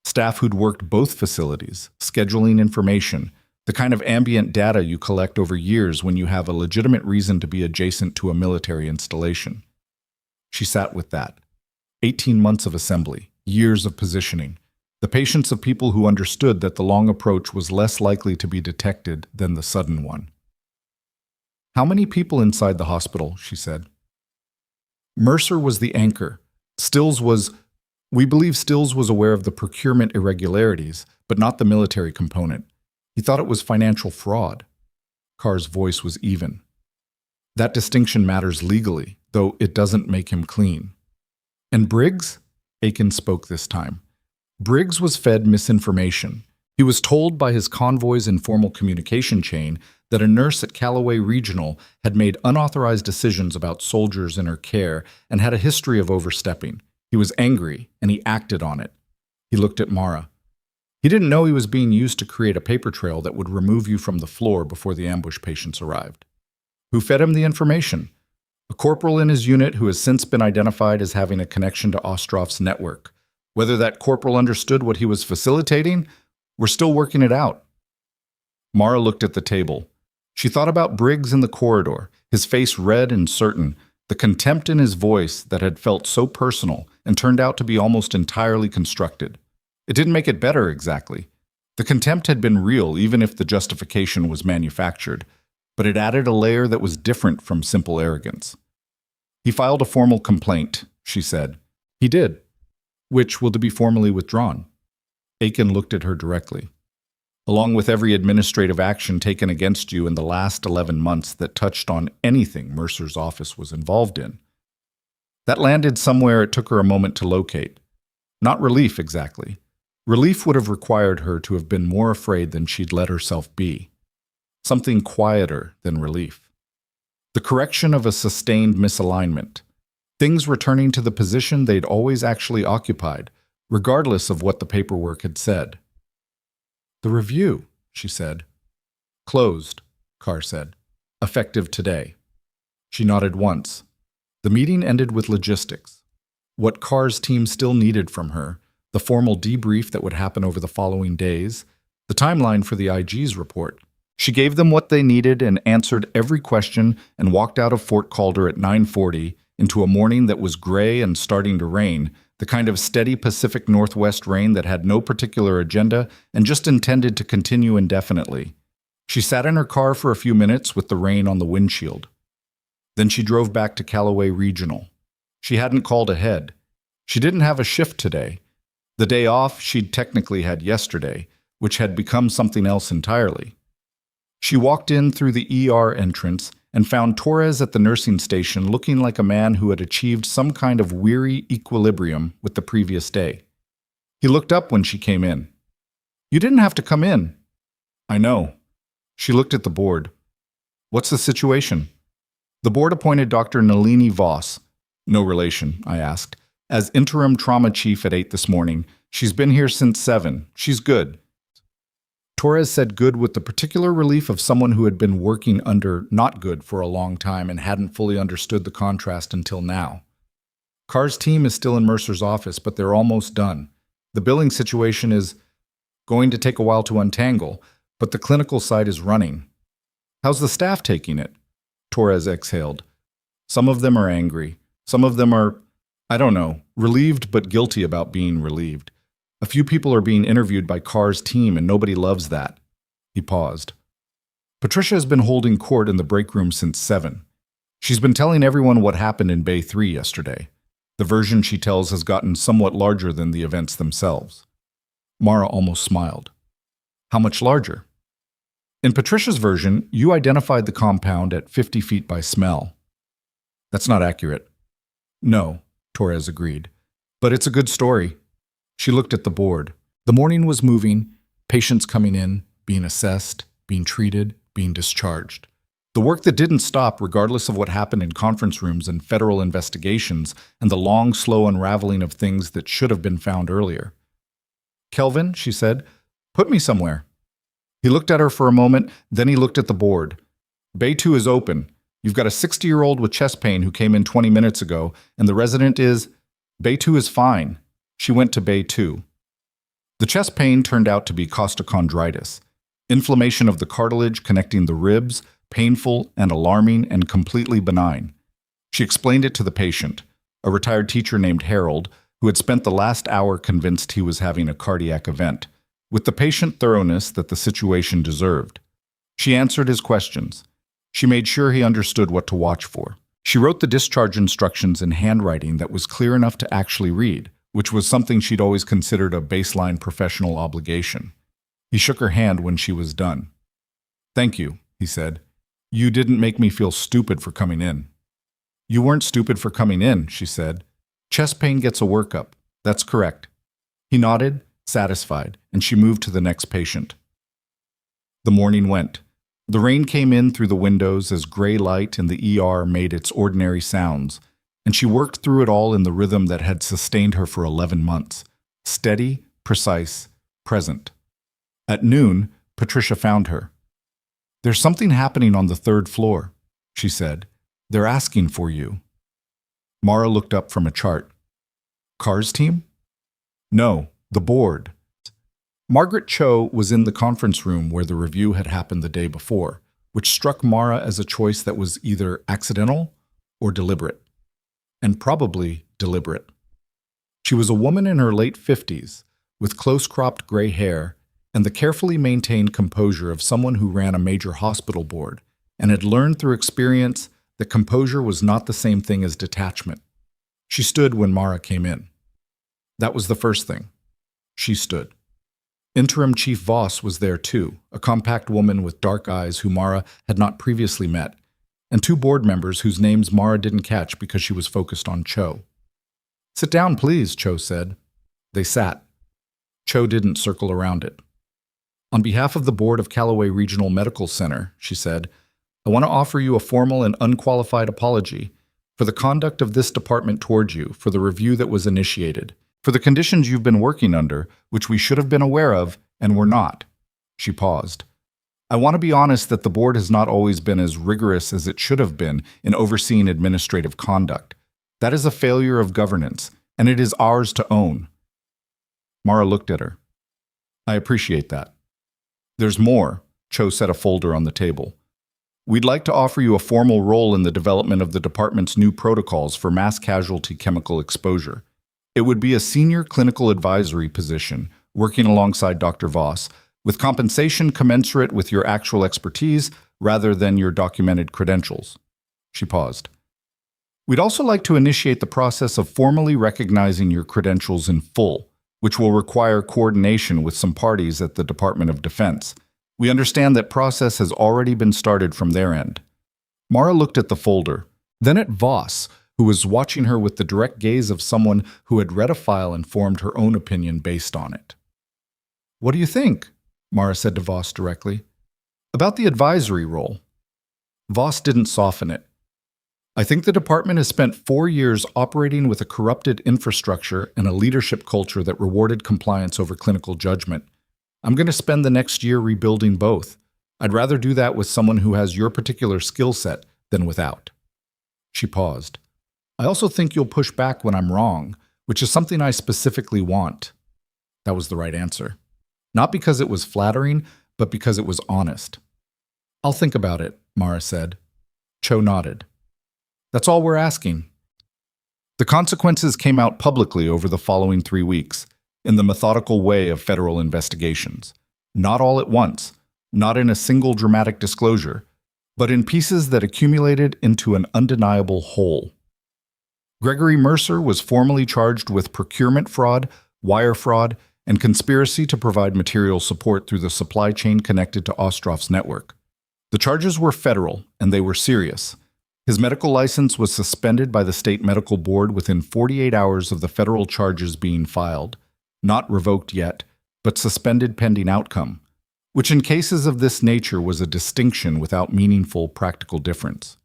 S1: Staff who'd worked both facilities, scheduling information, the kind of ambient data you collect over years when you have a legitimate reason to be adjacent to a military installation. She sat with that. 18 months of assembly, years of positioning, the patience of people who understood that the long approach was less likely to be detected than the sudden one. How many people inside the hospital, she said. Mercer was the anchor. We believe Stills was aware of the procurement irregularities, but not the military component. He thought it was financial fraud. Carr's voice was even. That distinction matters legally, though it doesn't make him clean. And Briggs? Aiken spoke this time. Briggs was fed misinformation. He was told by his convoy's informal communication chain that a nurse at Calloway Regional had made unauthorized decisions about soldiers in her care and had a history of overstepping. He was angry, and he acted on it. He looked at Mara. He didn't know he was being used to create a paper trail that would remove you from the floor before the ambush patients arrived. Who fed him the information? A corporal in his unit who has since been identified as having a connection to Ostroff's network. Whether that corporal understood what he was facilitating, we're still working it out. Mara looked at the table. She thought about Briggs in the corridor, his face red and certain, the contempt in his voice that had felt so personal and turned out to be almost entirely constructed. It didn't make it better, exactly. The contempt had been real, even if the justification was manufactured, but it added a layer that was different from simple arrogance. He filed a formal complaint, she said. He did. Which will be formally withdrawn. Aiken looked at her directly. Along with every administrative action taken against you in the last 11 months that touched on anything Mercer's office was involved in. That landed somewhere it took her a moment to locate. Not relief, exactly. Relief would have required her to have been more afraid than she'd let herself be. Something quieter than relief. The correction of a sustained misalignment. Things returning to the position they'd always actually occupied, regardless of what the paperwork had said. The review, she said. Closed, Carr said. Effective today. She nodded once. The meeting ended with logistics. What Carr's team still needed from her, the formal debrief that would happen over the following days, the timeline for the IG's report. She gave them what they needed and answered every question and walked out of Fort Calder at 9:40 into a morning that was gray and starting to rain, the kind of steady Pacific Northwest rain that had no particular agenda and just intended to continue indefinitely. She sat in her car for a few minutes with the rain on the windshield. Then she drove back to Calloway Regional. She hadn't called ahead. She didn't have a shift today. The day off she'd technically had yesterday, which had become something else entirely. She walked in through the ER entrance and found Torres at the nursing station looking like a man who had achieved some kind of weary equilibrium with the previous day. He looked up when she came in. You didn't have to come in. I know. She looked at the board. What's the situation? The board appointed Dr. Nalini Voss, no relation, I asked, as interim trauma chief at 8 this morning. She's been here since 7. She's good. Torres said good with the particular relief of someone who had been working under not good for a long time and hadn't fully understood the contrast until now. Carr's team is still in Mercer's office, but they're almost done. The billing situation is going to take a while to untangle, but the clinical side is running. How's the staff taking it? Torres exhaled. Some of them are angry. Some of them are, I don't know, relieved but guilty about being relieved. A few people are being interviewed by Carr's team and nobody loves that. He paused. Patricia has been holding court in the break room since 7. She's been telling everyone what happened in Bay 3 yesterday. The version she tells has gotten somewhat larger than the events themselves. Mara almost smiled. How much larger? In Patricia's version, you identified the compound at 50 feet by smell. That's not accurate. No, Torres agreed. But it's a good story. She looked at the board. The morning was moving, patients coming in, being assessed, being treated, being discharged. The work that didn't stop regardless of what happened in conference rooms and federal investigations and the long, slow unraveling of things that should have been found earlier. Kelvin, she said, put me somewhere. He looked at her for a moment, then he looked at the board. Bay 2 is open. You've got a 60-year-old with chest pain who came in 20 minutes ago, and the resident is... Bay 2 is fine. She went to Bay 2. The chest pain turned out to be costochondritis, inflammation of the cartilage connecting the ribs, painful and alarming and completely benign. She explained it to the patient, a retired teacher named Harold, who had spent the last hour convinced he was having a cardiac event, with the patient thoroughness that the situation deserved. She answered his questions. She made sure he understood what to watch for. She wrote the discharge instructions in handwriting that was clear enough to actually read, which was something she'd always considered a baseline professional obligation. He shook her hand when she was done. Thank you, he said. You didn't make me feel stupid for coming in. You weren't stupid for coming in, she said. Chest pain gets a workup. That's correct. He nodded, satisfied, and she moved to the next patient. The morning went. The rain came in through the windows as gray light in the ER made its ordinary sounds, and she worked through it all in the rhythm that had sustained her for 11 months. Steady, precise, present. At noon, Patricia found her. There's something happening on the 3rd floor, she said. They're asking for you. Mara looked up from a chart. Carr's team? No, the board. Margaret Cho was in the conference room where the review had happened the day before, which struck Mara as a choice that was either accidental or deliberate. And probably deliberate. She was a woman in her late 50s, with close-cropped gray hair and the carefully maintained composure of someone who ran a major hospital board and had learned through experience that composure was not the same thing as detachment. She stood when Mara came in. That was the first thing. She stood. Interim Chief Voss was there too, a compact woman with dark eyes who Mara had not previously met, and 2 board members whose names Mara didn't catch because she was focused on Cho. Sit down, please, Cho said. They sat. Cho didn't circle around it. On behalf of the board of Calloway Regional Medical Center, she said, I want to offer you a formal and unqualified apology for the conduct of this department toward you, for the review that was initiated, for the conditions you've been working under, which we should have been aware of and were not. She paused. I want to be honest that the board has not always been as rigorous as it should have been in overseeing administrative conduct. That is a failure of governance, and it is ours to own. Mara looked at her. I appreciate that. There's more, Cho set a folder on the table. We'd like to offer you a formal role in the development of the department's new protocols for mass casualty chemical exposure. It would be a senior clinical advisory position, working alongside Dr. Voss, with compensation commensurate with your actual expertise rather than your documented credentials. She paused. We'd also like to initiate the process of formally recognizing your credentials in full, which will require coordination with some parties at the Department of Defense. We understand that process has already been started from their end. Mara looked at the folder, then at Voss, who was watching her with the direct gaze of someone who had read a file and formed her own opinion based on it. What do you think? Mara said to Voss directly. About the advisory role. Voss didn't soften it. I think the department has spent 4 years operating with a corrupted infrastructure and a leadership culture that rewarded compliance over clinical judgment. I'm going to spend the next year rebuilding both. I'd rather do that with someone who has your particular skill set than without. She paused. I also think you'll push back when I'm wrong, which is something I specifically want. That was the right answer. Not because it was flattering, but because it was honest. I'll think about it, Mara said. Cho nodded. That's all we're asking. The consequences came out publicly over the following 3 weeks, in the methodical way of federal investigations. Not all at once, not in a single dramatic disclosure, but in pieces that accumulated into an undeniable whole. Gregory Mercer was formally charged with procurement fraud, wire fraud, and conspiracy to provide material support through the supply chain connected to Ostrov's network. The charges were federal, and they were serious. His medical license was suspended by the state medical board within 48 hours of the federal charges being filed, not revoked yet, but suspended pending outcome, which in cases of this nature was a distinction without meaningful practical difference.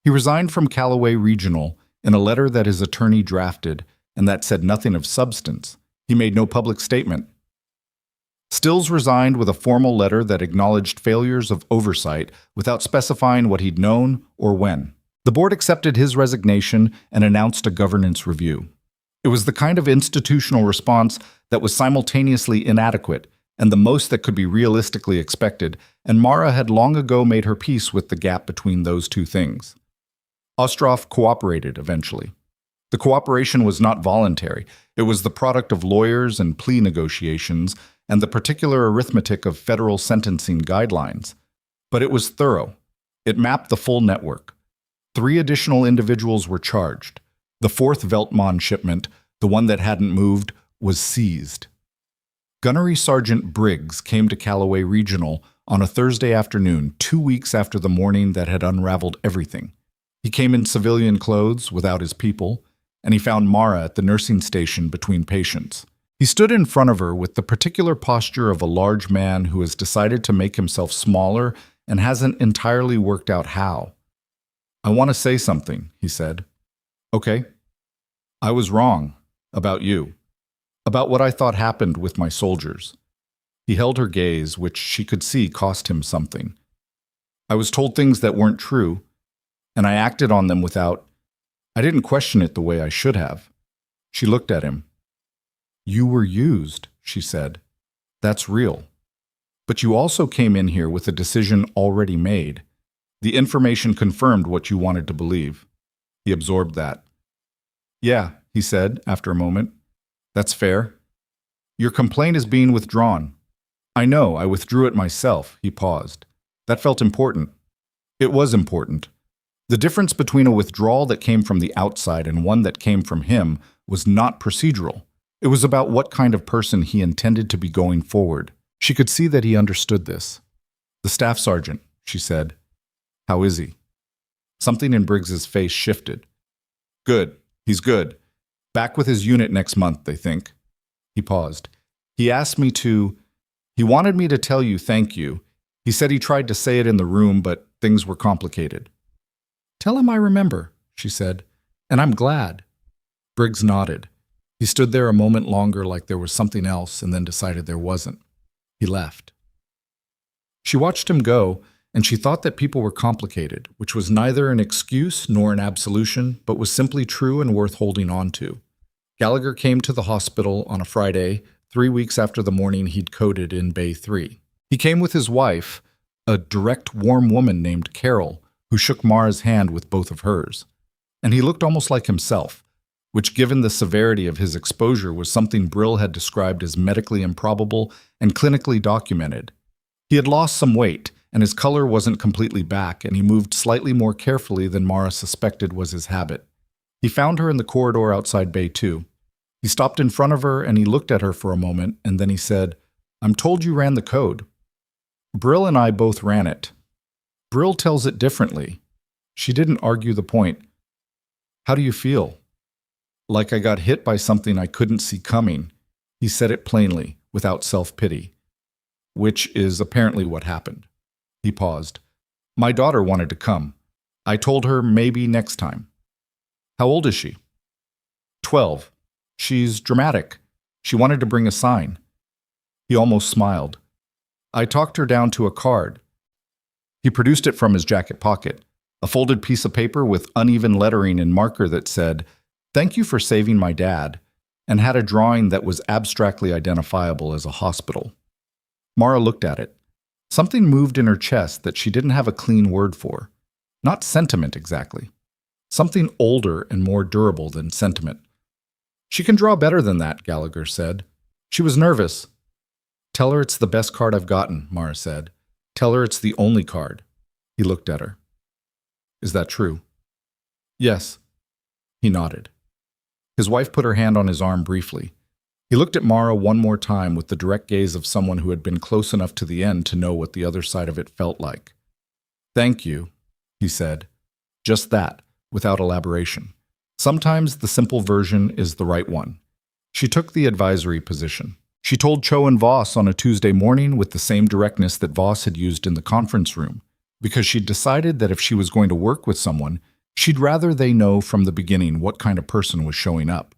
S1: He resigned from Calloway Regional in a letter that his attorney drafted and that said nothing of substance. He made no public statement. Stills resigned with a formal letter that acknowledged failures of oversight without specifying what he'd known or when. The board accepted his resignation and announced a governance review. It was the kind of institutional response that was simultaneously inadequate and the most that could be realistically expected, and Mara had long ago made her peace with the gap between those two things. Ostrov cooperated eventually. The cooperation was not voluntary. It was the product of lawyers and plea negotiations and the particular arithmetic of federal sentencing guidelines. But it was thorough. It mapped the full network. 3 additional individuals were charged. The 4th Veltman shipment, the one that hadn't moved, was seized. Gunnery Sergeant Briggs came to Calloway Regional on a Thursday afternoon, 2 weeks after the morning that had unraveled everything. He came in civilian clothes, without his people, and he found Mara at the nursing station between patients. He stood in front of her with the particular posture of a large man who has decided to make himself smaller and hasn't entirely worked out how. "I want to say something," he said. "Okay. I was wrong. About you. About what I thought happened with my soldiers." He held her gaze, which she could see cost him something. "I was told things that weren't true, and I acted on them without... I didn't question it the way I should have." She looked at him. "You were used," she said. "That's real. But you also came in here with a decision already made. The information confirmed what you wanted to believe." He absorbed that. "Yeah," he said after a moment. "That's fair. Your complaint is being withdrawn." "I know, I withdrew it myself." He paused. "That felt important." It was important. The difference between a withdrawal that came from the outside and one that came from him was not procedural. It was about what kind of person he intended to be going forward. She could see that he understood this. "The staff sergeant," she said. "How is he?" Something in Briggs's face shifted. "Good. He's good. Back with his unit next month, they think." He paused. "He asked me to... He wanted me to tell you thank you. He said he tried to say it in the room, but things were complicated." "Tell him I remember," she said, "and I'm glad." Briggs nodded. He stood there a moment longer like there was something else and then decided there wasn't. He left. She watched him go, and she thought that people were complicated, which was neither an excuse nor an absolution, but was simply true and worth holding on to. Gallagher came to the hospital on a Friday, 3 weeks after the morning he'd coded in Bay 3. He came with his wife, a direct, warm woman named Carol, who shook Mara's hand with both of hers. And he looked almost like himself, which, given the severity of his exposure, was something Brill had described as medically improbable and clinically documented. He had lost some weight, and his color wasn't completely back, and he moved slightly more carefully than Mara suspected was his habit. He found her in the corridor outside Bay 2. He stopped in front of her, and he looked at her for a moment, and then he said, "I'm told you ran the code." "Brill and I both ran it. Brill tells it differently." She didn't argue the point. "How do you feel?" "Like I got hit by something I couldn't see coming." He said it plainly, without self-pity. Which is apparently what happened. He paused. "My daughter wanted to come. I told her maybe next time." "How old is she?" 12. "She's dramatic. She wanted to bring a sign." He almost smiled. "I talked her down to a card." He produced it from his jacket pocket, a folded piece of paper with uneven lettering in marker that said, "Thank you for saving my dad," and had a drawing that was abstractly identifiable as a hospital. Mara looked at it. Something moved in her chest that she didn't have a clean word for. Not sentiment exactly. Something older and more durable than sentiment. "She can draw better than that," Gallagher said. "She was nervous." Tell her it's the best card I've gotten, Mara said. Tell her it's the only card. He looked at her. Is that true? Yes. He nodded. His wife put her hand on his arm briefly. He looked at Mara one more time with the direct gaze of someone who had been close enough to the end to know what the other side of it felt like. Thank you, he said. Just that, without elaboration. Sometimes the simple version is the right one. She took the advisory position. She told Cho and Voss on a Tuesday morning with the same directness that Voss had used in the conference room, because she'd decided that if she was going to work with someone, she'd rather they know from the beginning what kind of person was showing up.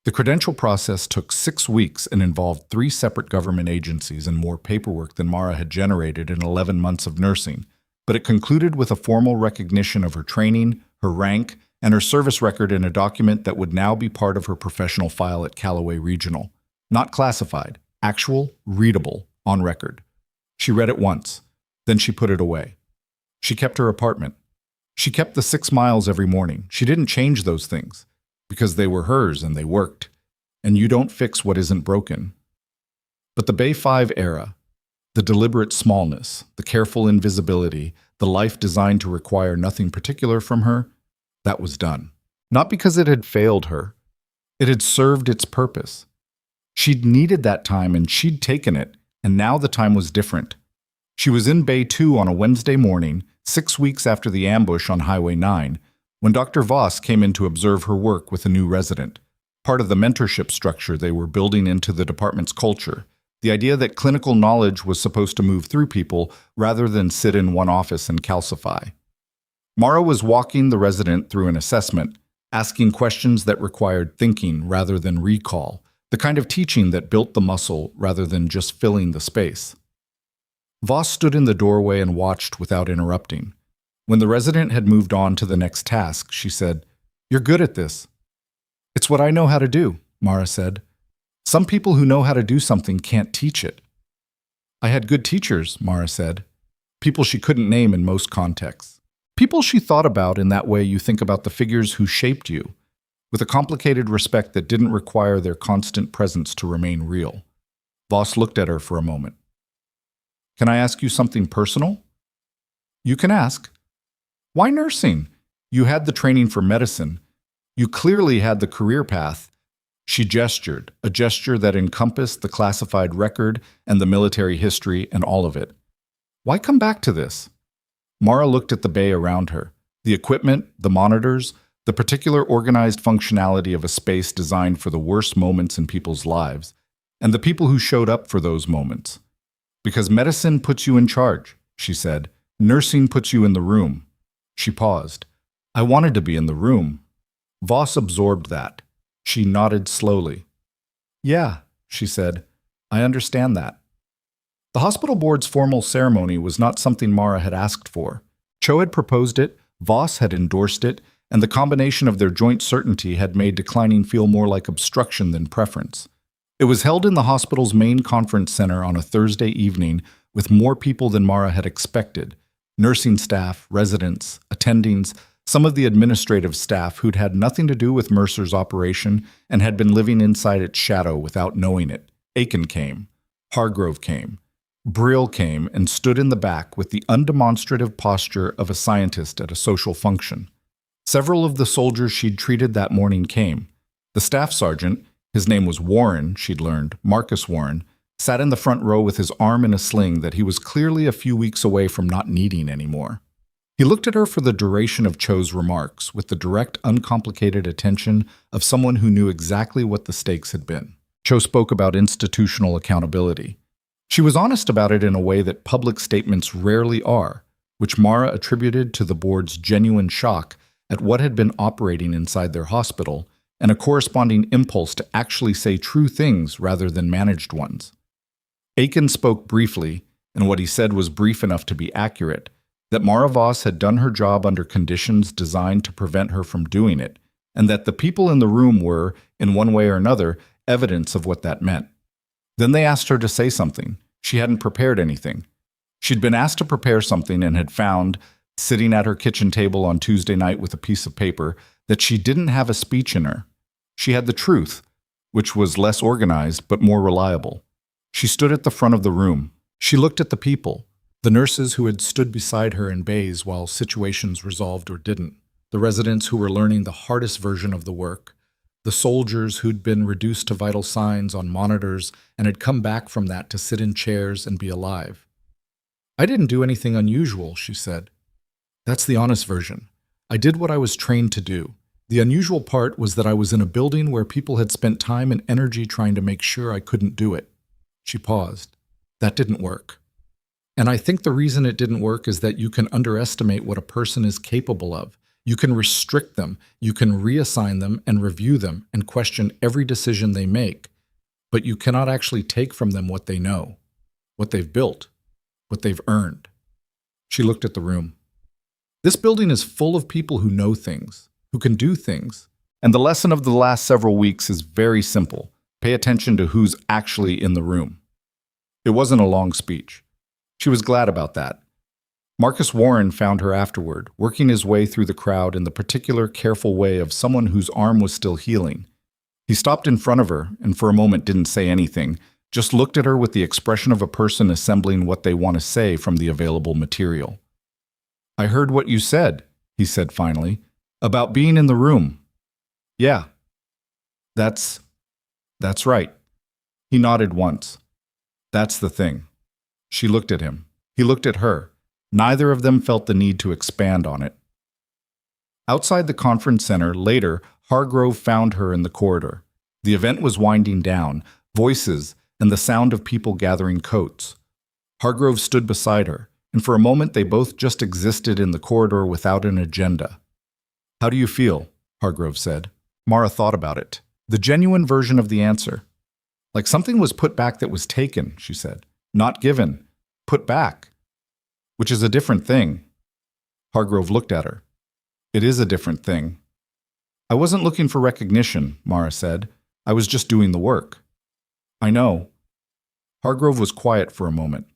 S1: The credential process took 6 weeks and involved 3 separate government agencies and more paperwork than Mara had generated in 11 months of nursing, but it concluded with a formal recognition of her training, her rank, and her service record in a document that would now be part of her professional file at Calloway Regional. Not classified, actual, readable, on record. She read it once, then she put it away. She kept her apartment. She kept the 6 miles every morning. She didn't change those things, because they were hers and they worked, and you don't fix what isn't broken. But the Bay 5 era, the deliberate smallness, the careful invisibility, the life designed to require nothing particular from her, that was done. Not because it had failed her. It had served its purpose. She'd needed that time and she'd taken it, and now the time was different. She was in Bay 2 on a Wednesday morning, 6 weeks after the ambush on Highway 9, when Dr. Voss came in to observe her work with a new resident, part of the mentorship structure they were building into the department's culture, the idea that clinical knowledge was supposed to move through people rather than sit in one office and calcify. Mara was walking the resident through an assessment, asking questions that required thinking rather than recall, the kind of teaching that built the muscle rather than just filling the space. Voss stood in the doorway and watched without interrupting. When the resident had moved on to the next task, she said, "You're good at this." "It's what I know how to do," Mara said. "Some people who know how to do something can't teach it." "I had good teachers," Mara said. People she couldn't name in most contexts. People she thought about in that way you think about the figures who shaped you, with a complicated respect that didn't require their constant presence to remain real. Voss looked at her for a moment. "Can I ask you something personal?" "You can ask." "Why nursing? You had the training for medicine. You clearly had the career path." She gestured, a gesture that encompassed the classified record and the military history and all of it. "Why come back to this?" Mara looked at the bay around her, the equipment, the monitors, the particular organized functionality of a space designed for the worst moments in people's lives, and the people who showed up for those moments. "Because medicine puts you in charge," she said. "Nursing puts you in the room." She paused. "I wanted to be in the room." Voss absorbed that. She nodded slowly. "Yeah," she said. "I understand that." The hospital board's formal ceremony was not something Mara had asked for. Cho had proposed it, Voss had endorsed it, and the combination of their joint certainty had made declining feel more like obstruction than preference. It was held in the hospital's main conference center on a Thursday evening with more people than Mara had expected. Nursing staff, residents, attendings, some of the administrative staff who'd had nothing to do with Mercer's operation and had been living inside its shadow without knowing it. Aiken came. Hargrove came. Brill came and stood in the back with the undemonstrative posture of a scientist at a social function. Several of the soldiers she'd treated that morning came. The staff sergeant, his name was Warren, she'd learned, Marcus Warren, sat in the front row with his arm in a sling that he was clearly a few weeks away from not needing anymore. He looked at her for the duration of Cho's remarks with the direct, uncomplicated attention of someone who knew exactly what the stakes had been. Cho spoke about institutional accountability. She was honest about it in a way that public statements rarely are, which Mara attributed to the board's genuine shock at what had been operating inside their hospital and a corresponding impulse to actually say true things rather than managed ones. Aiken spoke briefly, and what he said was brief enough to be accurate, that Mara Voss had done her job under conditions designed to prevent her from doing it, and that the people in the room were, in one way or another, evidence of what that meant. Then they asked her to say something. She hadn't prepared anything. She'd been asked to prepare something and had found, sitting at her kitchen table on Tuesday night with a piece of paper, that she didn't have a speech in her. She had the truth, which was less organized but more reliable. She stood at the front of the room. She looked at the people, the nurses who had stood beside her in bays while situations resolved or didn't, the residents who were learning the hardest version of the work, the soldiers who'd been reduced to vital signs on monitors and had come back from that to sit in chairs and be alive. I didn't do anything unusual, she said. That's the honest version. I did what I was trained to do. The unusual part was that I was in a building where people had spent time and energy trying to make sure I couldn't do it. She paused. That didn't work. And I think the reason it didn't work is that you can underestimate what a person is capable of. You can restrict them, you can reassign them and review them and question every decision they make, but you cannot actually take from them what they know, what they've built, what they've earned. She looked at the room. This building is full of people who know things, who can do things. And the lesson of the last several weeks is very simple. Pay attention to who's actually in the room. It wasn't a long speech. She was glad about that. Marcus Warren found her afterward, working his way through the crowd in the particular careful way of someone whose arm was still healing. He stopped in front of her and for a moment didn't say anything, just looked at her with the expression of a person assembling what they want to say from the available material. I heard what you said, he said finally, about being in the room. Yeah. That's right. He nodded once. That's the thing. She looked at him. He looked at her. Neither of them felt the need to expand on it. Outside the conference center, later, Hargrove found her in the corridor. The event was winding down, voices and the sound of people gathering coats. Hargrove stood beside her, and for a moment they both just existed in the corridor without an agenda. How do you feel? Hargrove said. Mara thought about it. The genuine version of the answer. Like something was put back that was taken, she said. Not given. Put back. Which is a different thing. Hargrove looked at her. It is a different thing. I wasn't looking for recognition, Mara said. I was just doing the work. I know. Hargrove was quiet for a moment.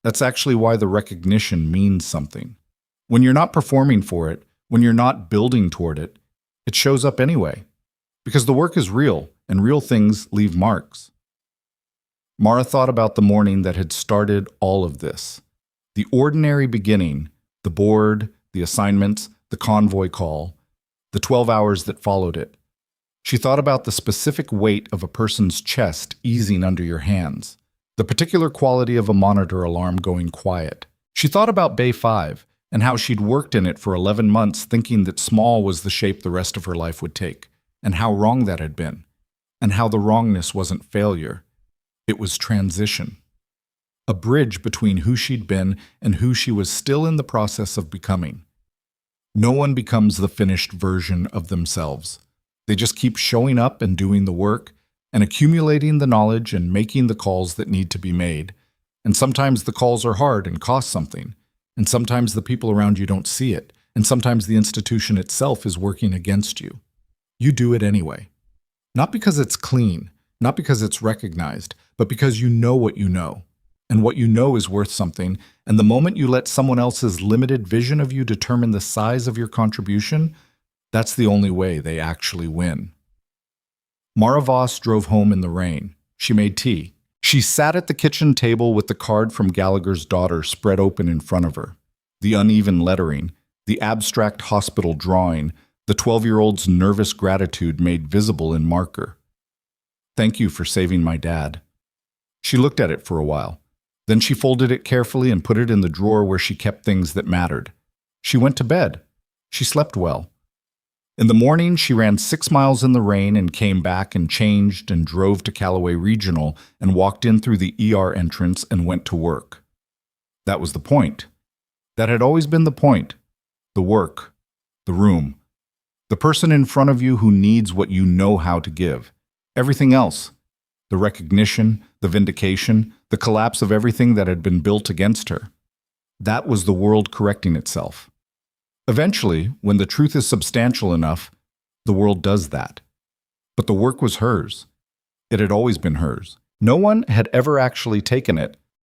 S1: That's actually why the recognition means something. When you're not performing for it, when you're not building toward it, it shows up anyway. Because the work is real, and real things leave marks. Mara thought about the morning that had started all of this. The ordinary beginning, the board, the assignments, the convoy call, the 12 hours that followed it. She thought about the specific weight of a person's chest easing under your hands, the particular quality of a monitor alarm going quiet. She thought about Bay 5 and how she'd worked in it for 11 months thinking that small was the shape the rest of her life would take, and how wrong that had been, and how the wrongness wasn't failure. It was transition. A bridge between who she'd been and who she was still in the process of becoming. No one becomes the finished version of themselves. They just keep showing up and doing the work and accumulating the knowledge and making the calls that need to be made. And sometimes the calls are hard and cost something. And sometimes the people around you don't see it. And sometimes the institution itself is working against you. You do it anyway. Not because it's clean, not because it's recognized, but because you know what you know. And what you know is worth something, and the moment you let someone else's limited vision of you determine the size of your contribution, that's the only way they actually win. Mara Voss drove home in the rain. She made tea. She sat at the kitchen table with the card from Gallagher's daughter spread open in front of her. The uneven lettering, the abstract hospital drawing, the 12-year-old's nervous gratitude made visible in marker. Thank you for saving my dad. She looked at it for a while. Then she folded it carefully and put it in the drawer where she kept things that mattered. She went to bed. She slept well. In the morning, she ran 6 miles in the rain and came back and changed and drove to Calloway Regional and walked in through the ER entrance and went to work. That was the point. That had always been the point. The work. The room. The person in front of you who needs what you know how to give. Everything else. The recognition, the vindication, the collapse of everything that had been built against her. That was the world correcting itself. Eventually, when the truth is substantial enough, the world does that. But the work was hers. It had always been hers. No one had ever actually taken it,